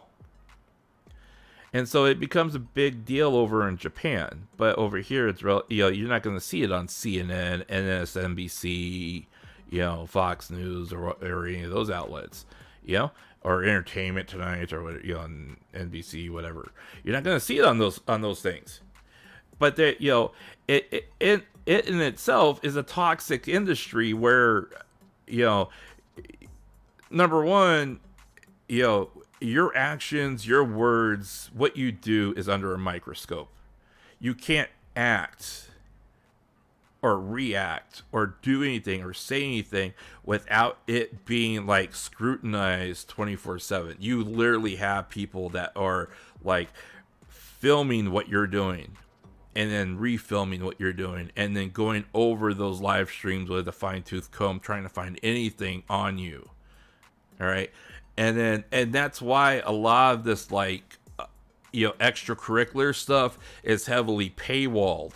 And so it becomes a big deal over in Japan. But over here, it's you're not going to see it on CNN, MSNBC, Fox News or any of those outlets, or Entertainment Tonight or on NBC, whatever. You're not going to see it on those things. But it in itself is a toxic industry where, number one, your actions, your words, what you do is under a microscope. You can't act or react or do anything or say anything without it being like scrutinized 24/7. You literally have people that are like filming what you're doing and then refilming what you're doing and then going over those live streams with a fine-tooth comb trying to find anything on you. All right. And that's why a lot of this, like, extracurricular stuff is heavily paywalled.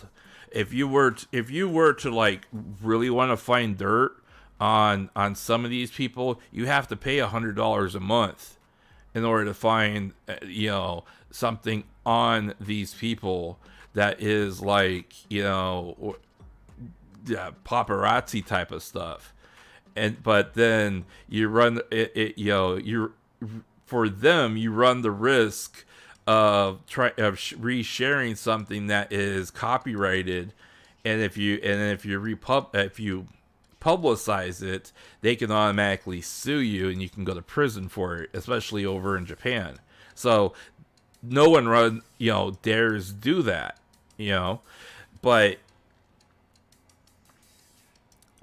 If you were to like really want to find dirt on some of these people, you have to pay $100 a month in order to find something on these people that is like paparazzi type of stuff. But then you run you run the risk of resharing something that is copyrighted, and if you publicize it, they can automatically sue you, and you can go to prison for it, especially over in Japan. So no one dares do that, But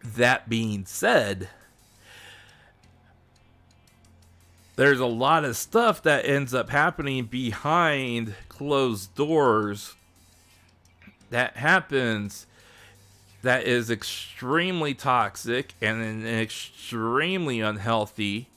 that being said, there's a lot of stuff that ends up happening behind closed doors that happens that is extremely toxic and extremely unhealthy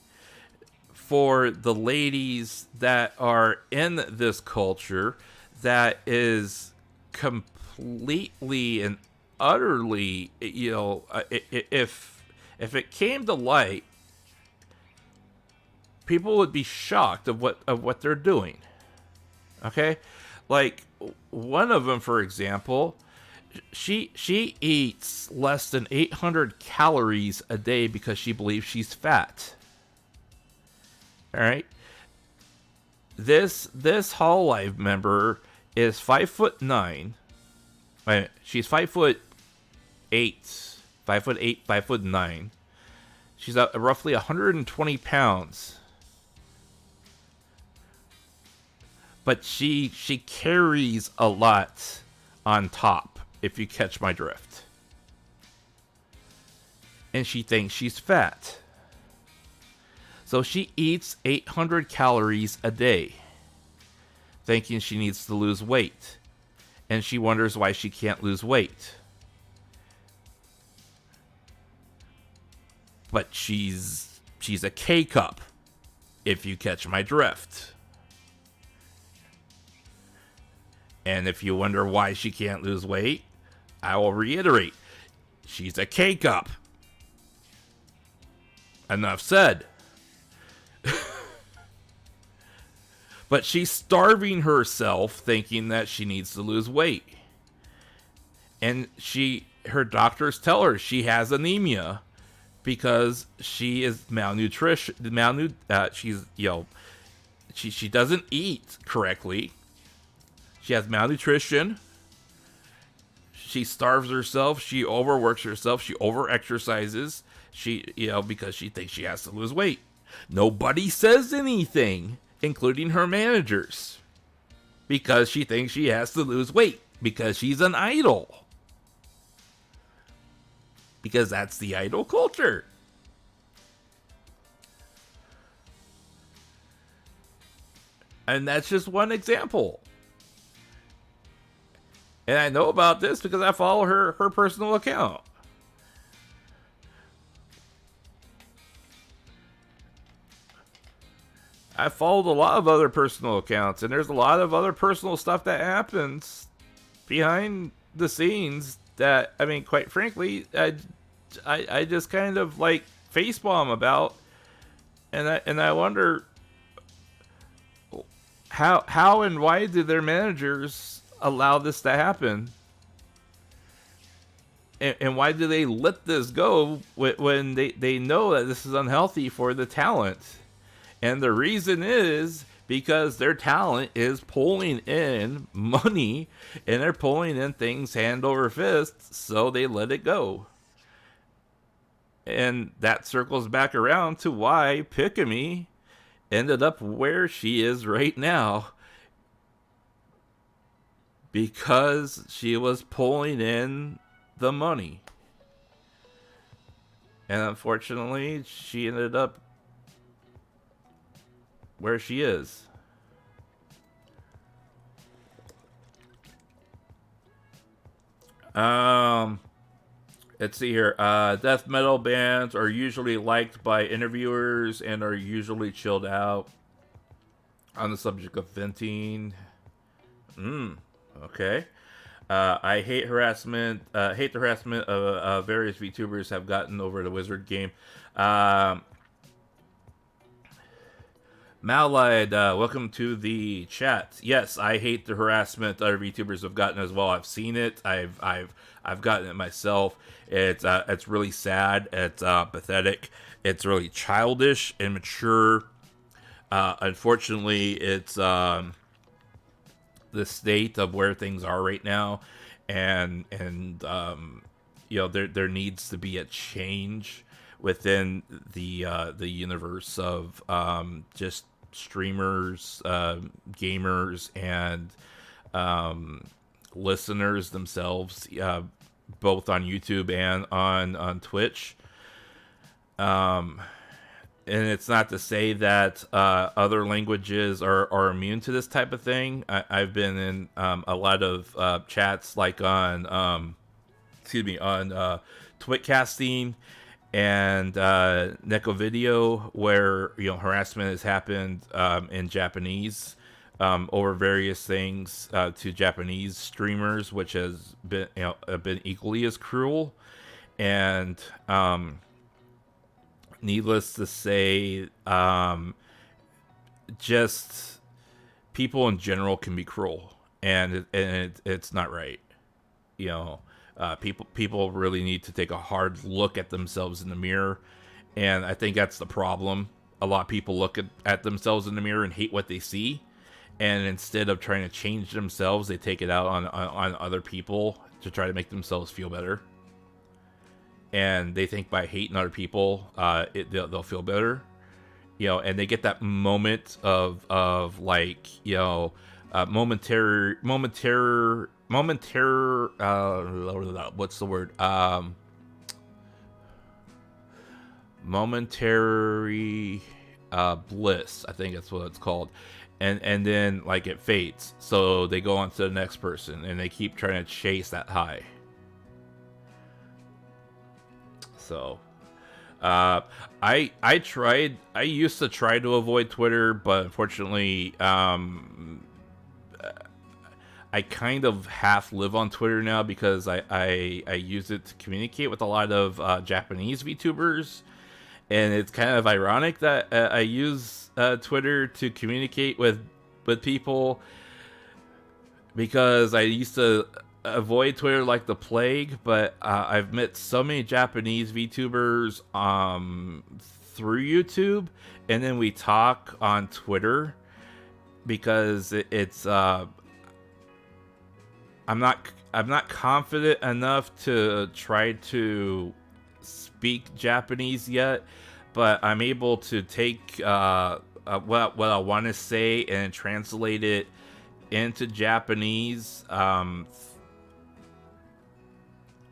for the ladies that are in this culture, that is completely and utterly, if it came to light, people would be shocked of what they're doing. Okay? Like, one of them, for example, she eats less than 800 calories a day because she believes she's fat. All right? This Hololive member is 5'9". She's 5'8", 5'8", 5'9". She's roughly 120 pounds. But she carries a lot on top, if you catch my drift. And she thinks she's fat. So she eats 800 calories a day, thinking she needs to lose weight. And she wonders why she can't lose weight. But she's a K-cup, if you catch my drift. And if you wonder why she can't lose weight, I will reiterate. She's a K-cup. Enough said. But she's starving herself thinking that she needs to lose weight. And her doctors tell her she has anemia because she is malnutrition. She doesn't eat correctly. She has malnutrition. She starves herself. She overworks herself. She overexercises. Because she thinks she has to lose weight. Nobody says anything, including her managers, because she thinks she has to lose weight because she's an idol. Because that's the idol culture. And that's just one example. And I know about this because I follow her personal account. I followed a lot of other personal accounts, and there's a lot of other personal stuff that happens behind the scenes that, I mean, quite frankly, I just kind of like facepalm about, and I wonder how and why did their managers allow this to happen, and why do they let this go when they know that this is unhealthy for the talent? And the reason is because their talent is pulling in money, and they're pulling in things hand over fist, so they let it go. And that circles back around to why Pikamee ended up where she is right now. Because she was pulling in the money. And unfortunately, she ended up where she is. Let's see here. Death metal bands are usually liked by interviewers and are usually chilled out. On the subject of venting. Okay. I hate harassment. Hate the harassment of various VTubers have gotten over the Wizard game. Malide, welcome to the chat. Yes, I hate the harassment other VTubers have gotten as well. I've seen it. I've gotten it myself. It's really sad. It's pathetic. It's really childish and mature. Unfortunately, it's the state of where things are right now, and there needs to be a change within the universe of just streamers, gamers, and listeners themselves, both on YouTube and on Twitch. And it's not to say that other languages are immune to this type of thing. I've been in a lot of chats, like on Twitcasting and Neko Video, where harassment has happened in Japanese over various things to Japanese streamers, which has been equally as cruel. And needless to say, just people in general can be cruel, and it's not right. People really need to take a hard look at themselves in the mirror, and I think that's the problem. A lot of people look at themselves in the mirror and hate what they see, and instead of trying to change themselves, they take it out on other people to try to make themselves feel better. And they think by hating other people, they'll feel better, and they get that moment of momentary, what's the word? Momentary bliss, I think that's what it's called. And then it fades, so they go on to the next person, and they keep trying to chase that high. So, I used to try to avoid Twitter, but unfortunately, I kind of half live on Twitter now because I use it to communicate with a lot of Japanese VTubers, and it's kind of ironic that I use Twitter to communicate with people, because I used to avoid Twitter like the plague, but I've met so many Japanese VTubers through YouTube, and then we talk on Twitter because it's I'm not confident enough to try to speak Japanese yet, but I'm able to take what I want to say and translate it into Japanese,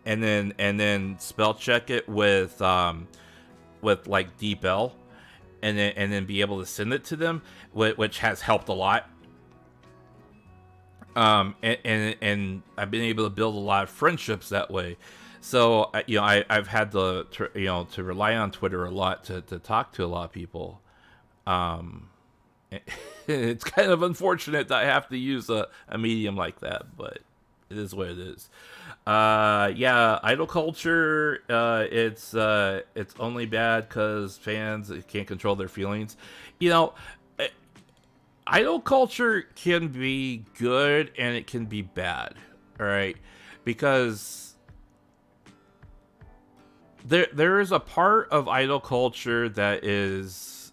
and then spell check it with like DeepL, and then be able to send it to them, which has helped a lot. And I've been able to build a lot of friendships that way. So I've had to rely on Twitter a lot to talk to a lot of people. It's kind of unfortunate that I have to use a medium like that, but it is what it is. Idol culture, it's only bad because fans can't control their feelings. Idol culture can be good and it can be bad, all right? Because there is a part of idol culture that is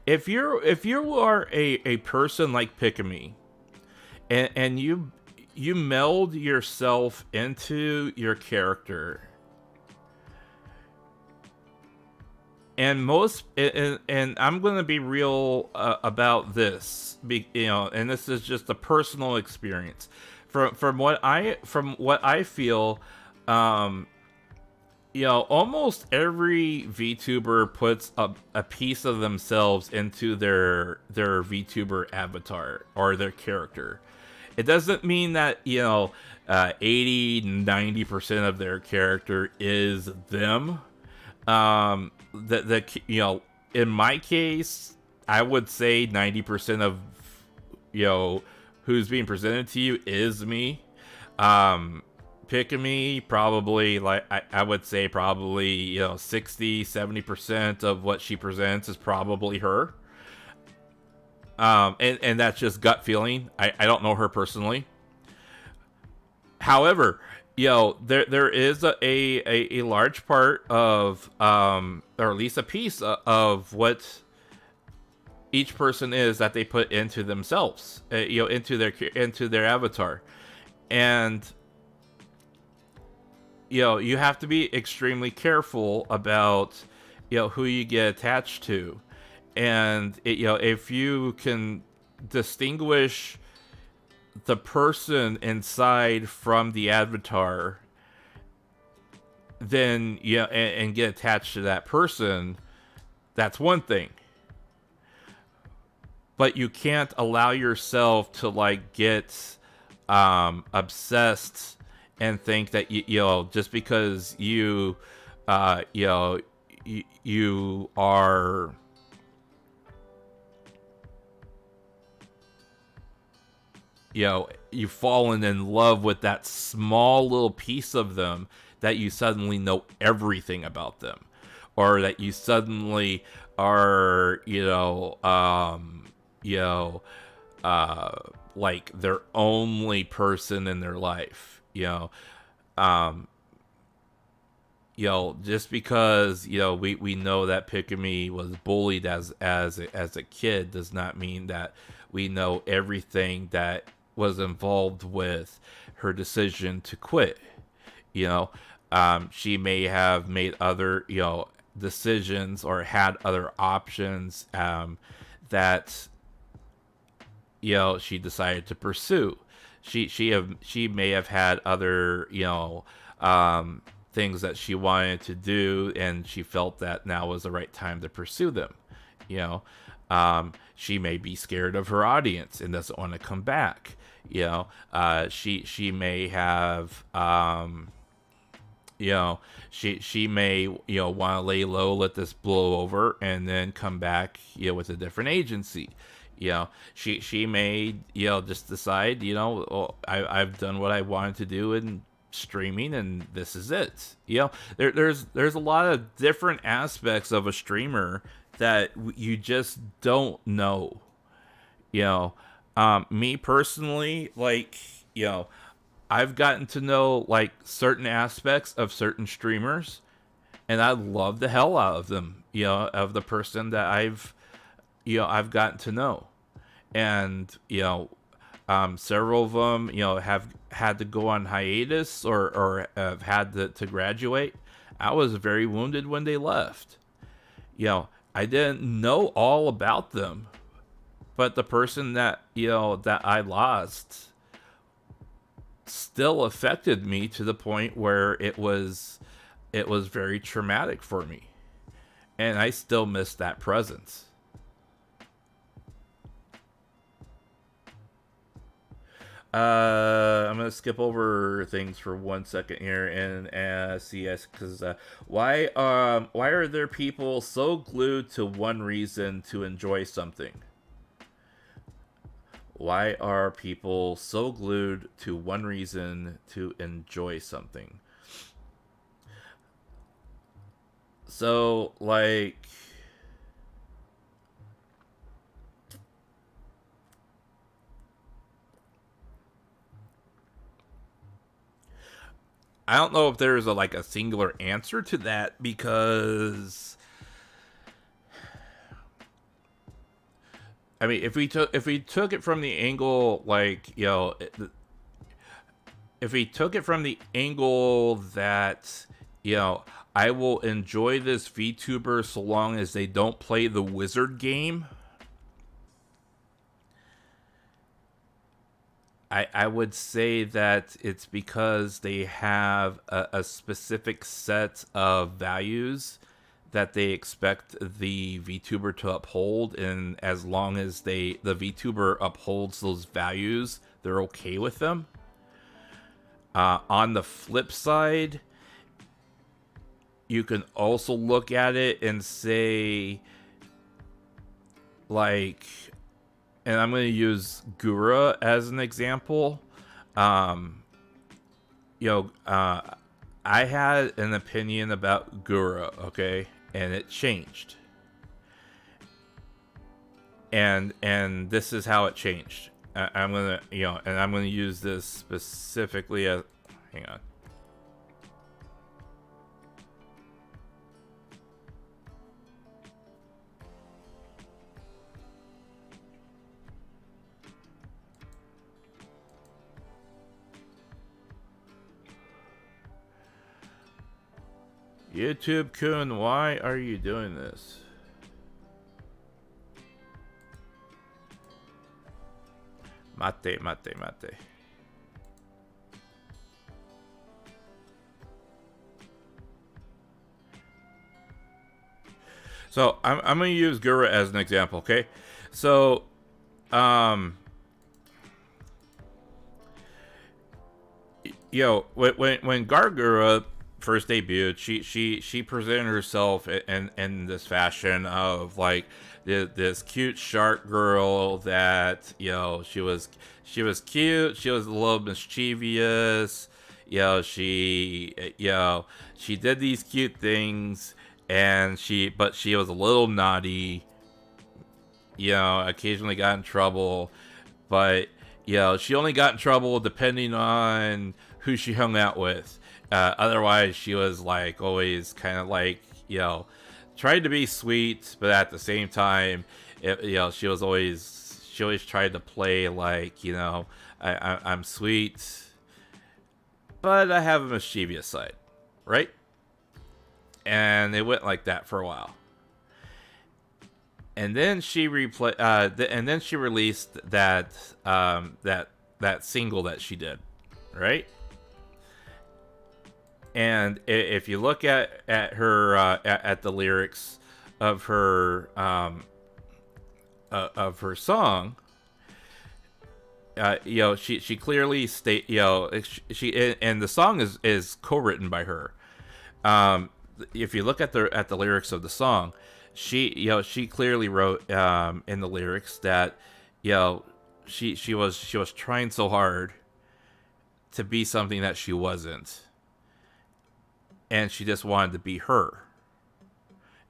if you are a person like Pikamee, and you meld yourself into your character, and I'm going to be real about this, and this is just a personal experience from what I feel. almost every VTuber puts a piece of themselves into their VTuber avatar or their character. It doesn't mean that 80-90% of their character is them. In my case, I would say 90% of who's being presented to you is me. Pikamee, probably, like, I would say probably 60-70% of what she presents is probably her. And that's just gut feeling. I don't know her personally. However, there is a large part of or at least a piece of what each person is that they put into themselves, into their avatar. And you have to be extremely careful about who you get attached to. And if you can distinguish the person inside from the avatar, then and get attached to that person, that's one thing. But you can't allow yourself to like get obsessed and think that just because you are you've fallen in love with that small little piece of them, that you suddenly know everything about them, or that you suddenly are like their only person in their life. Just because we know that Pikamee was bullied as a kid does not mean that we know everything that was involved with her decision to quit. She may have made other decisions or had other options that she decided to pursue. She may have had other things that she wanted to do, and she felt that now was the right time to pursue them. She may be scared of her audience and doesn't want to come back. She may have she may want to lay low, let this blow over, and then come back with a different agency. She may just decide I've done what I wanted to do in streaming, and this is it. There's a lot of different aspects of a streamer that you just don't know. Me personally, like, I've gotten to know like certain aspects of certain streamers, and I love the hell out of them, of the person that I've gotten to know. And several of them have had to go on hiatus or have had to graduate. I was very wounded when they left. I didn't know all about them, but the person that that I lost still affected me to the point where it was very traumatic for me, and I still miss that presence. I'm gonna skip over things for 1 second here and see, because why are there people so glued to one reason to enjoy something? Why are people so glued to one reason to enjoy something? So, like, I don't know if there's a singular answer to that, because I mean, if we took it from the angle, like, if we took it from the angle that I will enjoy this VTuber so long as they don't play the wizard game, I would say that it's because they have a specific set of values that they expect the VTuber to uphold, and as long as the VTuber upholds those values, they're okay with them. On the flip side, you can also look at it and say, like, and I'm going to use Gura as an example. I had an opinion about Gura, okay, and it changed. And this is how it changed. I'm gonna, and I'm gonna use this specifically as. Hang on. YouTube-kun, why are you doing this? Mate. So I'm gonna use Gura as an example, okay? So, when Gargura first debuted, she presented herself in this fashion of like this cute shark girl that she was cute, she was a little mischievous, she did these cute things, and she was a little naughty, occasionally got in trouble, but she only got in trouble depending on who she hung out with. Otherwise, she was like always kind of like tried to be sweet, but at the same time, she always tried to play like I'm sweet, but I have a mischievous side, right? And it went like that for a while. And then she released that single that she did, right? And if you look at her at the lyrics of her song, she clearly state she and the song is co-written by her. If you look at the lyrics of the song, she clearly wrote in the lyrics that she was trying so hard to be something that she wasn't, and she just wanted to be her.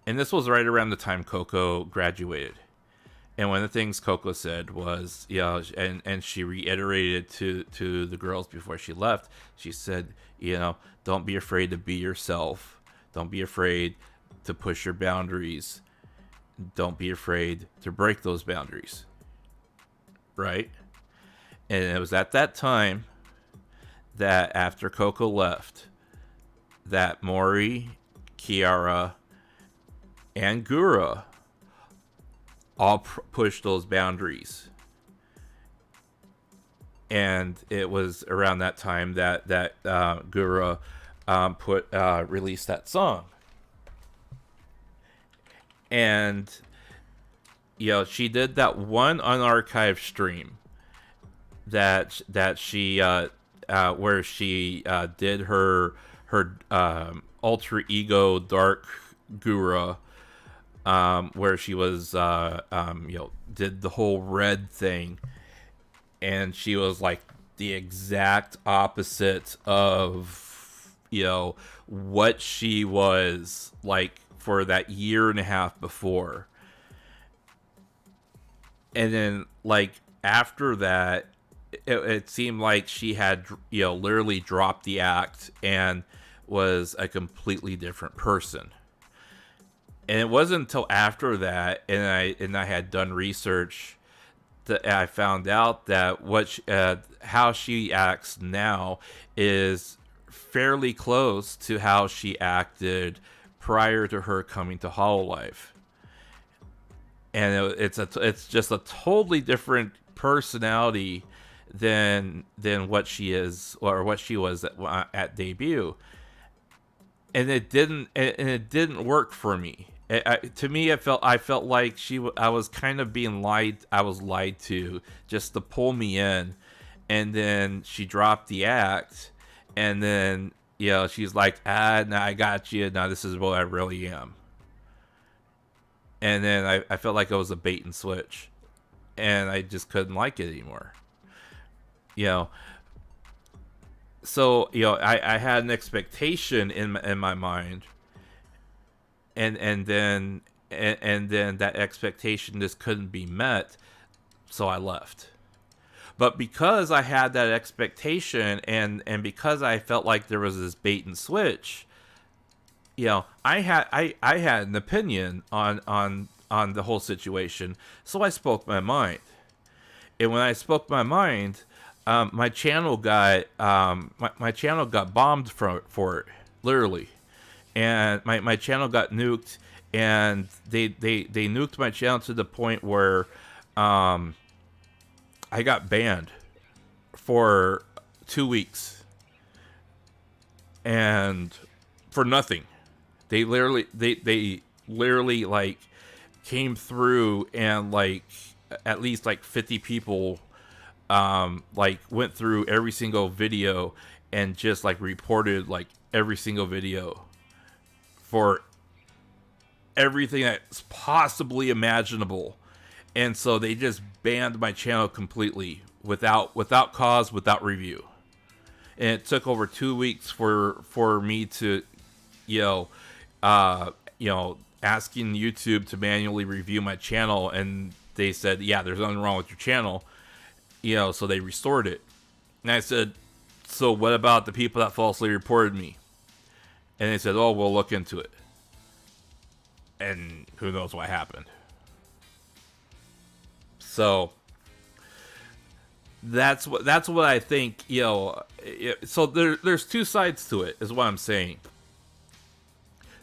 And this was right around the time Coco graduated. And one of the things Coco said was, and she reiterated to the girls before she left, she said, don't be afraid to be yourself. Don't be afraid to push your boundaries. Don't be afraid to break those boundaries. Right? And it was at that time that after Coco left, that Mori, Kiara, and Gura all pushed those boundaries. And it was around that time that Gura released that song. And she did that one unarchived stream that she where she did her alter ego Dark Gura, where she was did the whole red thing, and she was like the exact opposite of what she was like for that year and a half before. And then like after that, it seemed like she had literally dropped the act and was a completely different person. And it wasn't until after that, and I had done research, that I found out that how she acts now is fairly close to how she acted prior to her coming to Hololive. And it's just a totally different personality than what she is or what she was at debut. And it didn't work for me. To me, I felt like I was kind of being lied. I was lied to just to pull me in, and then she dropped the act, and then she's like, now I got you. Now this is what I really am. And then I felt like it was a bait and switch, and I just couldn't like it anymore. So I had an expectation in my mind, and then that expectation just couldn't be met, so I left. But because I had that expectation, and because I felt like there was this bait and switch, I had an opinion on the whole situation, so I spoke my mind. And when I spoke my mind, my channel got my channel got bombed for it, literally, and my channel got nuked, and they nuked my channel to the point where I got banned for 2 weeks, and for nothing. They literally like came through, and like at least like 50 people like went through every single video and just like reported like every single video for everything that's possibly imaginable. And so they just banned my channel completely without cause, without review. And it took over 2 weeks for me to asking YouTube to manually review my channel, and they said, yeah, there's nothing wrong with your channel. So they restored it. And I said, so what about the people that falsely reported me? And they said, oh, we'll look into it. And who knows what happened. So that's what I think, so there's two sides to it, is what I'm saying.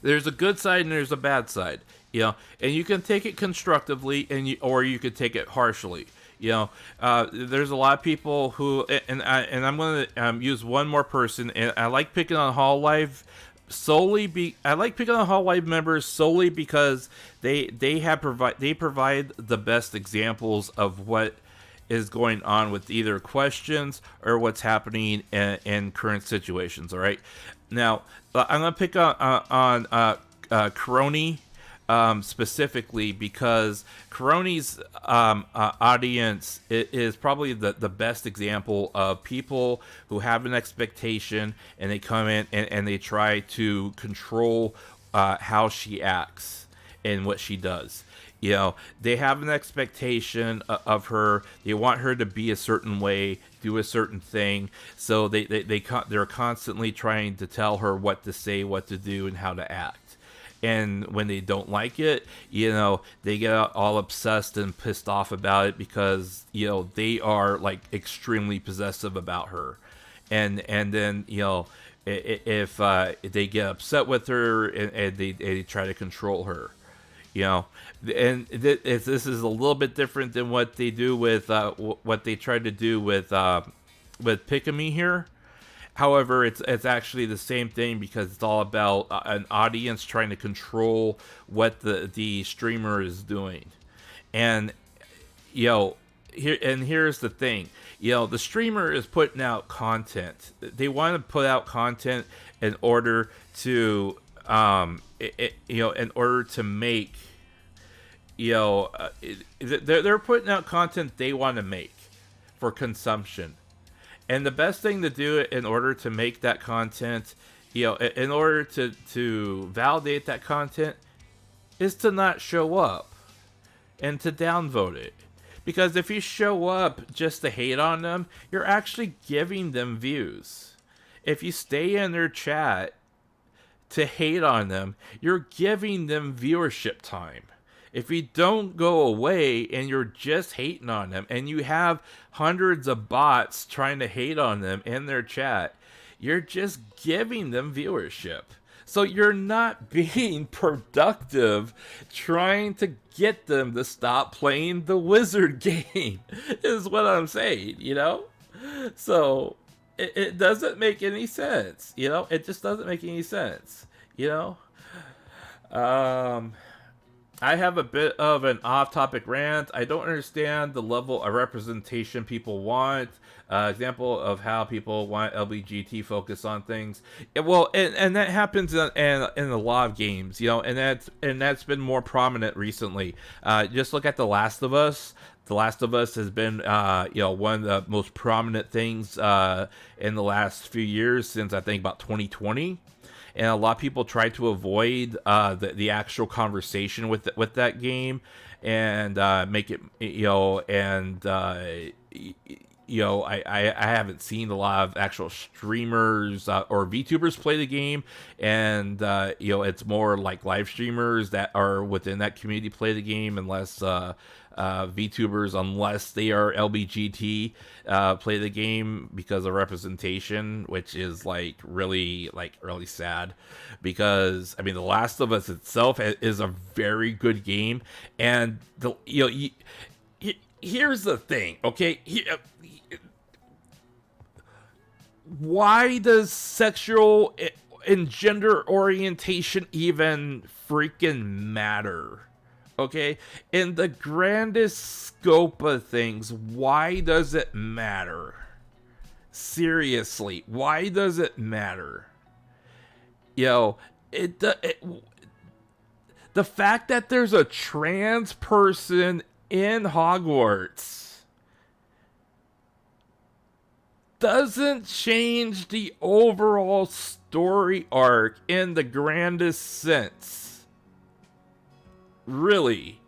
There's a good side and there's a bad side, and you can take it constructively or you could take it harshly. There's a lot of people who, and I'm going to use one more person, and I like picking on Hall Live I like picking on Hall Live members solely because they provide the best examples of what is going on with either questions or what's happening in current situations. All right, now I'm going to pick on Crony. Specifically because Coroni's audience is probably the best example of people who have an expectation, and they come in and they try to control how she acts and what she does. They have an expectation of her. They want her to be a certain way, do a certain thing. So they're constantly trying to tell her what to say, what to do, and how to act. And when they don't like it, they get all obsessed and pissed off about it because, they are like extremely possessive about her. And then, if they get upset with her and they try to control her, and this is a little bit different than what they do with, what they tried to do with Pikamee here. However, it's actually the same thing because it's all about an audience trying to control what the streamer is doing. And here's the thing. The streamer is putting out content. They want to put out content in order to in order to make they're putting out content they want to make for consumption. And the best thing to do in order to make that content, in order to validate that content, is to not show up and to downvote it. Because if you show up just to hate on them, you're actually giving them views. If you stay in their chat to hate on them, you're giving them viewership time. If you don't go away and you're just hating on them and you have hundreds of bots trying to hate on them in their chat, you're just giving them viewership. So you're not being productive trying to get them to stop playing the wizard game, is what I'm saying, So it doesn't make any sense, you know. It just doesn't make any sense, you know. I have a bit of an off-topic rant. I don't understand the level of representation people want. Example of how people want LBGT focus on things. Well, and that happens in a lot of games, you know, and that's been more prominent recently. Just look at The Last of Us. The Last of Us has been, one of the most prominent things in the last few years, since I think about 2020. And a lot of people try to avoid the actual conversation with that game, and make it, I haven't seen a lot of actual streamers or VTubers play the game, and it's more like live streamers that are within that community play the game, unless VTubers, unless they are LBGT, play the game because of representation, which is really sad, because I mean, The Last of Us itself is a very good game, and here's the thing, okay? Why does sexual and gender orientation even freaking matter? Okay, in the grandest scope of things, why does it matter? Seriously, why does it matter? The fact that there's a trans person in Hogwarts doesn't change the overall story arc in the grandest sense. Really,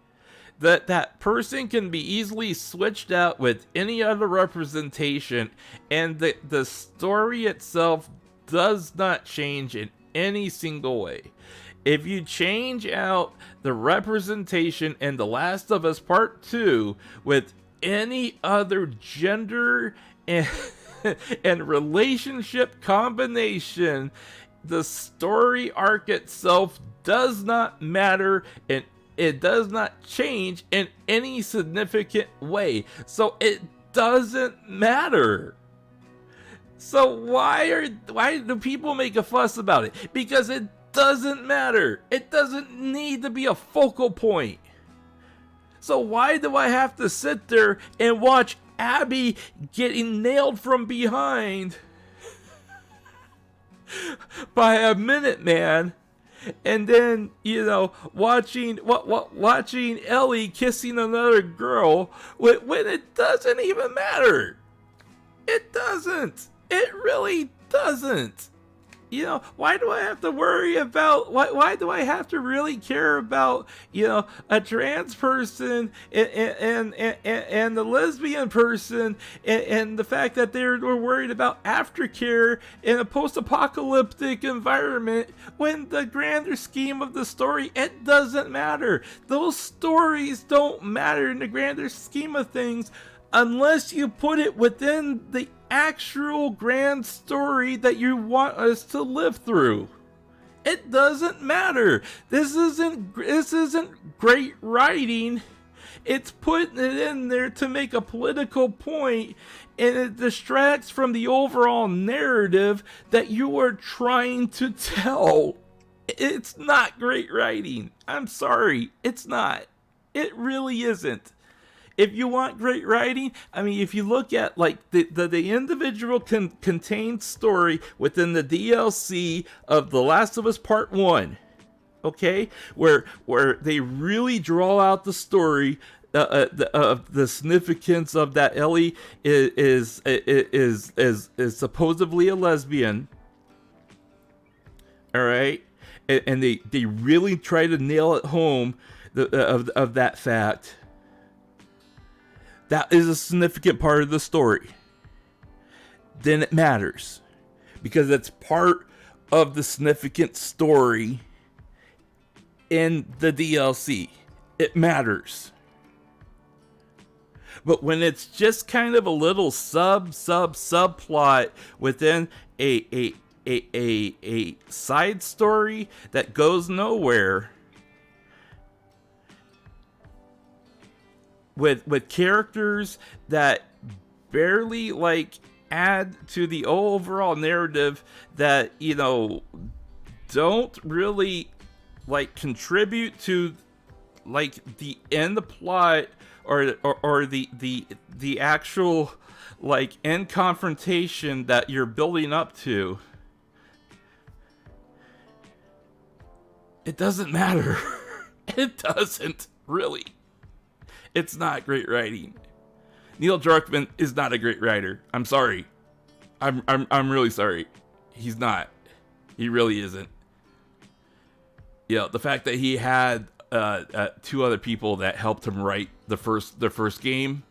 that person can be easily switched out with any other representation, and the story itself does not change in any single way. If you change out the representation in The Last of Us Part 2 with any other gender and and relationship combination, the story arc itself does not matter, and it does not change in any significant way. So it doesn't matter. So why do people make a fuss about it? Because it doesn't matter. It doesn't need to be a focal point. So why do I have to sit there and watch Abby getting nailed from behind by a Minuteman, and then watching Ellie kissing another girl when it doesn't even matter? It doesn't. It really doesn't. Why do I have to worry about, why do I have to really care about, a trans person and the lesbian person, and the fact that we're worried about aftercare in a post-apocalyptic environment, when the grander scheme of the story, it doesn't matter. Those stories don't matter in the grander scheme of things, unless you put it within the actual grand story that you want us to live through. It doesn't matter. This isn't great writing. It's putting it in there to make a political point, and it distracts from the overall narrative that you are trying to tell. It's not great writing. I'm sorry. It's not. It really isn't. If you want great writing, I mean, if you look at the individual contained story within the DLC of The Last of Us Part 1, okay, where they really draw out the story of the significance of that Ellie is supposedly a lesbian, all right, and they really try to nail it home of that fact. That is a significant part of the story. Then it matters, because it's part of the significant story in the DLC. It matters. But when it's just kind of a little subplot within a side story that goes nowhere, with characters that barely like add to the overall narrative, that, you know, don't really like contribute to like the end plot, or the actual like end confrontation that you're building up to. It doesn't matter. It doesn't really. It's not great writing. Neil Druckmann is not a great writer. I'm sorry. I'm really sorry. He's not. He really isn't. You know, the fact that he had two other people that helped him write the first game,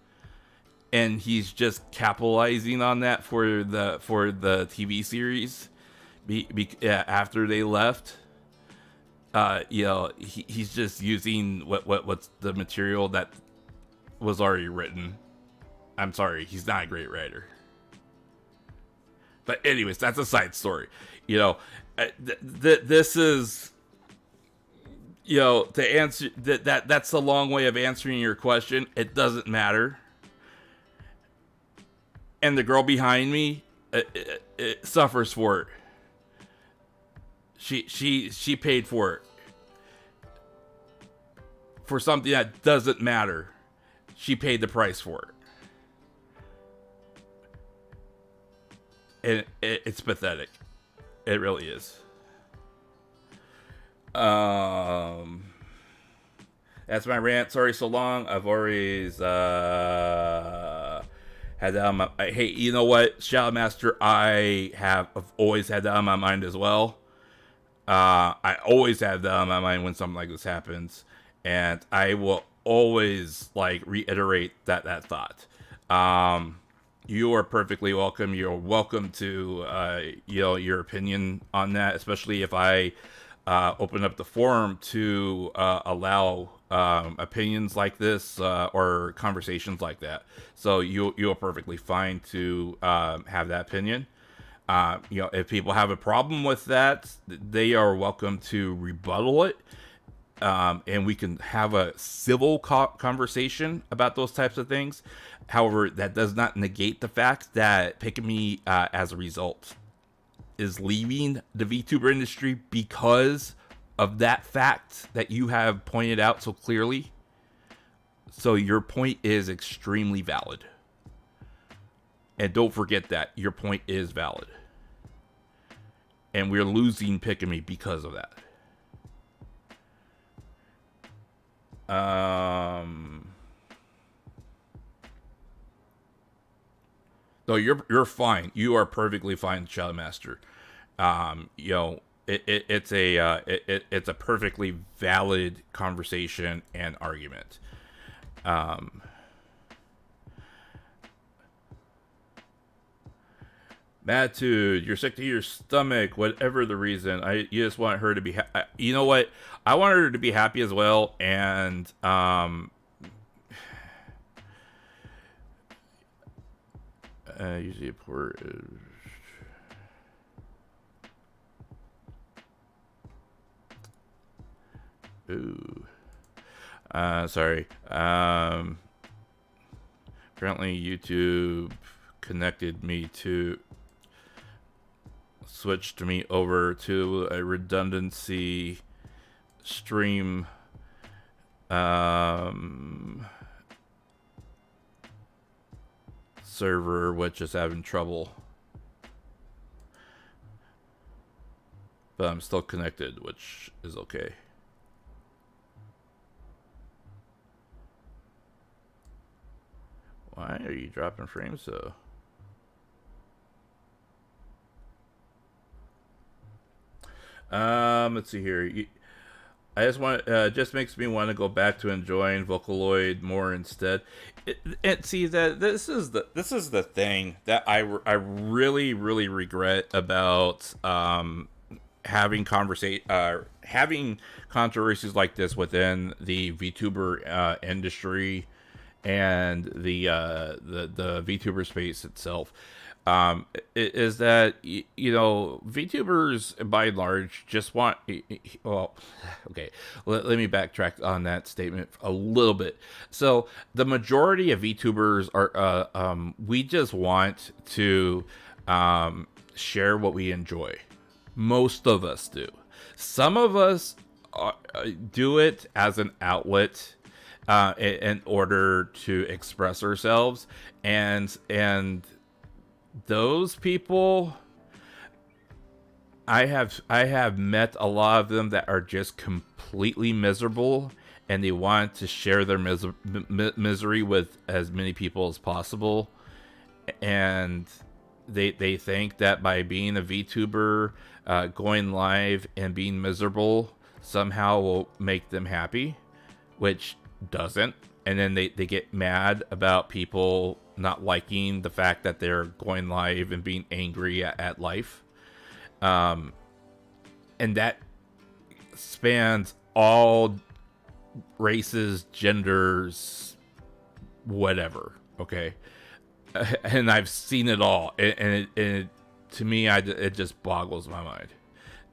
and he's just capitalizing on that for the TV series after they left. You know, he's just using what's the material that was already written. I'm sorry, he's not a great writer. But anyways, that's a side story. You know, this is, you know, to answer that's a long way of answering your question. It doesn't matter. And the girl behind me it suffers for it. She paid for it. For something that doesn't matter. She paid the price for it. And it's pathetic. It really is. That's my rant. Sorry so long. I've always had that on my... Hey, you know what? Shadow Master, I've always had that on my mind as well. I always have that on my mind when something like this happens. And I will always like reiterate that thought. You are perfectly welcome. You're welcome to you know, your opinion on that, especially if I open up the forum to allow opinions like this or conversations like that. So you're perfectly fine to have that opinion. You know, if people have a problem with that, they are welcome to rebuttal it. And we can have a civil conversation about those types of things. However, that does not negate the fact that Pikamee, as a result, is leaving the VTuber industry because of that fact that you have pointed out so clearly. So your point is extremely valid. And don't forget that your point is valid. And we're losing Pikamee because of that. No, you're fine. You are perfectly fine, Shadow Master. You know, it's a perfectly valid conversation and argument. Mattitude, you're sick to your stomach, whatever the reason. You just want her to be you know what? I want her to be happy as well, and usually a poor sorry. Apparently YouTube switched me over to a redundancy stream server, which is having trouble, but I'm still connected, which is okay. Why are you dropping frames though? Let's see here. I just want just makes me want to go back to enjoying Vocaloid more instead. And see that this is the thing that I really regret about having controversies like this within the VTuber industry and the VTuber space itself. is that VTubers by and large just want. Well, okay, let me backtrack on that statement a little bit. So the majority of VTubers are we just want to share what we enjoy. Most of us do. Some of us do it as an outlet in order to express ourselves, and those people, I have met a lot of them that are just completely miserable, and they want to share their misery with as many people as possible, and they think that by being a VTuber, going live and being miserable somehow will make them happy, which doesn't. And then they get mad about people not liking the fact that they're going live and being angry at life. And that spans all races, genders, whatever. Okay. And I've seen it all. And it to me, it just boggles my mind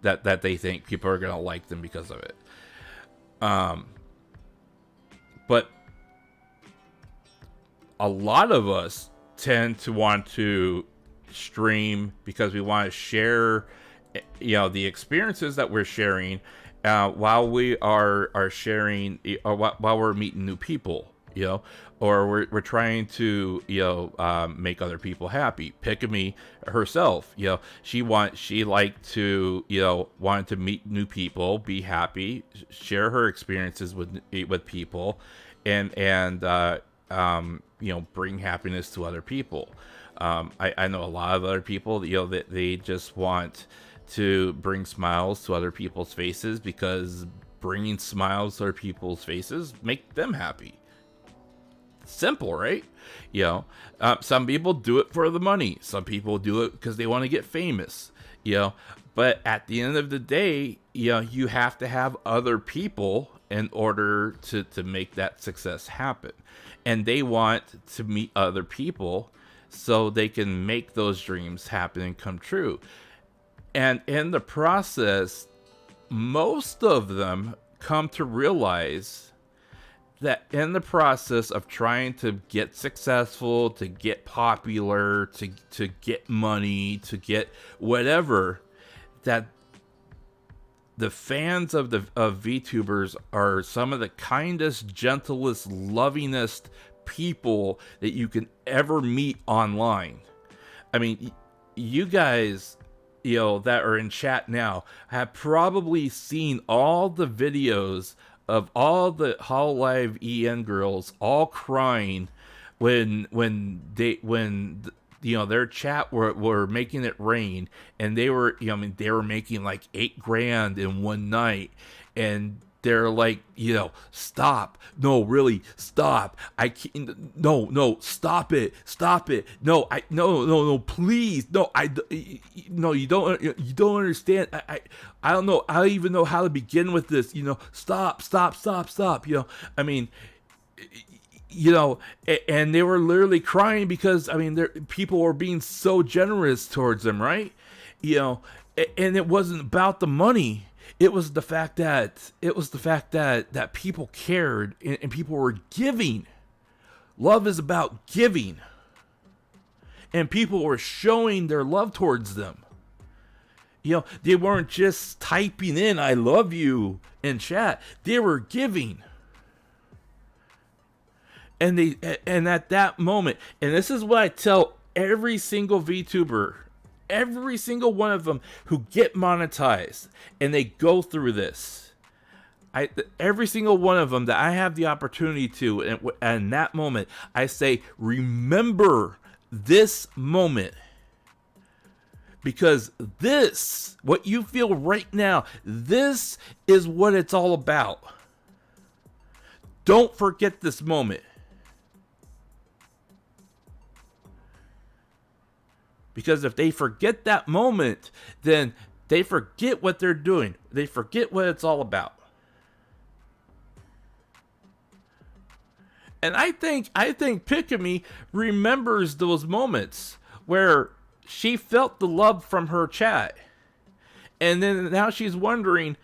that they think people are going to like them because of it. But a lot of us tend to want to stream because we want to share, the experiences that we're sharing while we are sharing, or while we're meeting new people, or we're trying to, make other people happy. Pikamee herself, she liked to, wanted to meet new people, be happy, share her experiences with people, and bring happiness to other people. I know a lot of other people, that they just want to bring smiles to other people's faces because bringing smiles to other people's faces make them happy. Simple, right? Some people do it for the money. Some people do it because they want to get famous. But at the end of the day, you have to have other people in order to make that success happen. And they want to meet other people so they can make those dreams happen and come true. And in the process, most of them come to realize that in the process of trying to get successful, to get popular, to get money, to get whatever, that the fans of VTubers are some of the kindest, gentlest, lovingest people that you can ever meet online. I mean, you guys, that are in chat now have probably seen all the videos of all the Hololive EN girls all crying when their chat were making it rain, and they were they were making like $8,000 in one night, and they're like, stop, no, really, stop, I can't, no, stop it, no, please, no, you don't understand, I don't know, I don't even know how to begin with this, stop, I mean, and they were literally crying because, people were being so generous towards them, right? And it wasn't about the money. It was the fact that people cared and people were giving. Love is about giving. And people were showing their love towards them. They weren't just typing in "I love you" in chat. They were giving. And at that moment, and this is what I tell every single VTuber, every single one of them who get monetized and they go through this, every single one of them that I have the opportunity to, and in that moment, I say, remember this moment. Because this, what you feel right now, this is what it's all about. Don't forget this moment. Because if they forget that moment, then they forget what they're doing. They forget what it's all about. And I think Pikamee remembers those moments where she felt the love from her chat. And then now she's wondering,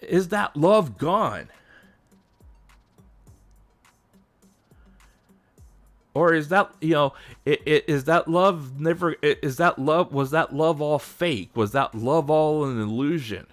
is that love gone? Or is that, is that love never, is that love, was that love all fake? Was that love all an illusion?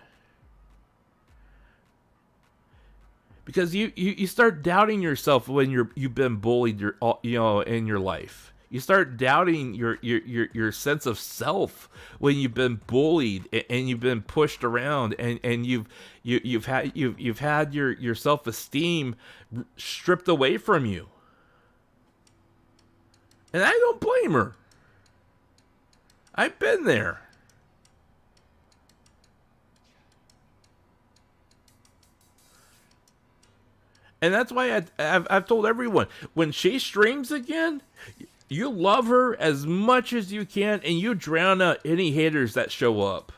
Because you start doubting yourself when you've been bullied in your life. You start doubting your sense of self when you've been bullied and you've been pushed around and you've had your self-esteem stripped away from you. And I don't blame her. I've been there. And that's why I've told everyone, when she streams again, you love her as much as you can, and you drown out any haters that show up.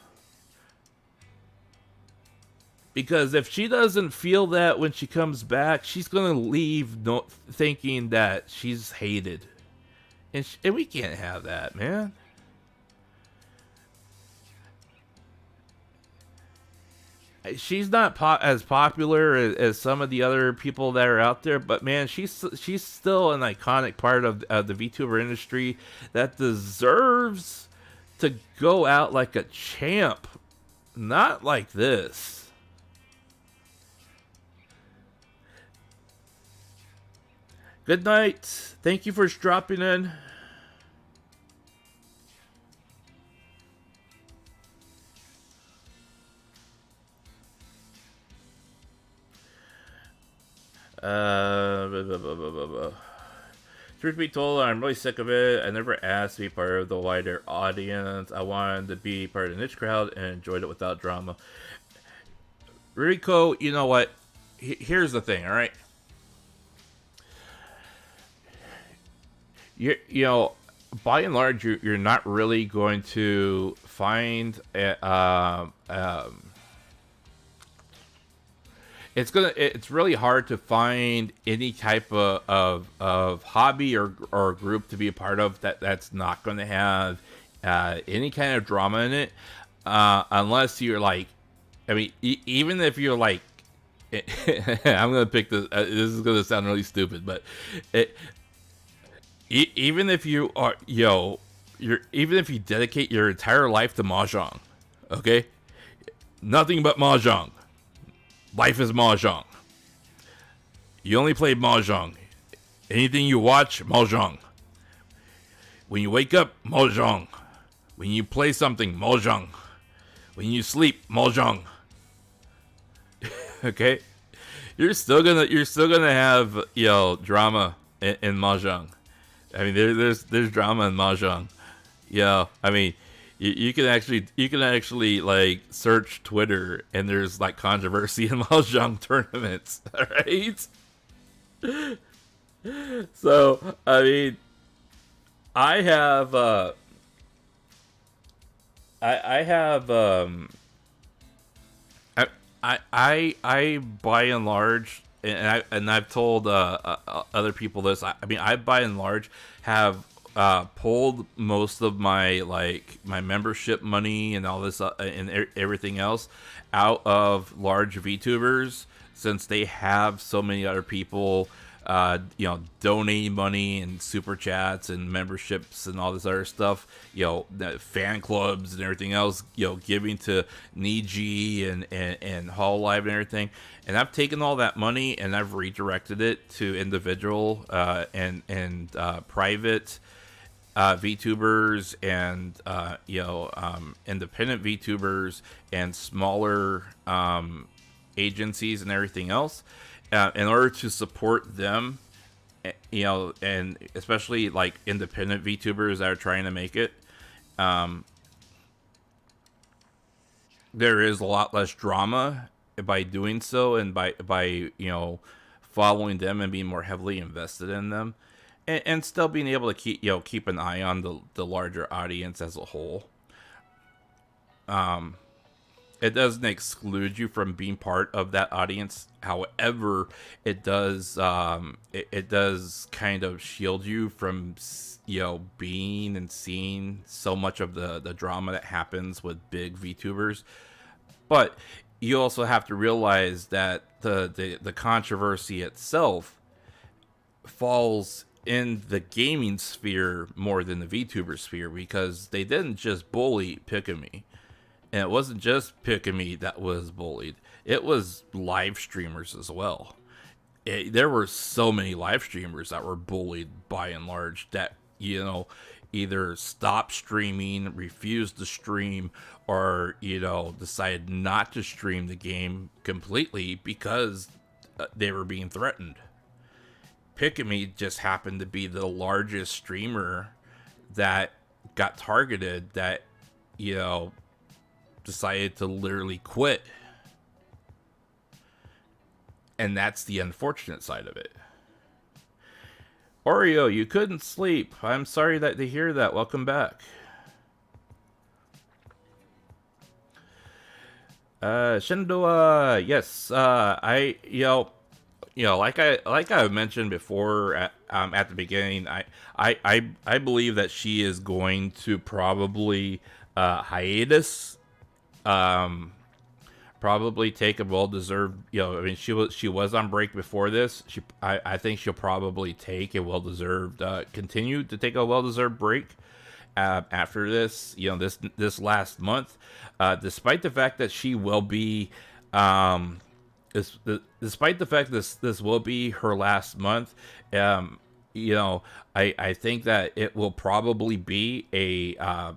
Because if she doesn't feel that when she comes back, she's going to leave thinking that she's hated. And we can't have that, man. She's not as popular as some of the other people that are out there, but man, she's still an iconic part of the VTuber industry that deserves to go out like a champ, not like this. Good night. Thank you for dropping in. Truth be told, I'm really sick of it. I never asked to be part of the wider audience. I wanted to be part of the niche crowd and enjoyed it without drama. Rico, you know what? Here's the thing, all right? By and large, you're not really going to find it's really hard to find any type of hobby or group to be a part of that's not going to have any kind of drama in it, unless you're like, I mean, even if you're like, I'm gonna pick this. This is gonna sound really stupid, but even if you are, even if you dedicate your entire life to mahjong, okay, nothing but mahjong. Life is mahjong. You only play mahjong. Anything you watch, mahjong. When you wake up, mahjong. When you play something, mahjong. When you sleep, mahjong. Okay, you're still gonna have drama in mahjong. I mean, there's drama in mahjong. I mean, you can actually like search Twitter and there's like controversy in mahjong tournaments, right? So I mean, I by and large, and I've told other people this. I mean, I by and large have pulled most of my membership money and all this and everything else out of large VTubers, since they have so many other people donating money and super chats and memberships and all this other stuff, fan clubs and everything else, giving to Niji and Hall Live and everything. And I've taken all that money and I've redirected it to individual and private VTubers and independent VTubers and smaller agencies and everything else, in order to support them, and especially like independent VTubers that are trying to make it. There is a lot less drama by doing so, and by following them and being more heavily invested in them, and still being able to keep an eye on the larger audience as a whole. it doesn't exclude you from being part of that audience. However, it does it does kind of shield you from being and seeing so much of the drama that happens with big VTubers. But you also have to realize that the controversy itself falls in the gaming sphere more than the VTuber sphere, because they didn't just bully Pikamee. And it wasn't just Pikamee that was bullied. It was live streamers as well. There were so many live streamers that were bullied by and large that, either stopped streaming, refused to stream, or, decided not to stream the game completely because they were being threatened. Pikamee just happened to be the largest streamer that got targeted, that, decided to literally quit. And that's the unfortunate side of it. Oreo, you couldn't sleep. I'm sorry to hear that. Welcome back. Shindo, yes, I, like I mentioned before at the beginning, I believe that she is going to probably hiatus, probably take a well-deserved, she was on break before this. I think she'll probably take a well-deserved, continue to take a well-deserved break after this, this last month, despite the fact that she will be, despite the fact this will be her last month, I think that it will probably be a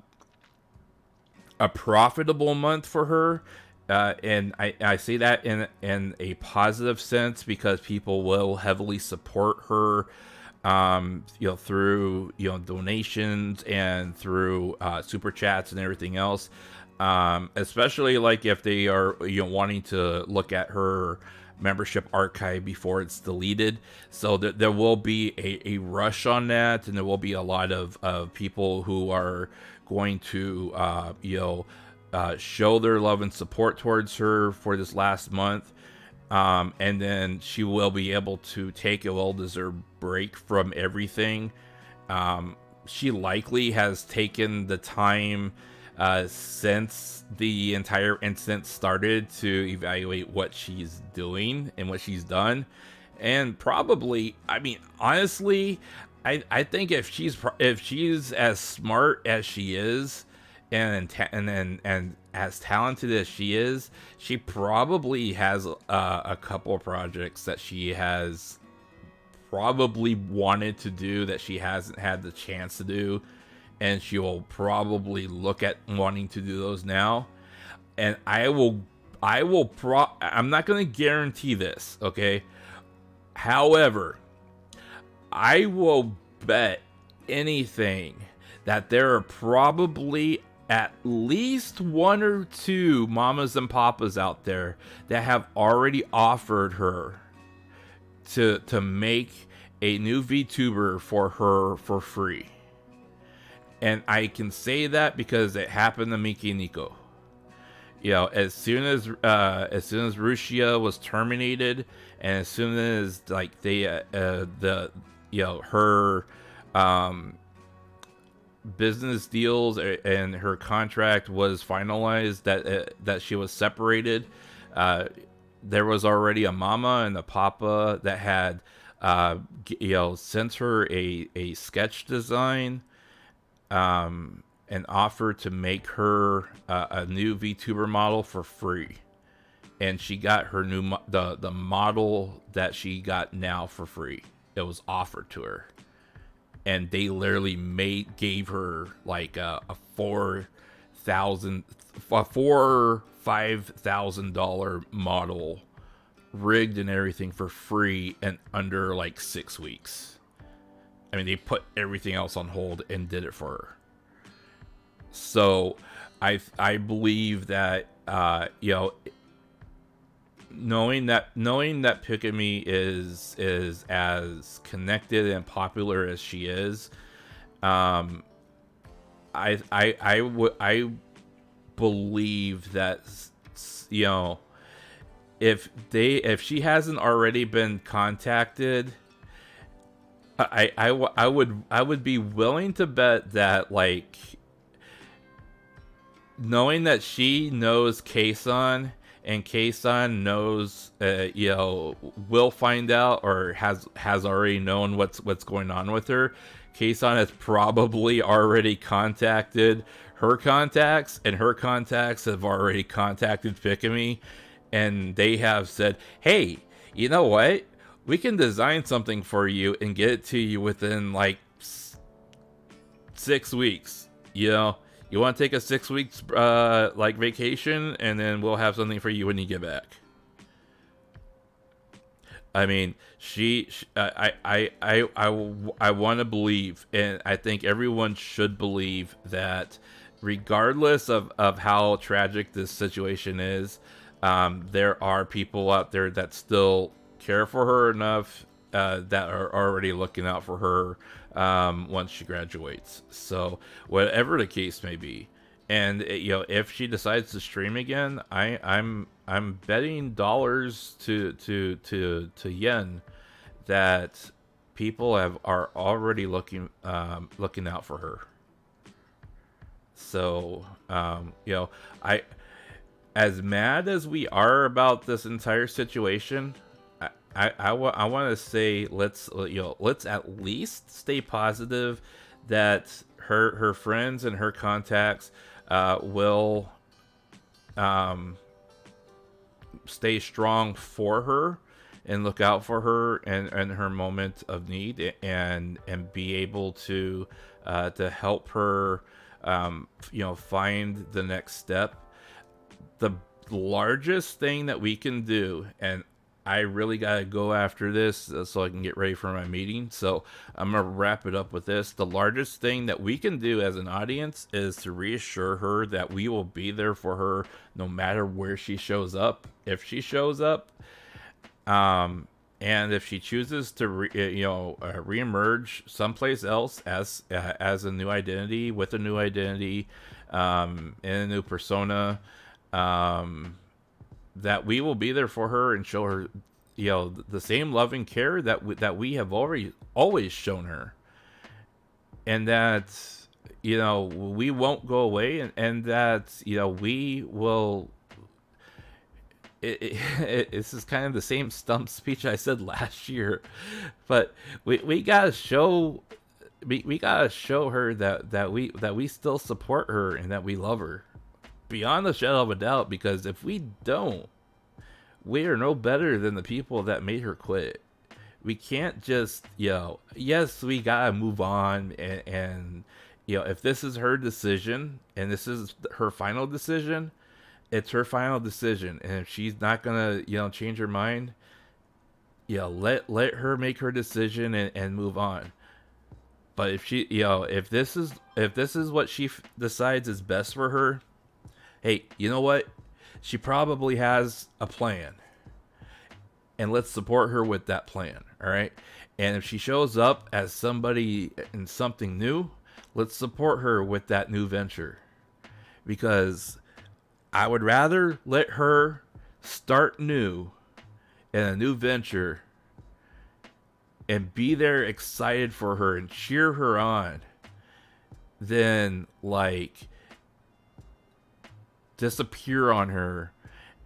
profitable month for her. And I say that in a positive sense, because people will heavily support her, through, donations and through, super chats and everything else. Especially like if they are, wanting to look at her membership archive before it's deleted. So there will be a rush on that, and there will be a lot of people who are going to, show their love and support towards her for this last month. And then she will be able to take a well-deserved break from everything. She likely has taken the time since the entire incident started to evaluate what she's doing and what she's done. And probably, honestly, I think if she's as smart as she is, and as talented as she is, she probably has a couple of projects that she has probably wanted to do that she hasn't had the chance to do, and she will probably look at wanting to do those now. And I'm not going to guarantee this, okay? However, I will bet anything that there are probably at least one or two mamas and papas out there that have already offered her to make a new VTuber for her for free. And I can say that because it happened to Miki Nico. As soon as Rushia was terminated, and as soon as like they her business deals and her contract was finalized, that she was separated, there was already a mama and a papa that had sent her a sketch design, and offered to make her a new VTuber model for free. And she got her new the model that she got now for free. It was offered to her. And they literally gave her like a $5,000 model, rigged and everything, for free in under like 6 weeks. They put everything else on hold and did it for her. So I believe that knowing that Pikamee is as connected and popular as she is, I believe that if she hasn't already been contacted, I would be willing to bet that, like, knowing that she knows Kason and Kason knows, will find out or has already known what's going on with her. Kason has probably already contacted her contacts, and her contacts have already contacted Pikamee, and they have said, hey, you know what? We can design something for you and get it to you within like 6 weeks. You want to take a 6 weeks like vacation, and then we'll have something for you when you get back. I mean, I want to believe, and I think everyone should believe, that regardless of how tragic this situation is, there are people out there that still care for her enough that are already looking out for her once she graduates. So whatever the case may be, and if she decides to stream again, I'm betting dollars to yen that people are already looking out for her. So I, as mad as we are about this entire situation, I want to say let's at least stay positive that her friends and her contacts will stay strong for her and look out for her and her moment of need, and be able to help her find the next step. The largest thing that we can do, and I really got to go after this so I can get ready for my meeting. So I'm going to wrap it up with this. The largest thing that we can do as an audience is to reassure her that we will be there for her no matter where she shows up. If she shows up, and if she chooses to reemerge someplace else as a new identity, with a new identity, in a new persona, that we will be there for her and show her, the same love and care that we have always shown her, and that, we won't go away, and that, we will. This is kind of the same stump speech I said last year, but we gotta show her that we still support her and that we love her beyond a shadow of a doubt, because if we don't, we are no better than the people that made her quit. We can't just, yes, we gotta move on, and if this is her decision and this is her final decision, it's her final decision. And if she's not gonna, change her mind, let her make her decision and move on. But if she, if this is what she decides is best for her, hey, you know what? She probably has a plan, and let's support her with that plan. All right. And if she shows up as somebody in something new, let's support her with that new venture, because I would rather let her start new in a new venture and be there excited for her and cheer her on than like disappear on her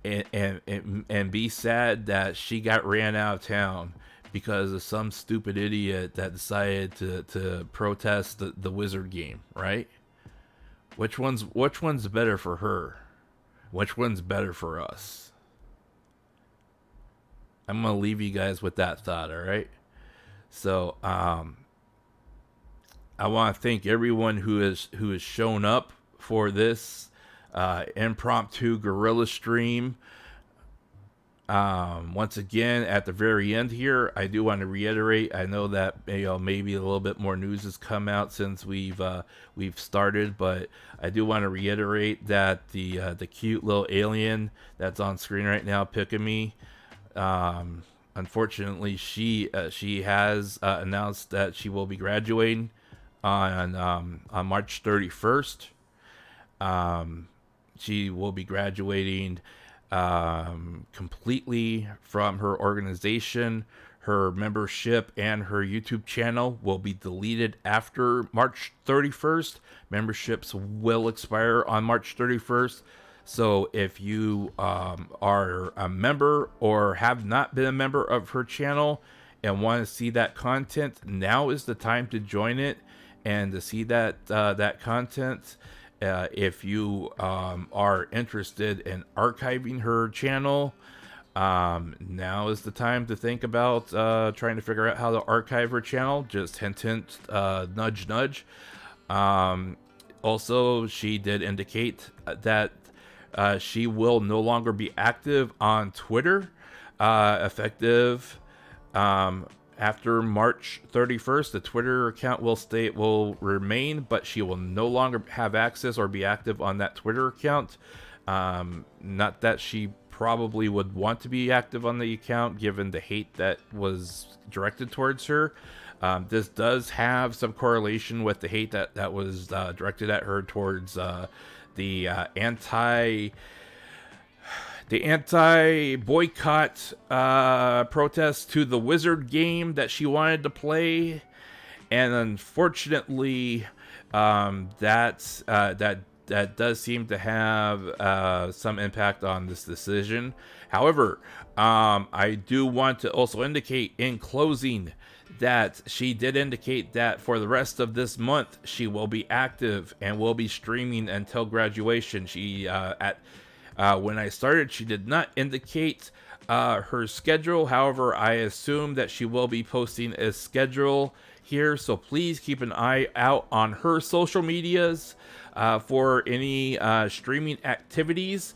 and be sad that she got ran out of town because of some stupid idiot that decided to protest the wizard game, right? Which one's better for her? Which one's better for us? I'm gonna leave you guys with that thought, all right? So I want to thank everyone who has shown up for this impromptu guerrilla stream. Once again, at the very end here, I do want to reiterate, I know that maybe a little bit more news has come out since we've started, but I do want to reiterate that the cute little alien that's on screen right now, Pikamee, unfortunately she has announced that she will be graduating on March 31st. She will be graduating completely from her organization. Her membership and her YouTube channel will be deleted after March 31st. Memberships will expire on March 31st. So if you are a member or have not been a member of her channel and want to see that content, now is the time to join it and to see that content. If you are interested in archiving her channel, now is the time to think about trying to figure out how to archive her channel. Just hint, hint, nudge, nudge. Also, she did indicate that she will no longer be active on Twitter, effective after March 31st. The Twitter account will remain, but she will no longer have access or be active on that Twitter account. Not that she probably would want to be active on the account given the hate that was directed towards her. This does have some correlation with the hate that was directed at her towards the anti-boycott protest to the Wizard game that she wanted to play, and unfortunately, that does seem to have some impact on this decision. However, I do want to also indicate in closing that she did indicate that for the rest of this month she will be active and will be streaming until graduation. She when I started, she did not indicate her schedule. However, I assume that she will be posting a schedule here, so please keep an eye out on her social medias for any streaming activities.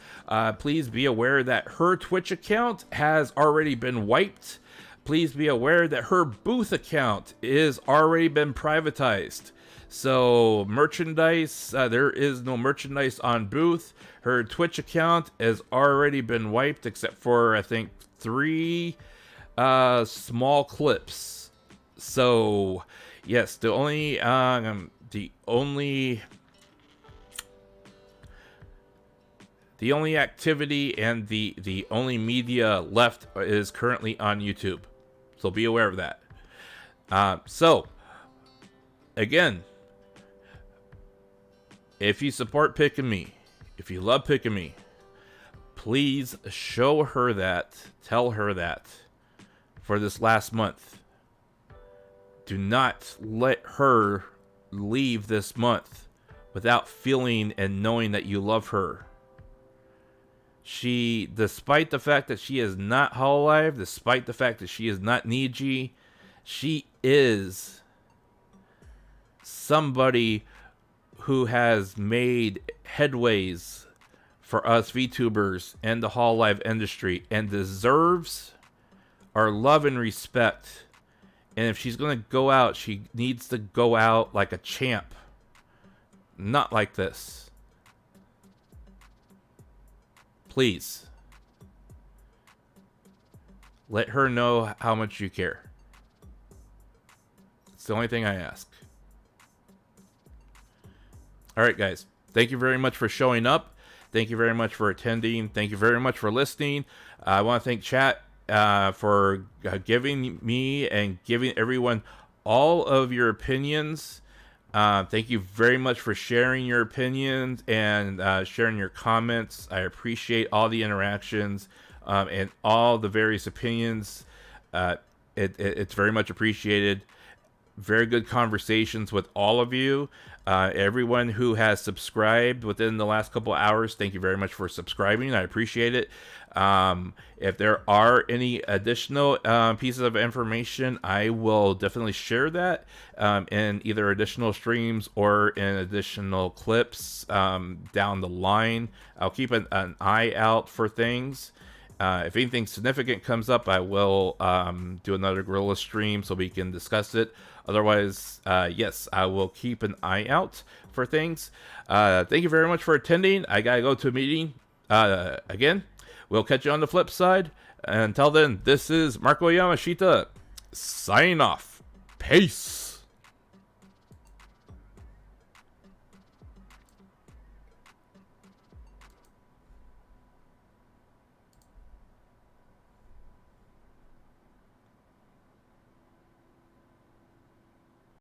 Please be aware that her Twitch account has already been wiped. Please be aware that her booth account is already been privatized. So merchandise, there is no merchandise on booth. Her Twitch account has already been wiped, except for I think 3 small clips. So yes, the only activity and the only media left is currently on YouTube. So be aware of that. So again, if you support Pikamee, if you love Pikamee, please show her that, tell her that for this last month. Do not let her leave this month without feeling and knowing that you love her. She, despite the fact that she is not Hololive, despite the fact that she is not Niji, she is somebody who has made headways for us VTubers and the Hololive industry and deserves our love and respect. And if she's going to go out, she needs to go out like a champ. Not like this. Please. Let her know how much you care. It's the only thing I ask. Alright guys, thank you very much for showing up. Thank you very much for attending. Thank you very much for listening. I want to thank chat for giving me and giving everyone all of your opinions. Thank you very much for sharing your opinions and sharing your comments. I appreciate all the interactions and all the various opinions. It's very much appreciated. Very good conversations with all of you. Everyone who has subscribed within the last couple hours, thank you very much for subscribing. I appreciate it. If there are any additional pieces of information, I will definitely share that in either additional streams or in additional clips down the line. I'll keep an eye out for things. If anything significant comes up, I will do another Gorilla stream so we can discuss it. Otherwise, yes, I will keep an eye out for things. Thank you very much for attending. I gotta go to a meeting again. We'll catch you on the flip side. Until then, this is Marko Yamashita, signing off. Peace.